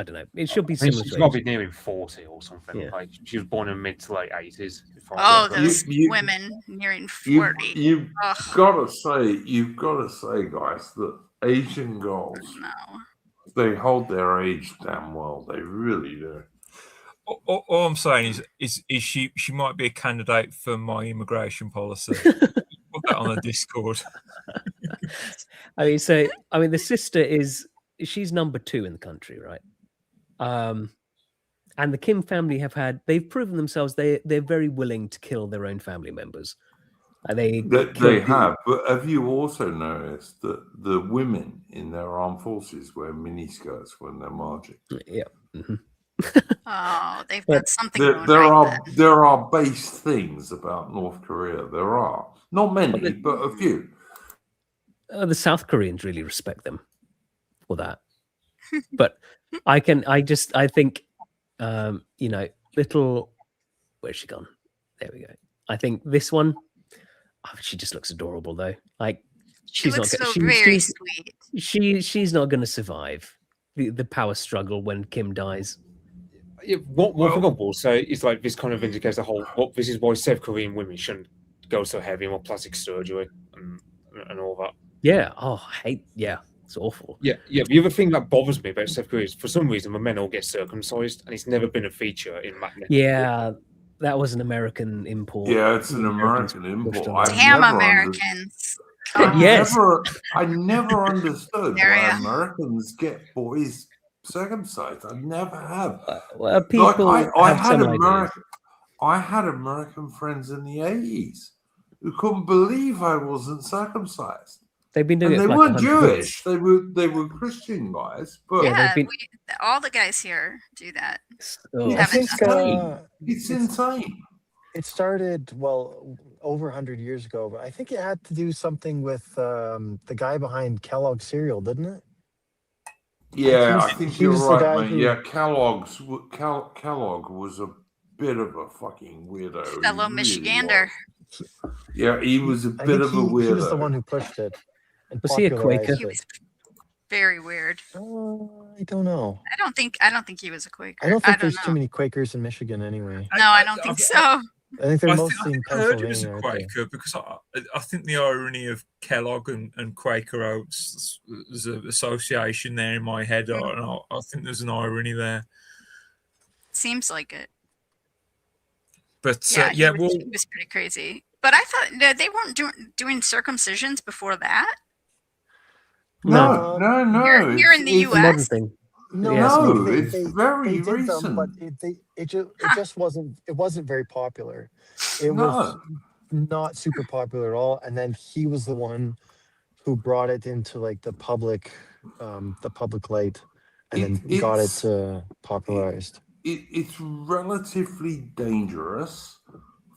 don't know. It should be I think similar. she's to got to age. be nearly 40 or something. Yeah. Like she was born in mid to late 80s. Oh, those women nearing 40. You've Ugh. got to say, guys, that Asian girls, they hold their age damn well. They really do. All I'm saying is she might be a candidate for my immigration policy. Put that on the Discord. I mean, the sister she's number 2 in the country, right? And the Kim family they've proven themselves they're very willing to kill their own family members. They have, but have you also noticed that the women in their armed forces wear miniskirts when they're marching? Yeah. Mm-hmm. Oh, they've got something There, going there right are there are base things about North Korea. There are not many, but a few. The South Koreans really respect them for that. But I think, little, where's she gone? There we go. I think this one, she just looks adorable though. Like She she's looks not. so very sweet. She's not going to survive the power struggle when Kim dies. Yeah, what thing I will say is like this kind of indicates the whole. This is why South Korean women shouldn't go so heavy on plastic surgery and all that. Yeah. Oh, yeah. It's awful. Yeah. The other thing that bothers me about South Korea is for some reason the men all get circumcised, and it's never been a feature in that. Yeah, that was an American import. Yeah, it's an American import. Damn Americans. I never understood There why you- Americans get boys circumcised. I never have. Well, people I have had some ideas. I had American friends in the 80s who couldn't believe I wasn't circumcised. They've been doing And it they for like weren't 100 years. Jewish. They were Christian guys. But Yeah, all the guys here do that. Yeah, I think it's insane. It started over 100 years ago, but I think it had to do something with the guy behind Kellogg cereal, didn't it? Yeah, I think you're was the guy right, mate. who- Yeah, Kellogg was a bit of a fucking weirdo. He Fellow really Michigander. was. Yeah, he was a I bit think of a weirdo. He was the one who pushed it. And Was he a popularized Quaker? it. He was very weird. I don't know. I don't think he was a Quaker. I don't think there's know. too many Quakers in Michigan anyway. No, I don't think so. I think they're I mostly in heard he was a Pennsylvania. aren't they? Quaker because I think the irony of Kellogg and Quaker Oats, there's an association there in my head. And I think there's an irony there. Seems like it. But Yeah, yeah, he was pretty crazy. But I thought they weren't doing circumcisions before that. No. Here in the It's a modern U.S. thing. No, Yeah, it's a modern it's thing. very they did recent. them, but it just wasn't very popular. It was not super popular at all. And then he was the one who brought it into like the public light, and then got it popularized. It's relatively dangerous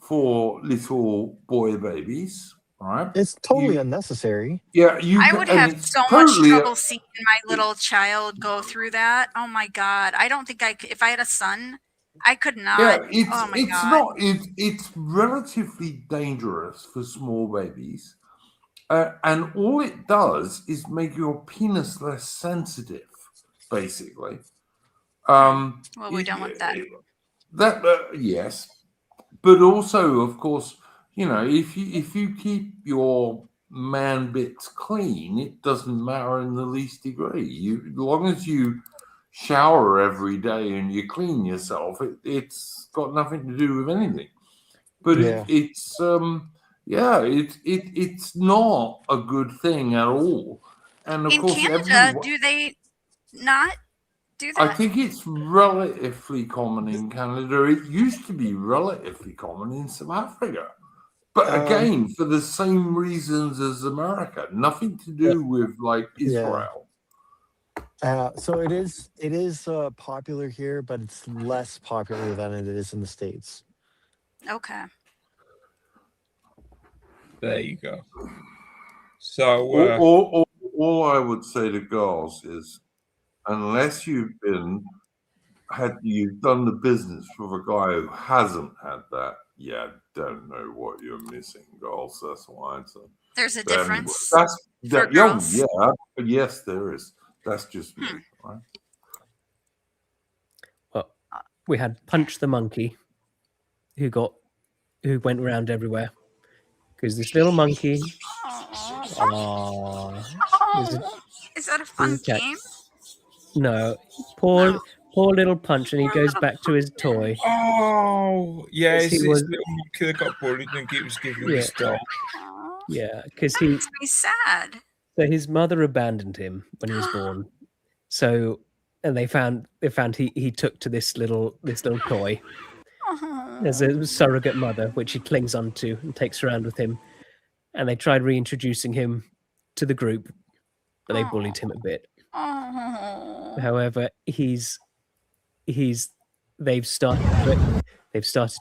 for little boy babies, right? It's totally unnecessary. Yeah, I would have so much trouble seeing my little child go through that. Oh my God. I don't think if I had a son, I could not. Yeah, oh my it's God. not. It's relatively dangerous for small babies, and all it does is make your penis less sensitive, basically. Well, we don't want that. Yes, but also, of course, if you keep your man bits clean, it doesn't matter in the least degree. As long as you shower every day and you clean yourself, it's got nothing to do with anything. But it's not a good thing at all. And of in course, Canada, do they not do that? I think it's relatively common in Canada. It used to be relatively common in South Africa. But again, for the same reasons as America, nothing to do with like Israel. So it is popular here, but it's less popular than it is in the States. Okay. There you go. So all I would say to girls is, unless you've done the business with a guy who hasn't had that, don't know what you're missing, girls. That's why I'd say. There's a difference. Girls. Yeah, yes, there is. That's just me, right? Well, we had Punch the Monkey, who went around everywhere because this little monkey. Is that a fun game? No, poor little Punch, and he goes back to his toy. Oh, yeah, it's this little monkey that got bullied and he was giving his doll. Yeah, because that makes me sad. So his mother abandoned him when he was born. So, and they found he took to this little toy as a surrogate mother, which he clings onto and takes around with him. And they tried reintroducing him to the group, but they bullied him a bit. However, they've started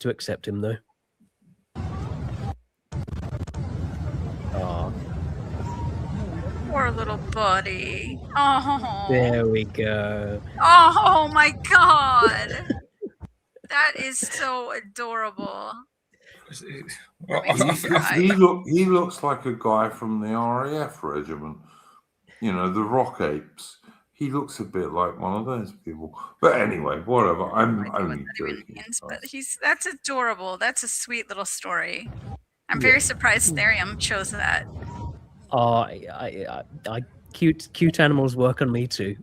to accept him though. Poor little buddy. Oh. There we go. Oh my God. That is so adorable. Well, he looks like a guy from the RAF regiment. The Rock Apes. He looks a bit like one of those people. But anyway, whatever. I'm only joking. But that's adorable. That's a sweet little story. I'm very surprised Therium chose that. Cute animals work on me too.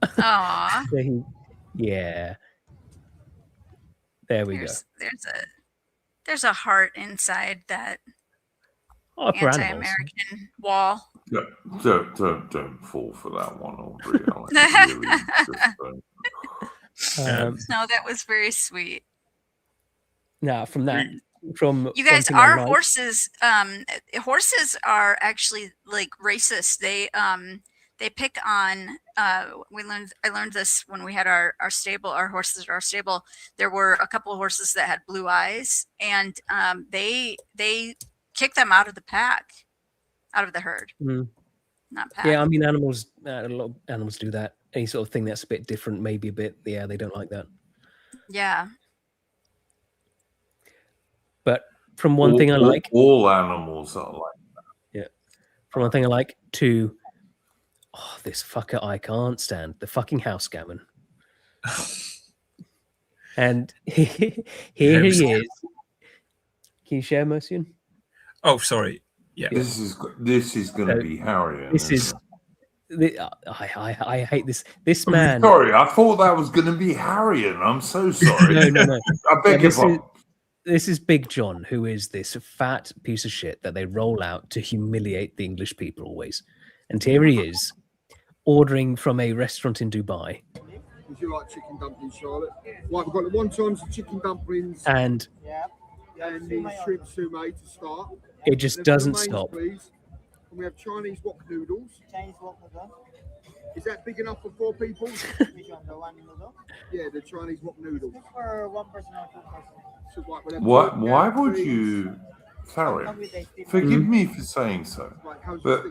Aww. Yeah. There we go. There's a heart inside that anti-American wall. Yeah, don't fall for that one, Aubrey. No, that was very sweet. Now, from you guys, our horses. Horses are actually like racist. They pick on. I learned this when we had our stable. Our horses at our stable. There were a couple of horses that had blue eyes, and they kick them out of the pack, out of the herd. Not pack. Yeah, I mean, animals. A lot of animals do that. Any sort of thing that's a bit different, maybe a bit. Yeah, they don't like that. Yeah. But from one thing I like, all animals are like that. Yeah. From one thing I like to, this fucker I can't stand, the fucking house gammon. And here he is. Can you share, Mercian? Oh, sorry. Yeah. This is going to be Harry. I hate this. This man. Sorry, I thought that was going to be Harry, and I'm so sorry. No. I beg your pardon. this is Big John, who is this fat piece of shit that they roll out to humiliate the English people always. And here he is, ordering from a restaurant in Dubai. Would you like chicken dumplings, Charlotte? Right, we've got the wontons, the chicken dumplings, And the shrimp sume to start. it just Then doesn't for the mains, stop. Please. And we have Chinese wok noodles. Chinese wok noodles. Is that big enough for 4 people? Which one, the one noodle? Yeah, the Chinese wok noodles. For 1 person or 2 persons. So, right, we'll have Why would you, sorry, forgive me for saying so, but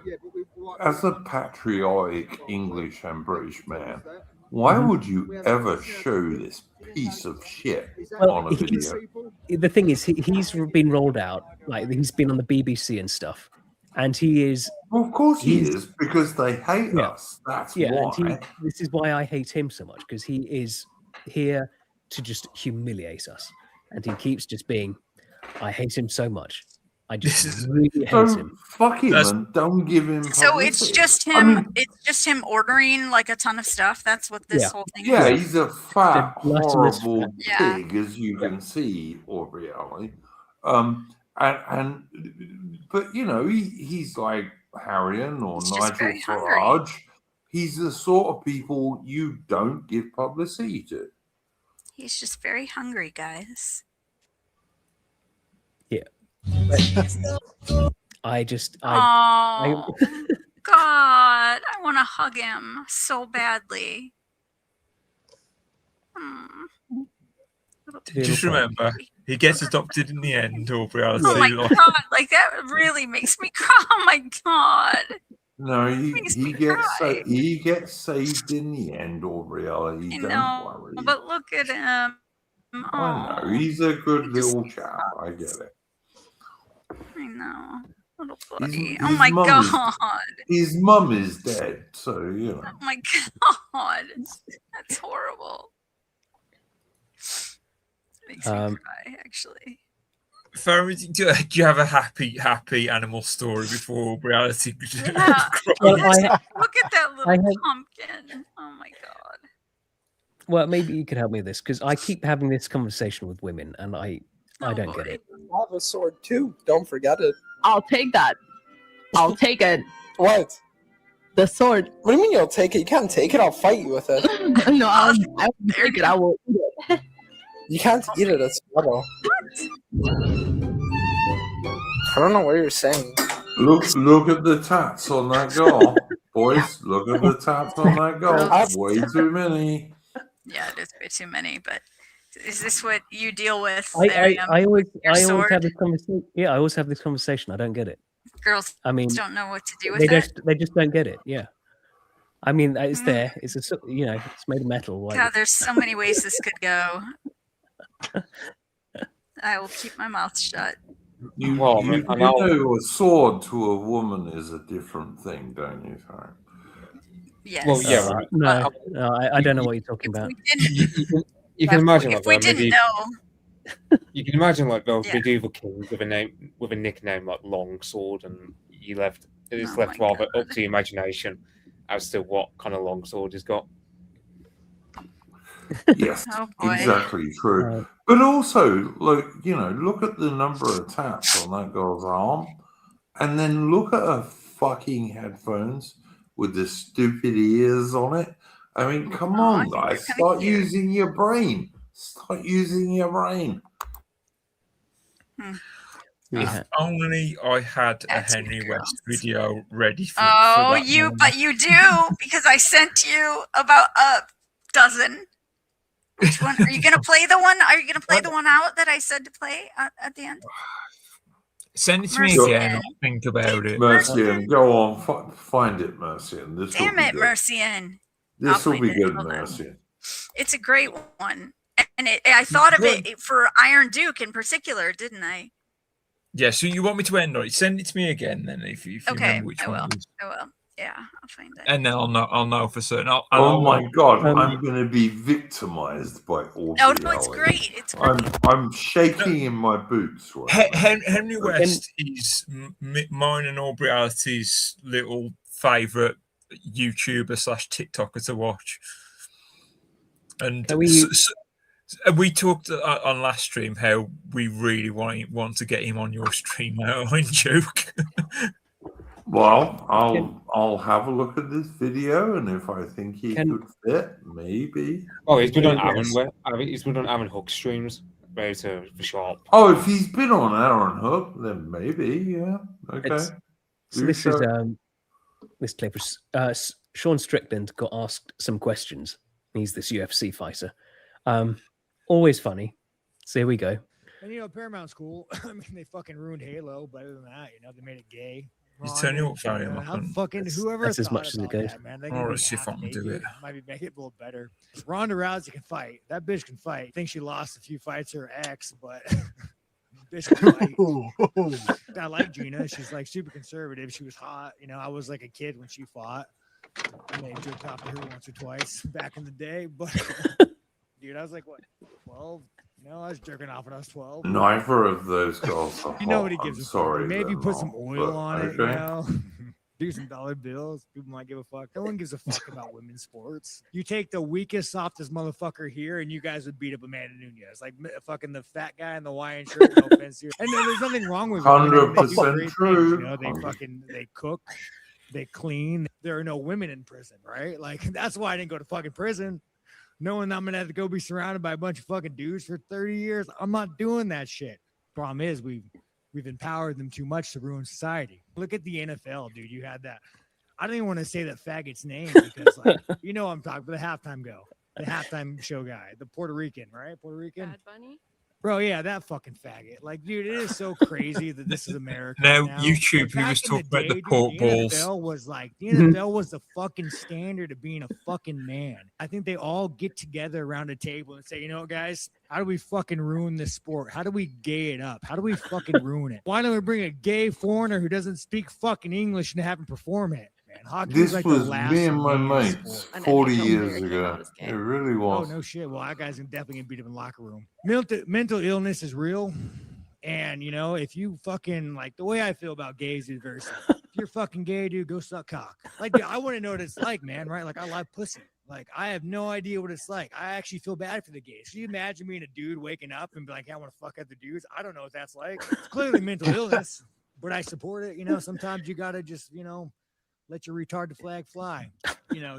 as a patriotic English and British man, why would you ever show this piece of shit on a video? The thing is, he's been rolled out, like he's been on the BBC and stuff, and he is. Well, of course he is, because they hate us. That's why. And this is why I hate him so much, because he is here to just humiliate us, and he keeps just being. I hate him so much. I just really hate him. Fuck him and don't give him. So it's just him. It's just him ordering like a ton of stuff. That's what this whole thing Yeah, is. he's a fat, horrible Yeah. pig, as you can see, Aubrey Alley. But you know, he's like Harrion or He's just Nigel very hungry. Farage. He's the sort of people you don't give publicity to. He's just very hungry, guys. Yeah. I just. Oh, God. I want to hug him so badly. Just remember, he gets adopted in the end, Aubrey. Oh my God. Like, that really makes me cry. Oh my God. No, he gets saved in the end, Aubrey Alley. Don't worry. But look at him. I know he's a good little chap. I get it. I know. Little buddy. His Oh my mum God. His mum is dead, so you know. Oh my God. That's horrible. Makes me cry, actually. Ferry, do you have a happy animal story before reality? Yeah. Well, Look at that little I have- pumpkin. Oh my God. Well, maybe you could help me with this, because I keep having this conversation with women, and I don't get it. I have a sword too. Don't forget it. I'll take that. I'll take it. What? The sword. What do you mean you'll take it? You can't take it. I'll fight you with it. No, I won't take it. I will eat it. You can't eat it. It's metal. I don't know what you're saying. Look at the tats on that girl, boys. Look at the tats on that girl. Way too many. Yeah, it is way too many, but is this what you deal with? I always sword? have this conversation. Yeah, I always have this conversation. I don't get it. Girls I mean, don't know what to do with they it. they just don't get it. Yeah. I mean, it's there. It's it's made of metal. Like, God, there's so many ways this could go. I will keep my mouth shut. You know, a sword to a woman is a different thing, don't you, Farron? Yes. Well, yeah. No, I don't know what you're talking about. You can imagine If like we didn't know. You can imagine like those medieval kings with a nickname like Longsword, and it's left rather up to your imagination as to what kind of longsword he's got. Yes, Oh, boy. exactly true. But also, look at the number of taps on that girl's arm, and then look at her fucking headphones with the stupid ears on it. I mean, come on, guys, start using your brain. Start using your brain. If only I had a Henry West video ready for Oh, that moment. but you do, because I sent you about a dozen. Which one? Are you going to play the one? Are you going to play the one out that I said to play at the end? Send it to me again. I'll think about it. Mercian, go on, find it, Mercian. This Damn will be it, good. Mercian. This will I'll be find it. good, Hold on. Mercian. It's a great one. And I thought of it for Iron Duke in particular, didn't I? Yeah, so you want me to end on it? Send it to me again, then, if you Okay, remember which I will. one it is. I will. Yeah, I'll find it. And then I'll know for certain. Oh my God, I'm going to be victimized by all. No, it's great. It's great. I'm shaking in my boots. Right now. Henry West is mine and Aubrey Ality's little favourite YouTuber / TikToker to watch. And We talked on last stream how we really want to get him on your stream now. I joke. Well, I'll have a look at this video, and if I think he could fit, maybe. Oh, he's been on Aaron. He's been on Aaron Hook streams, for sure. Oh, if he's been on Aaron Hook, then maybe, yeah. Okay. So this is this clip was Sean Strickland got asked some questions. He's this UFC fighter. Always funny. So here we go. And Paramount School, I mean, they fucking ruined Halo, but other than that, they made it gay. You turn you up, Farry. Whoever that's as much as it goes. that, man, they Oh, can let's see if I can do it. Maybe make it a little better. Ronda Rousey can fight. That bitch can fight. I think she lost a few fights to her ex, but bitch can fight. I like Gina. She's like super conservative. She was hot. I was like a kid when she fought. I may have jerked off to her once or twice back in the day, but dude, I was like, what, 12? I was jerking off when I was 12. Neither of those girls are hot. Nobody gives a sorry, fuck. Maybe they're put some not, oil but on it, okay. Do some dollar bills. People might give a fuck. No one gives a fuck about women's sports. You take the weakest, softest motherfucker here, and you guys would beat up Amanda Nunes. Like fucking the fat guy in the Hawaiian shirt. No offense here. And there's nothing wrong with it. 100% true. They cook, they clean. There are no women in prison, right? Like that's why I didn't go to fucking prison. Knowing I'm gonna have to go be surrounded by a bunch of fucking dudes for 30 years. I'm not doing that shit. Problem is we've empowered them too much to ruin society. Look at the NFL, dude. You had that. I don't even want to say that faggot's name because I'm talking about the halftime show guy, the Puerto Rican, right? Puerto Rican. Bad Bunny? Bro, yeah, that fucking faggot. Like, dude, it is so crazy that this is America. Now, now. YouTube, Like, he was back in talking about the day, pork dude, balls. The NFL was the fucking standard of being a fucking man. I think they all get together around a table and say, you know what, guys, how do we fucking ruin this sport? How do we gay it up? How do we fucking ruin it? Why don't we bring a gay foreigner who doesn't speak fucking English and have him perform it? This like was the last me and my remaining mates sport. 40 years ago. It really was. Oh, no shit. Well, that guy's definitely going to beat him in the locker room. Mental illness is real. And, if you fucking, like, the way I feel about gays is very simple. If you're fucking gay, dude, go suck cock. Like, dude, I want to know what it's like, man, right? Like, I love pussy. Like, I have no idea what it's like. I actually feel bad for the gays. Can you imagine being a dude waking up and be like, I want to fuck other dudes? I don't know what that's like. It's clearly mental illness, but I support it. Sometimes you got to just, let your retarded flag fly.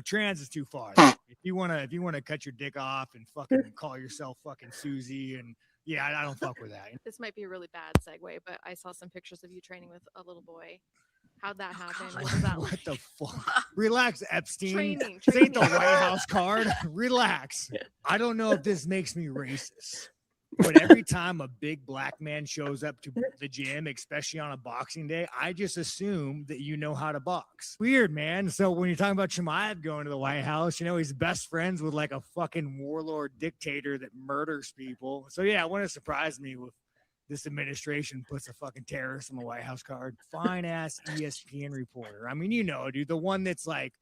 Trans is too far. If you wanna cut your dick off and fucking call yourself fucking Susie, and yeah, I don't fuck with that. This might be a really bad segue, but I saw some pictures of you training with a little boy. How'd that happen? What was that What like? the fuck? Relax, Epstein. Training. This ain't the White House card. Relax. I don't know if this makes me racist, but every time a big black man shows up to the gym, especially on a boxing day, I just assume that you know how to box. Weird, man. So when you're talking about Chimaev going to the White House, he's best friends with like a fucking warlord dictator that murders people. So yeah, it wouldn't surprise me with this administration puts a fucking terrorist on the White House card. Fine ass ESPN reporter. I mean, dude, the ones that's like,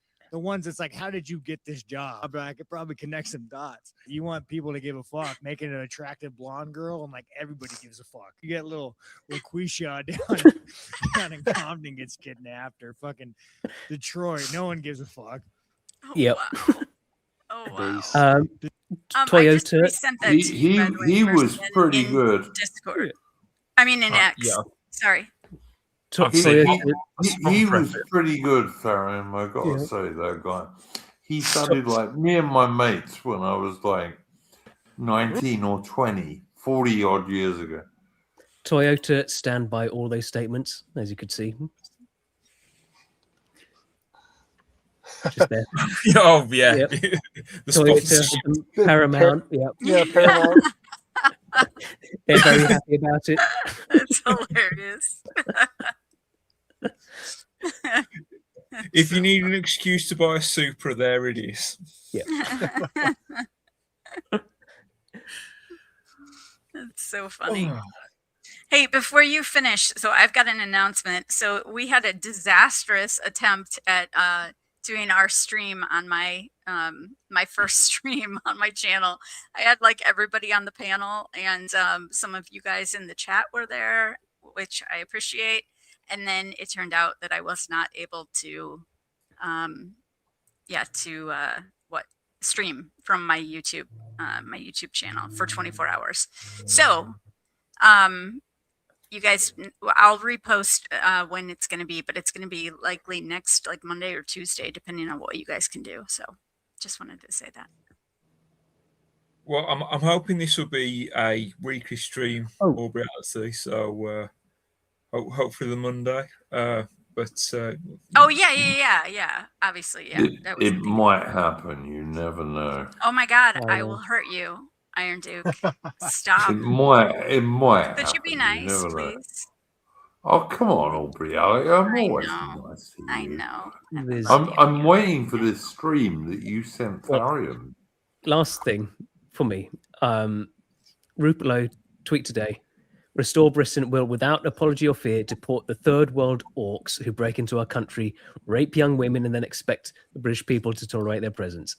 how did you get this job? I could probably connect some dots. You want people to give a fuck, make it an attractive blonde girl, and like everybody gives a fuck. You get little Quisha down in Compton gets kidnapped, or fucking Detroit. No one gives a fuck. Yep. Oh wow. Toyota. I just resent that to you, by the way, he first was in pretty good. Discord. I mean in X. yeah. Sorry. He was pretty good, Farron. I gotta say, that guy. He studied like me and my mates when I was like 19 or 20, 40 odd years ago. Toyota stand by all those statements, as you could see. Just there. Oh yeah. Yep. The Toyota, Paramount. Yep. Yeah, Paramount. They're very happy about it. That's hilarious. If you need an excuse to buy a Supra, there it is. Yeah. That's so funny. Hey, before you finish, so I've got an announcement. So we had a disastrous attempt at doing our stream on my my first stream on my channel. I had like everybody on the panel, and some of you guys in the chat were there, which I appreciate. And then it turned out that I was not able to stream from my YouTube channel for 24 hours. So, you guys, I'll repost when it's going to be, but it's going to be likely next like Monday or Tuesday, depending on what you guys can do. So, just wanted to say that. Well, I'm hoping this will be a weekly stream or reality. So hopefully the Monday. Oh yeah. Obviously, yeah. It might happen. You never know. Oh my God, I will hurt you, Iron Duke. Stop. It might. Could you be happen, nice, never know. please? Oh, come on, Aubrey. I'm always nice to you. I know. I'm waiting for this stream that you sent Tharian. Last thing for me, Rupert Lowe tweet today: Restore Britain will, without apology or fear, deport the third world orcs who break into our country, rape young women, and then expect the British people to tolerate their presence.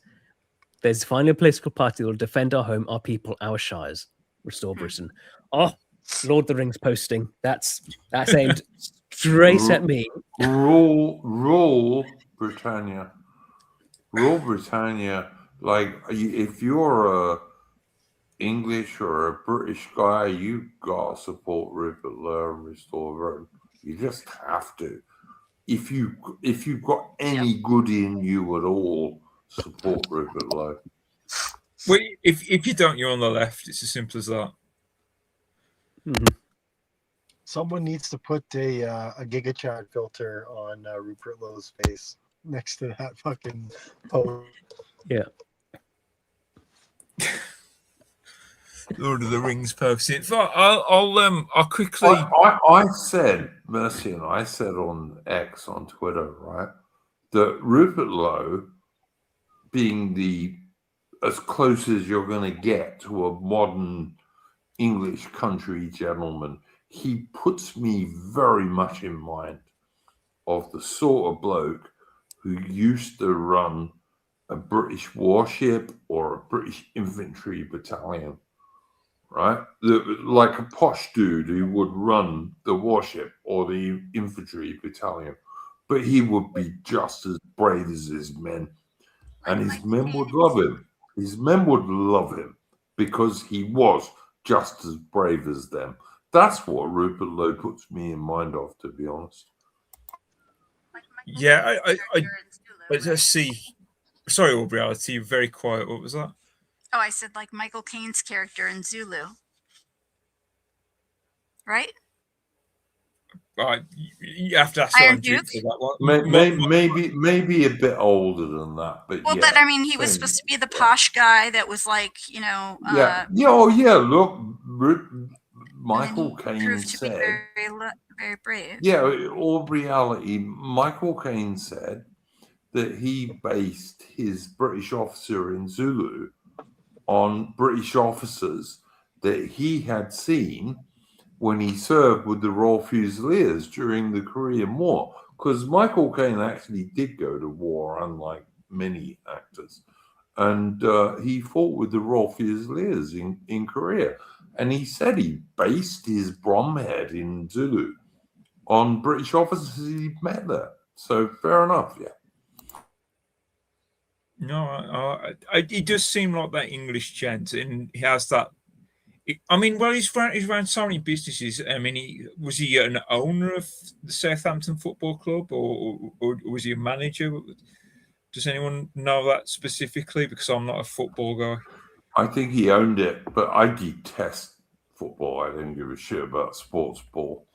There's finally a political party that will defend our home, our people, our shires. Restore Britain. Oh, Lord of the Rings posting. That's aimed straight at me. Rule Britannia. Rule Britannia. Like, if you're a English or a British guy, you gotta support Rupert Lowe and Restore Britain. You just have to. If you've got any good in you at all, support Rupert Lowe. Well, if you don't, you're on the left. It's as simple as that. Mm-hmm. Someone needs to put a GigaChat filter on Rupert Lowe's face next to that fucking post. Yeah. Lord of the Rings posting. I'll quickly. I said, Mercy, and I said on X on Twitter, right, that Rupert Lowe, being as close as you're going to get to a modern English country gentleman, he puts me very much in mind of the sort of bloke who used to run a British warship or a British infantry battalion, right? Like a posh dude who would run the warship or the infantry battalion, but he would be just as brave as his men, and his men would love him. His men would love him because he was just as brave as them. That's what Rupert Lowe puts me in mind of, to be honest. Yeah, let's see. Sorry, Aubrey, I see you very quiet. What was that? Oh, I said like Michael Caine's character in Zulu. Right? You have to ask Iron Duke Duke? for that one. Maybe a bit older than that, but Well, yeah, but I mean, he was supposed to be the posh guy that was like, Look, Michael Caine proved to be said, very brave. yeah, all reality. Michael Caine said that he based his British officer in Zulu on British officers that he had seen when he served with the Royal Fusiliers during the Korean War. Because Michael Caine actually did go to war, unlike many actors. And he fought with the Royal Fusiliers in Korea. And he said he based his Bromhead in Zulu on British officers he met there. So fair enough, yeah. No, it does seem like that English gent, and he has that. I mean, well, he's ran so many businesses. I mean, was he an owner of the Southampton Football Club, or was he a manager? Does anyone know that specifically? Because I'm not a football guy. I think he owned it, but I detest football. I didn't give a shit about sports ball.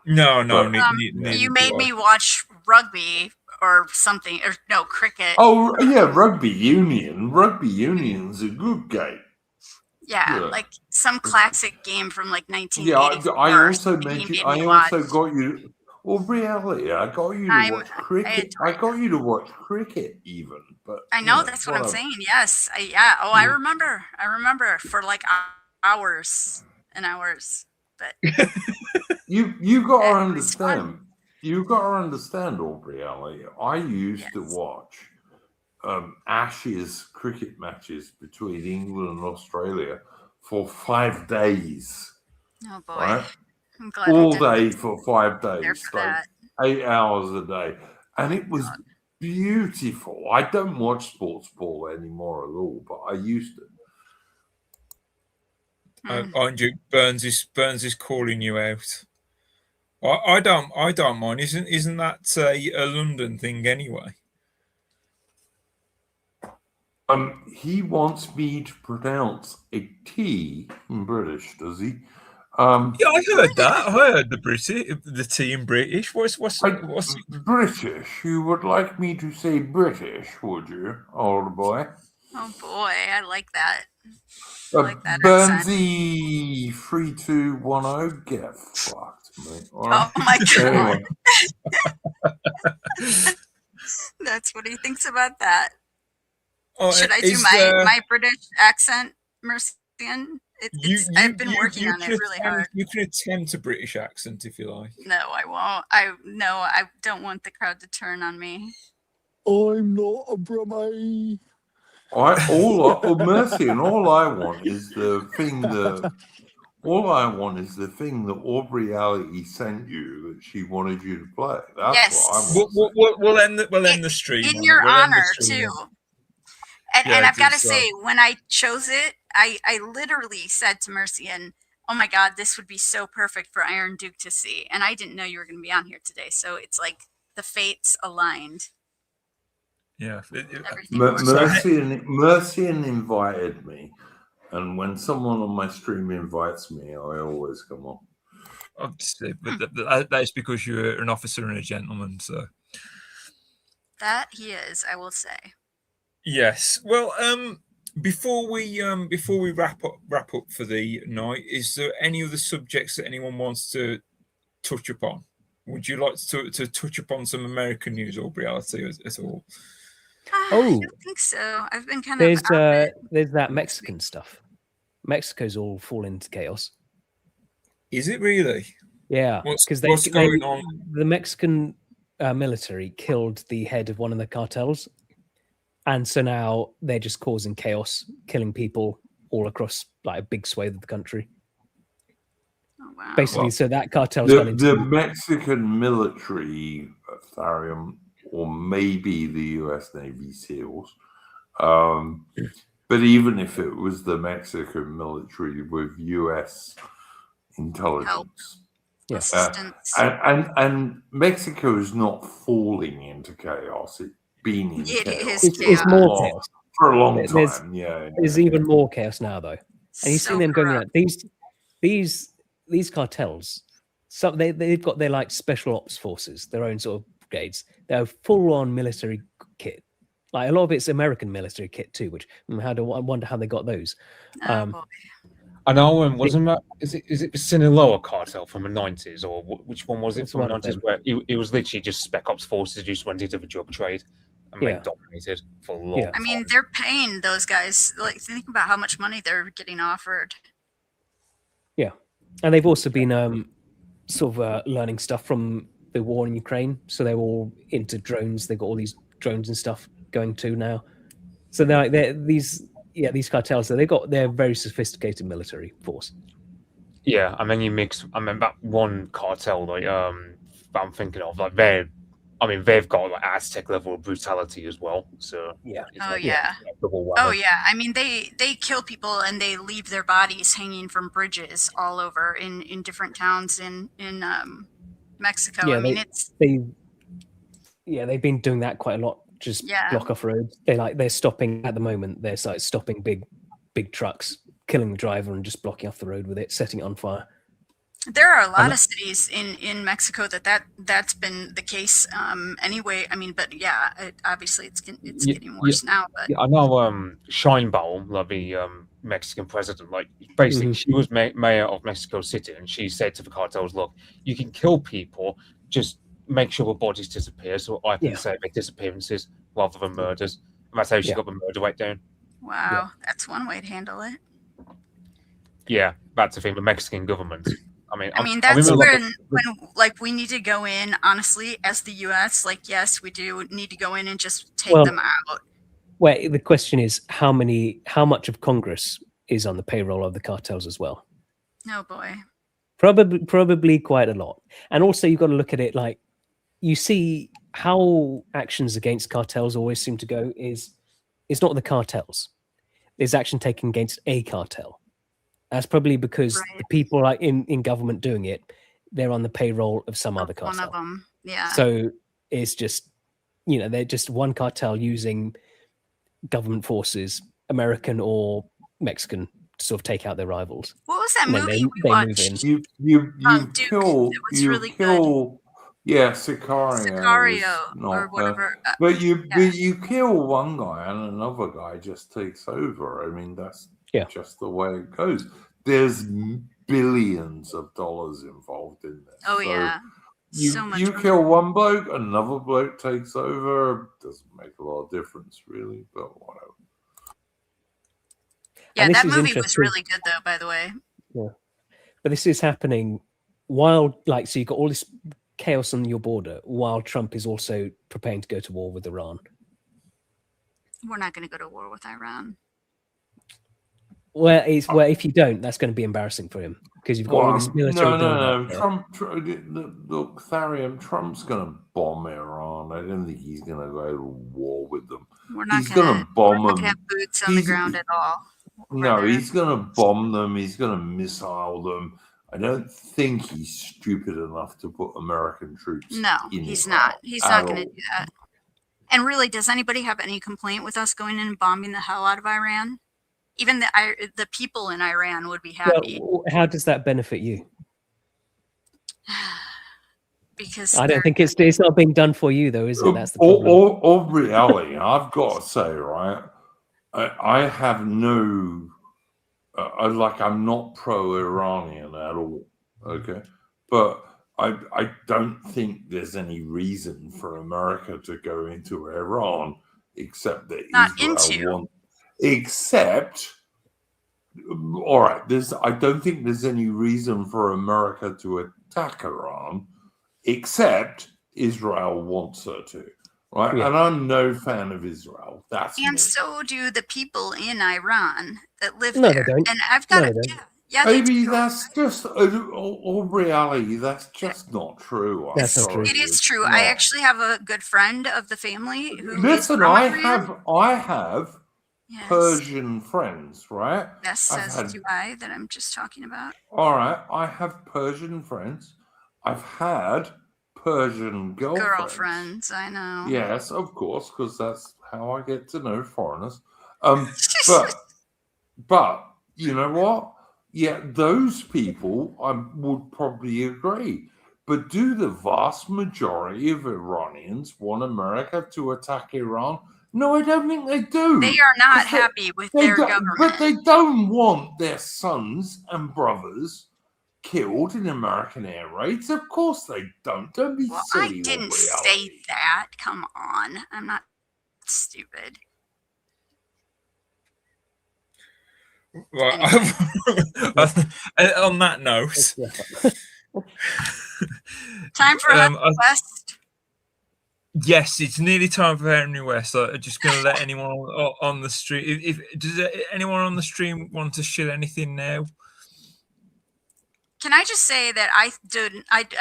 No. You made me watch rugby or something, or no, cricket. Oh, yeah, rugby union. Rugby union's a good game. Yeah, like some classic game from like 1984. Yeah, I also mentioned. I also got you. Well, reality, I got you to watch cricket. I got you to watch cricket, even. But I know that's what I'm saying. Yes, I remember. I remember for like hours and hours. But you got to understand. You got to understand, Aubrey Ali. I used to watch Ashes cricket matches between England and Australia for 5 days. Oh boy! Right? I'm glad all day for 5 days, for that. 8 hours a day, and it was beautiful. I don't watch sports ball anymore at all, but I used to. Andrew, Burns is calling you out. I don't mind. Isn't that a London thing anyway? He wants me to pronounce a T in British, does he? Yeah, I heard that. I heard the T in British. What's British? You would like me to say British, would you, old boy? Oh boy, I like that. I like that accent. Burnsy 3210, get fucked, mate. All Oh right? my god. Anyway. That's what he thinks about that. Oh, Should I do my British accent, Mercian? I've been working on it really hard. You can attempt a British accent if you like. No, I won't. I don't want the crowd to turn on me. I'm not a Brummie. Mercy, and all I want is the thing that Aubrey Alley sent you that she wanted you to play. That's what I want. We'll end the stream. In your honor, too. And I've got to say, when I chose it, I literally said to Mercian, oh my God, this would be so perfect for Iron Duke to see. And I didn't know you were going to be on here today. So it's like the fates aligned. Yeah. Mercian invited me. And when someone on my stream invites me, I always come on. Obviously, but that's because you're an officer and a gentleman. So that he is, I will say. Yes. Well, before we wrap up for the night, is there any other subjects that anyone wants to touch upon? Would you like to touch upon some American news or reality at all? I don't think so. I've been kind there's of. There's that Mexican stuff. Mexico's all fallen into chaos. Is it really? Yeah, because what's going on? The Mexican military killed the head of one of the cartels, and so now they're just causing chaos, killing people all across like a big swathe of the country. Oh, wow. Basically, so that cartel's gone into the Mexican military, Tharium, or maybe the U.S. Navy SEALs. But even if it was the Mexican military with U.S. intelligence, and Mexico is not falling into chaos; it's been in chaos. It's more chaos for a long time. There's even more chaos now, though, and you see them going out. These cartels, they've got their like special ops forces, their own sort of brigades. They're full-on military kit. Like a lot of it's American military kit too, which I wonder how they got those. I know, wasn't that? Is it the Sinaloa cartel from the 90s, or which one was it from the 90s? Where it was literally just spec ops forces just went into the drug trade and they dominated for a long time. I mean, they're paying those guys. Like, think about how much money they're getting offered. Yeah, and they've also been sort of learning stuff from the war in Ukraine. So they're all into drones. They've got all these drones and stuff going to now. So these cartels, they're very sophisticated military force. Yeah, and then you mix. I mean, that one cartel that I'm thinking of, like they've got like Aztec level of brutality as well. So yeah. Oh yeah. Oh yeah. I mean, they kill people and they leave their bodies hanging from bridges all over in different towns in Mexico. Yeah, I mean, they've been doing that quite a lot. Just block off roads. They're stopping at the moment. They're like stopping big trucks, killing the driver and just blocking off the road with it, setting it on fire. There are a lot of cities in Mexico that's been the case anyway. I mean, but yeah, obviously it's getting worse now. But yeah, I know Sheinbaum, like the Mexican president, like basically she was mayor of Mexico City, and she said to the cartels, "Look, you can kill people, just make sure the bodies disappear, so I can say make disappearances rather than murders." And that's how she got the murder rate down. Wow, that's one way to handle it. Yeah, that's the thing. The Mexican government. I mean, that's when like we need to go in, honestly, as the U.S. Like, yes, we do need to go in and just take them out. Well, the question is how much of Congress is on the payroll of the cartels as well? Oh boy. Probably quite a lot. And also you've got to look at it like you see how actions against cartels always seem to go is it's not the cartels. There's action taken against a cartel. That's probably because the people like in government doing it, they're on the payroll of some other cartel. One of them, yeah. So it's just, they're just one cartel using government forces, American or Mexican, to sort of take out their rivals. What was that And then movie we they watched? move in. You Duke. kill It was you really kill yeah, Sicario. Sicario is not, or whatever. but you kill one guy and another guy just takes over. I mean, that's just the way it goes. There's billions of dollars involved in this. Oh, So yeah. So much you money. kill one bloke, another bloke takes over. Doesn't make a lot of difference, really, but whatever. Yeah, And this that is movie was interesting. really good, though, by the way. Yeah. But this is happening while, so you've got all this chaos on your border while Trump is also preparing to go to war with Iran. We're not going to go to war with Iran. Well, if you don't, that's going to be embarrassing for him because you've got all this military build-up there. Look, Tharium, Trump's going to bomb Iran. I don't think he's going to go to war with them. We're not He's going to bomb them. have boots on the ground at all. No, he's going to bomb them. He's going to missile them. I don't think he's stupid enough to put American troops. No, in he's Iran not. He's at not going to all. do that. And really, does anybody have any complaint with us going in and bombing the hell out of Iran? Even the people in Iran would be happy. Well, how does that benefit you? Because I don't think it's not being done for you, though, is it? That's the problem. Or reality, I've got to say, right? I have no, I'm not pro-Iranian at all, okay? But I don't think there's any reason for America to go into Iran except that Israel all right, I don't think there's any reason for America to attack Iran except Israel wants her to. Right, Yeah. and I'm no fan of Israel. That's and me. so do the people in Iran that live No, there. they don't. And I've got No, to, they don't. yeah, they Maybe do. that's just all reality. That's just not true. I'm That's not true. sorry. It is true. It's I not. actually have a good friend of the family who Listen, is from I Iran. have Yes. Persian friends, right? Yes, I've as had- do I, that I'm just talking about. All right, I have Persian friends. I've had Persian Girlfriends, I know. Yes, of course, because that's how I get to know foreigners. But you know what? Yeah, those people I would probably agree. But do the vast majority of Iranians want America to attack Iran? No, I don't think they do. They are not 'Cause they- happy with they their don't- government. But they don't want their sons and brothers killed in American air raids. Of course they don't. Don't be Well, silly. I with didn't reality. say that. Come on. I'm not stupid. Right. On that note, Time for Um, Henry West. yes, it's nearly time for Henry West. So I'm just going to let anyone on the stream. Does anyone on the stream want to share anything now? Can I just say that I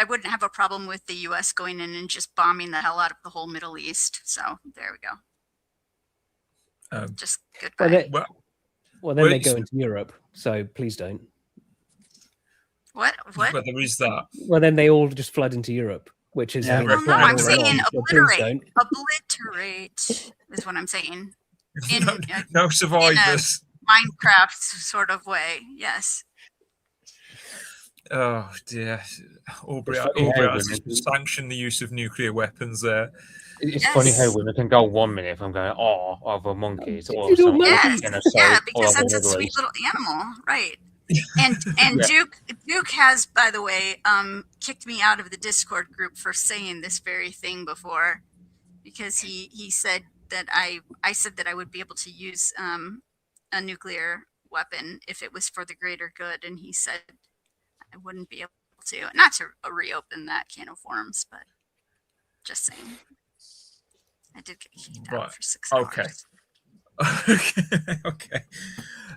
wouldn't have a problem with the U.S. going in and just bombing the hell out of the whole Middle East. So there we go. Just goodbye. Well, then they go into Europe. So please don't. What? Well, there is that. Well, then they all just flood into Europe, which is Yeah. been No, planned I'm all saying along, so please obliterate. don't. Obliterate is what I'm saying. In, No in a survivors. Minecraft sort of way. Yes. Oh dear. Aubrey It's funny how has women- to sanction the use of nuclear weapons there. It's funny how women can go 1 minute from going, oh, other monkeys, or Yes, some yeah, genocide, because or that's a Middle sweet East. little animal, right? And Yeah. Duke has, by the way, kicked me out of the Discord group for saying this very thing before, because he said that I said that I would be able to use a nuclear weapon if it was for the greater good, and he said I wouldn't be able to. Not to reopen that can of worms, but just saying. I did get kicked out for 6 hours. Okay.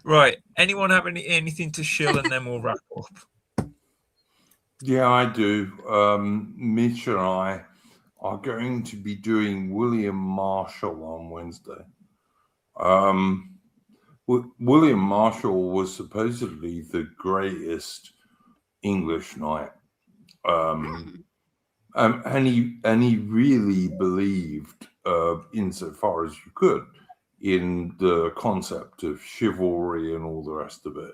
Right. Anyone have anything to shill, and then we'll wrap up. Yeah, I do. Mitch and I are going to be doing William Marshall on Wednesday. William Marshall was supposedly the greatest English knight, and he really believed, insofar as you could, in the concept of chivalry and all the rest of it.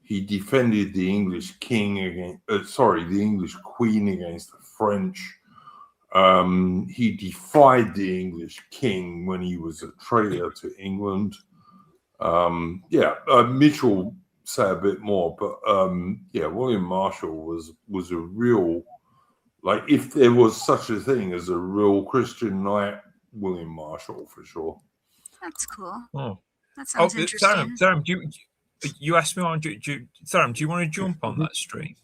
He defended the English king against, the English queen against the French. He defied the English king when he was a traitor to England. Mitch will say a bit more, but William Marshall was a real, like, if there was such a thing as a real Christian knight, William Marshall for sure. That's cool. Oh, that sounds interesting. Sam, you asked me on. Sam, do you want to jump on that stream?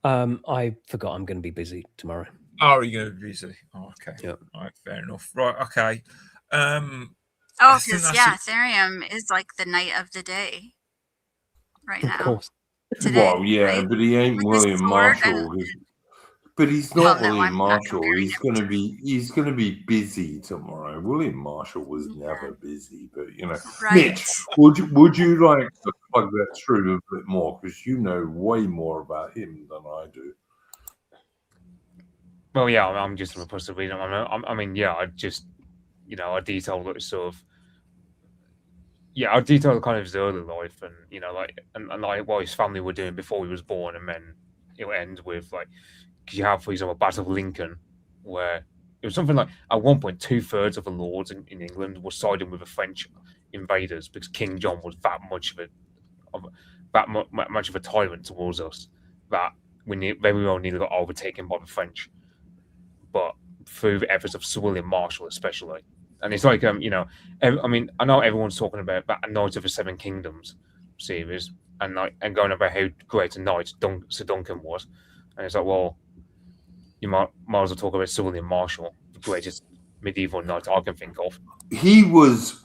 I forgot I'm going to be busy tomorrow. Oh, are you going to be busy? Oh, okay. Yep. All right, fair enough. Right, okay. Because Ethereum is like the night of the day right now. Of course. Today, Well, yeah, right? but he ain't With William the sword Marshall. But he's not no, William I'm not Marshall. He's gonna be busy tomorrow. William Marshall was never busy, but Right. Mitch, would you like to plug that through a bit more, because you know way more about him than I do. Well, yeah, I'm just a person reading. I just, I detailed it sort of. Yeah, I detailed kind of his early life, and and like what his family were doing before he was born, and then it ends with like, because you have, for example, Battle of Lincoln, where it was something like at one point 2/3 of the lords in England were siding with the French invaders because King John was that much of a tyrant towards us that very well nearly got overtaken by the French, but through the efforts of Sir William Marshall especially. And it's like, I know everyone's talking about that Knights of the Seven Kingdoms series and going about how great a knight Sir Duncan was. And it's like, well, you might as well talk about Sir William Marshall, the greatest medieval knight I can think of. He was,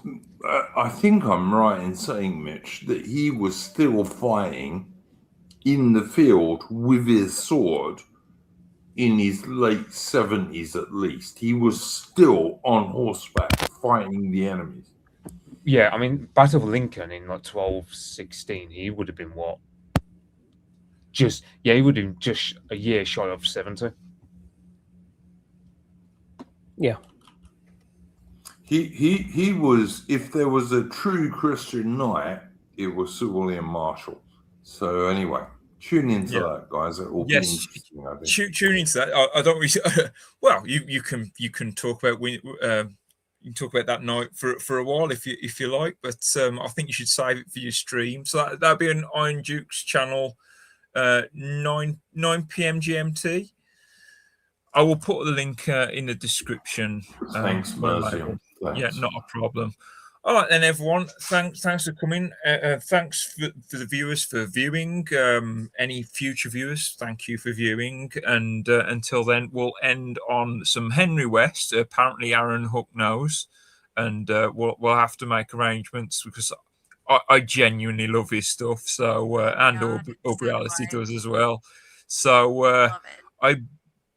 I think I'm right in saying, Mitch, that he was still fighting in the field with his sword in his late 70s at least. He was still on horseback fighting the enemies. Yeah, Battle of Lincoln in like 1216, he would have been what? He would have been just a year shy of 70. Yeah. He was, if there was a true Christian knight, it was Sir William Marshall. So anyway, tune into that, guys. It will be interesting, I think. Tune into that. I don't really. Well, you can talk about you can talk about that night for a while if you like, but I think you should save it for your stream. So that'll be on Iron Duke's channel, 9 p.m. GMT. I will put the link in the description. Thanks, Mercy. Yeah, not a problem. All right, then, everyone. Thanks for coming. Thanks for the viewers for viewing. Any future viewers, thank you for viewing. And until then, we'll end on some Henry West. Apparently, Aaron Hook knows, and we'll have to make arrangements because I genuinely love his stuff. So and Reality does as well. So I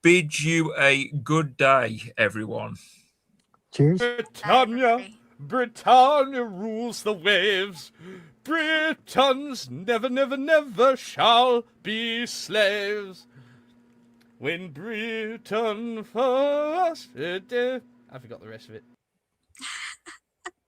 bid you a good day, everyone. Cheers. Britannia rules the waves. Britons never, never, never shall be slaves. When Britain first... I forgot the rest of it.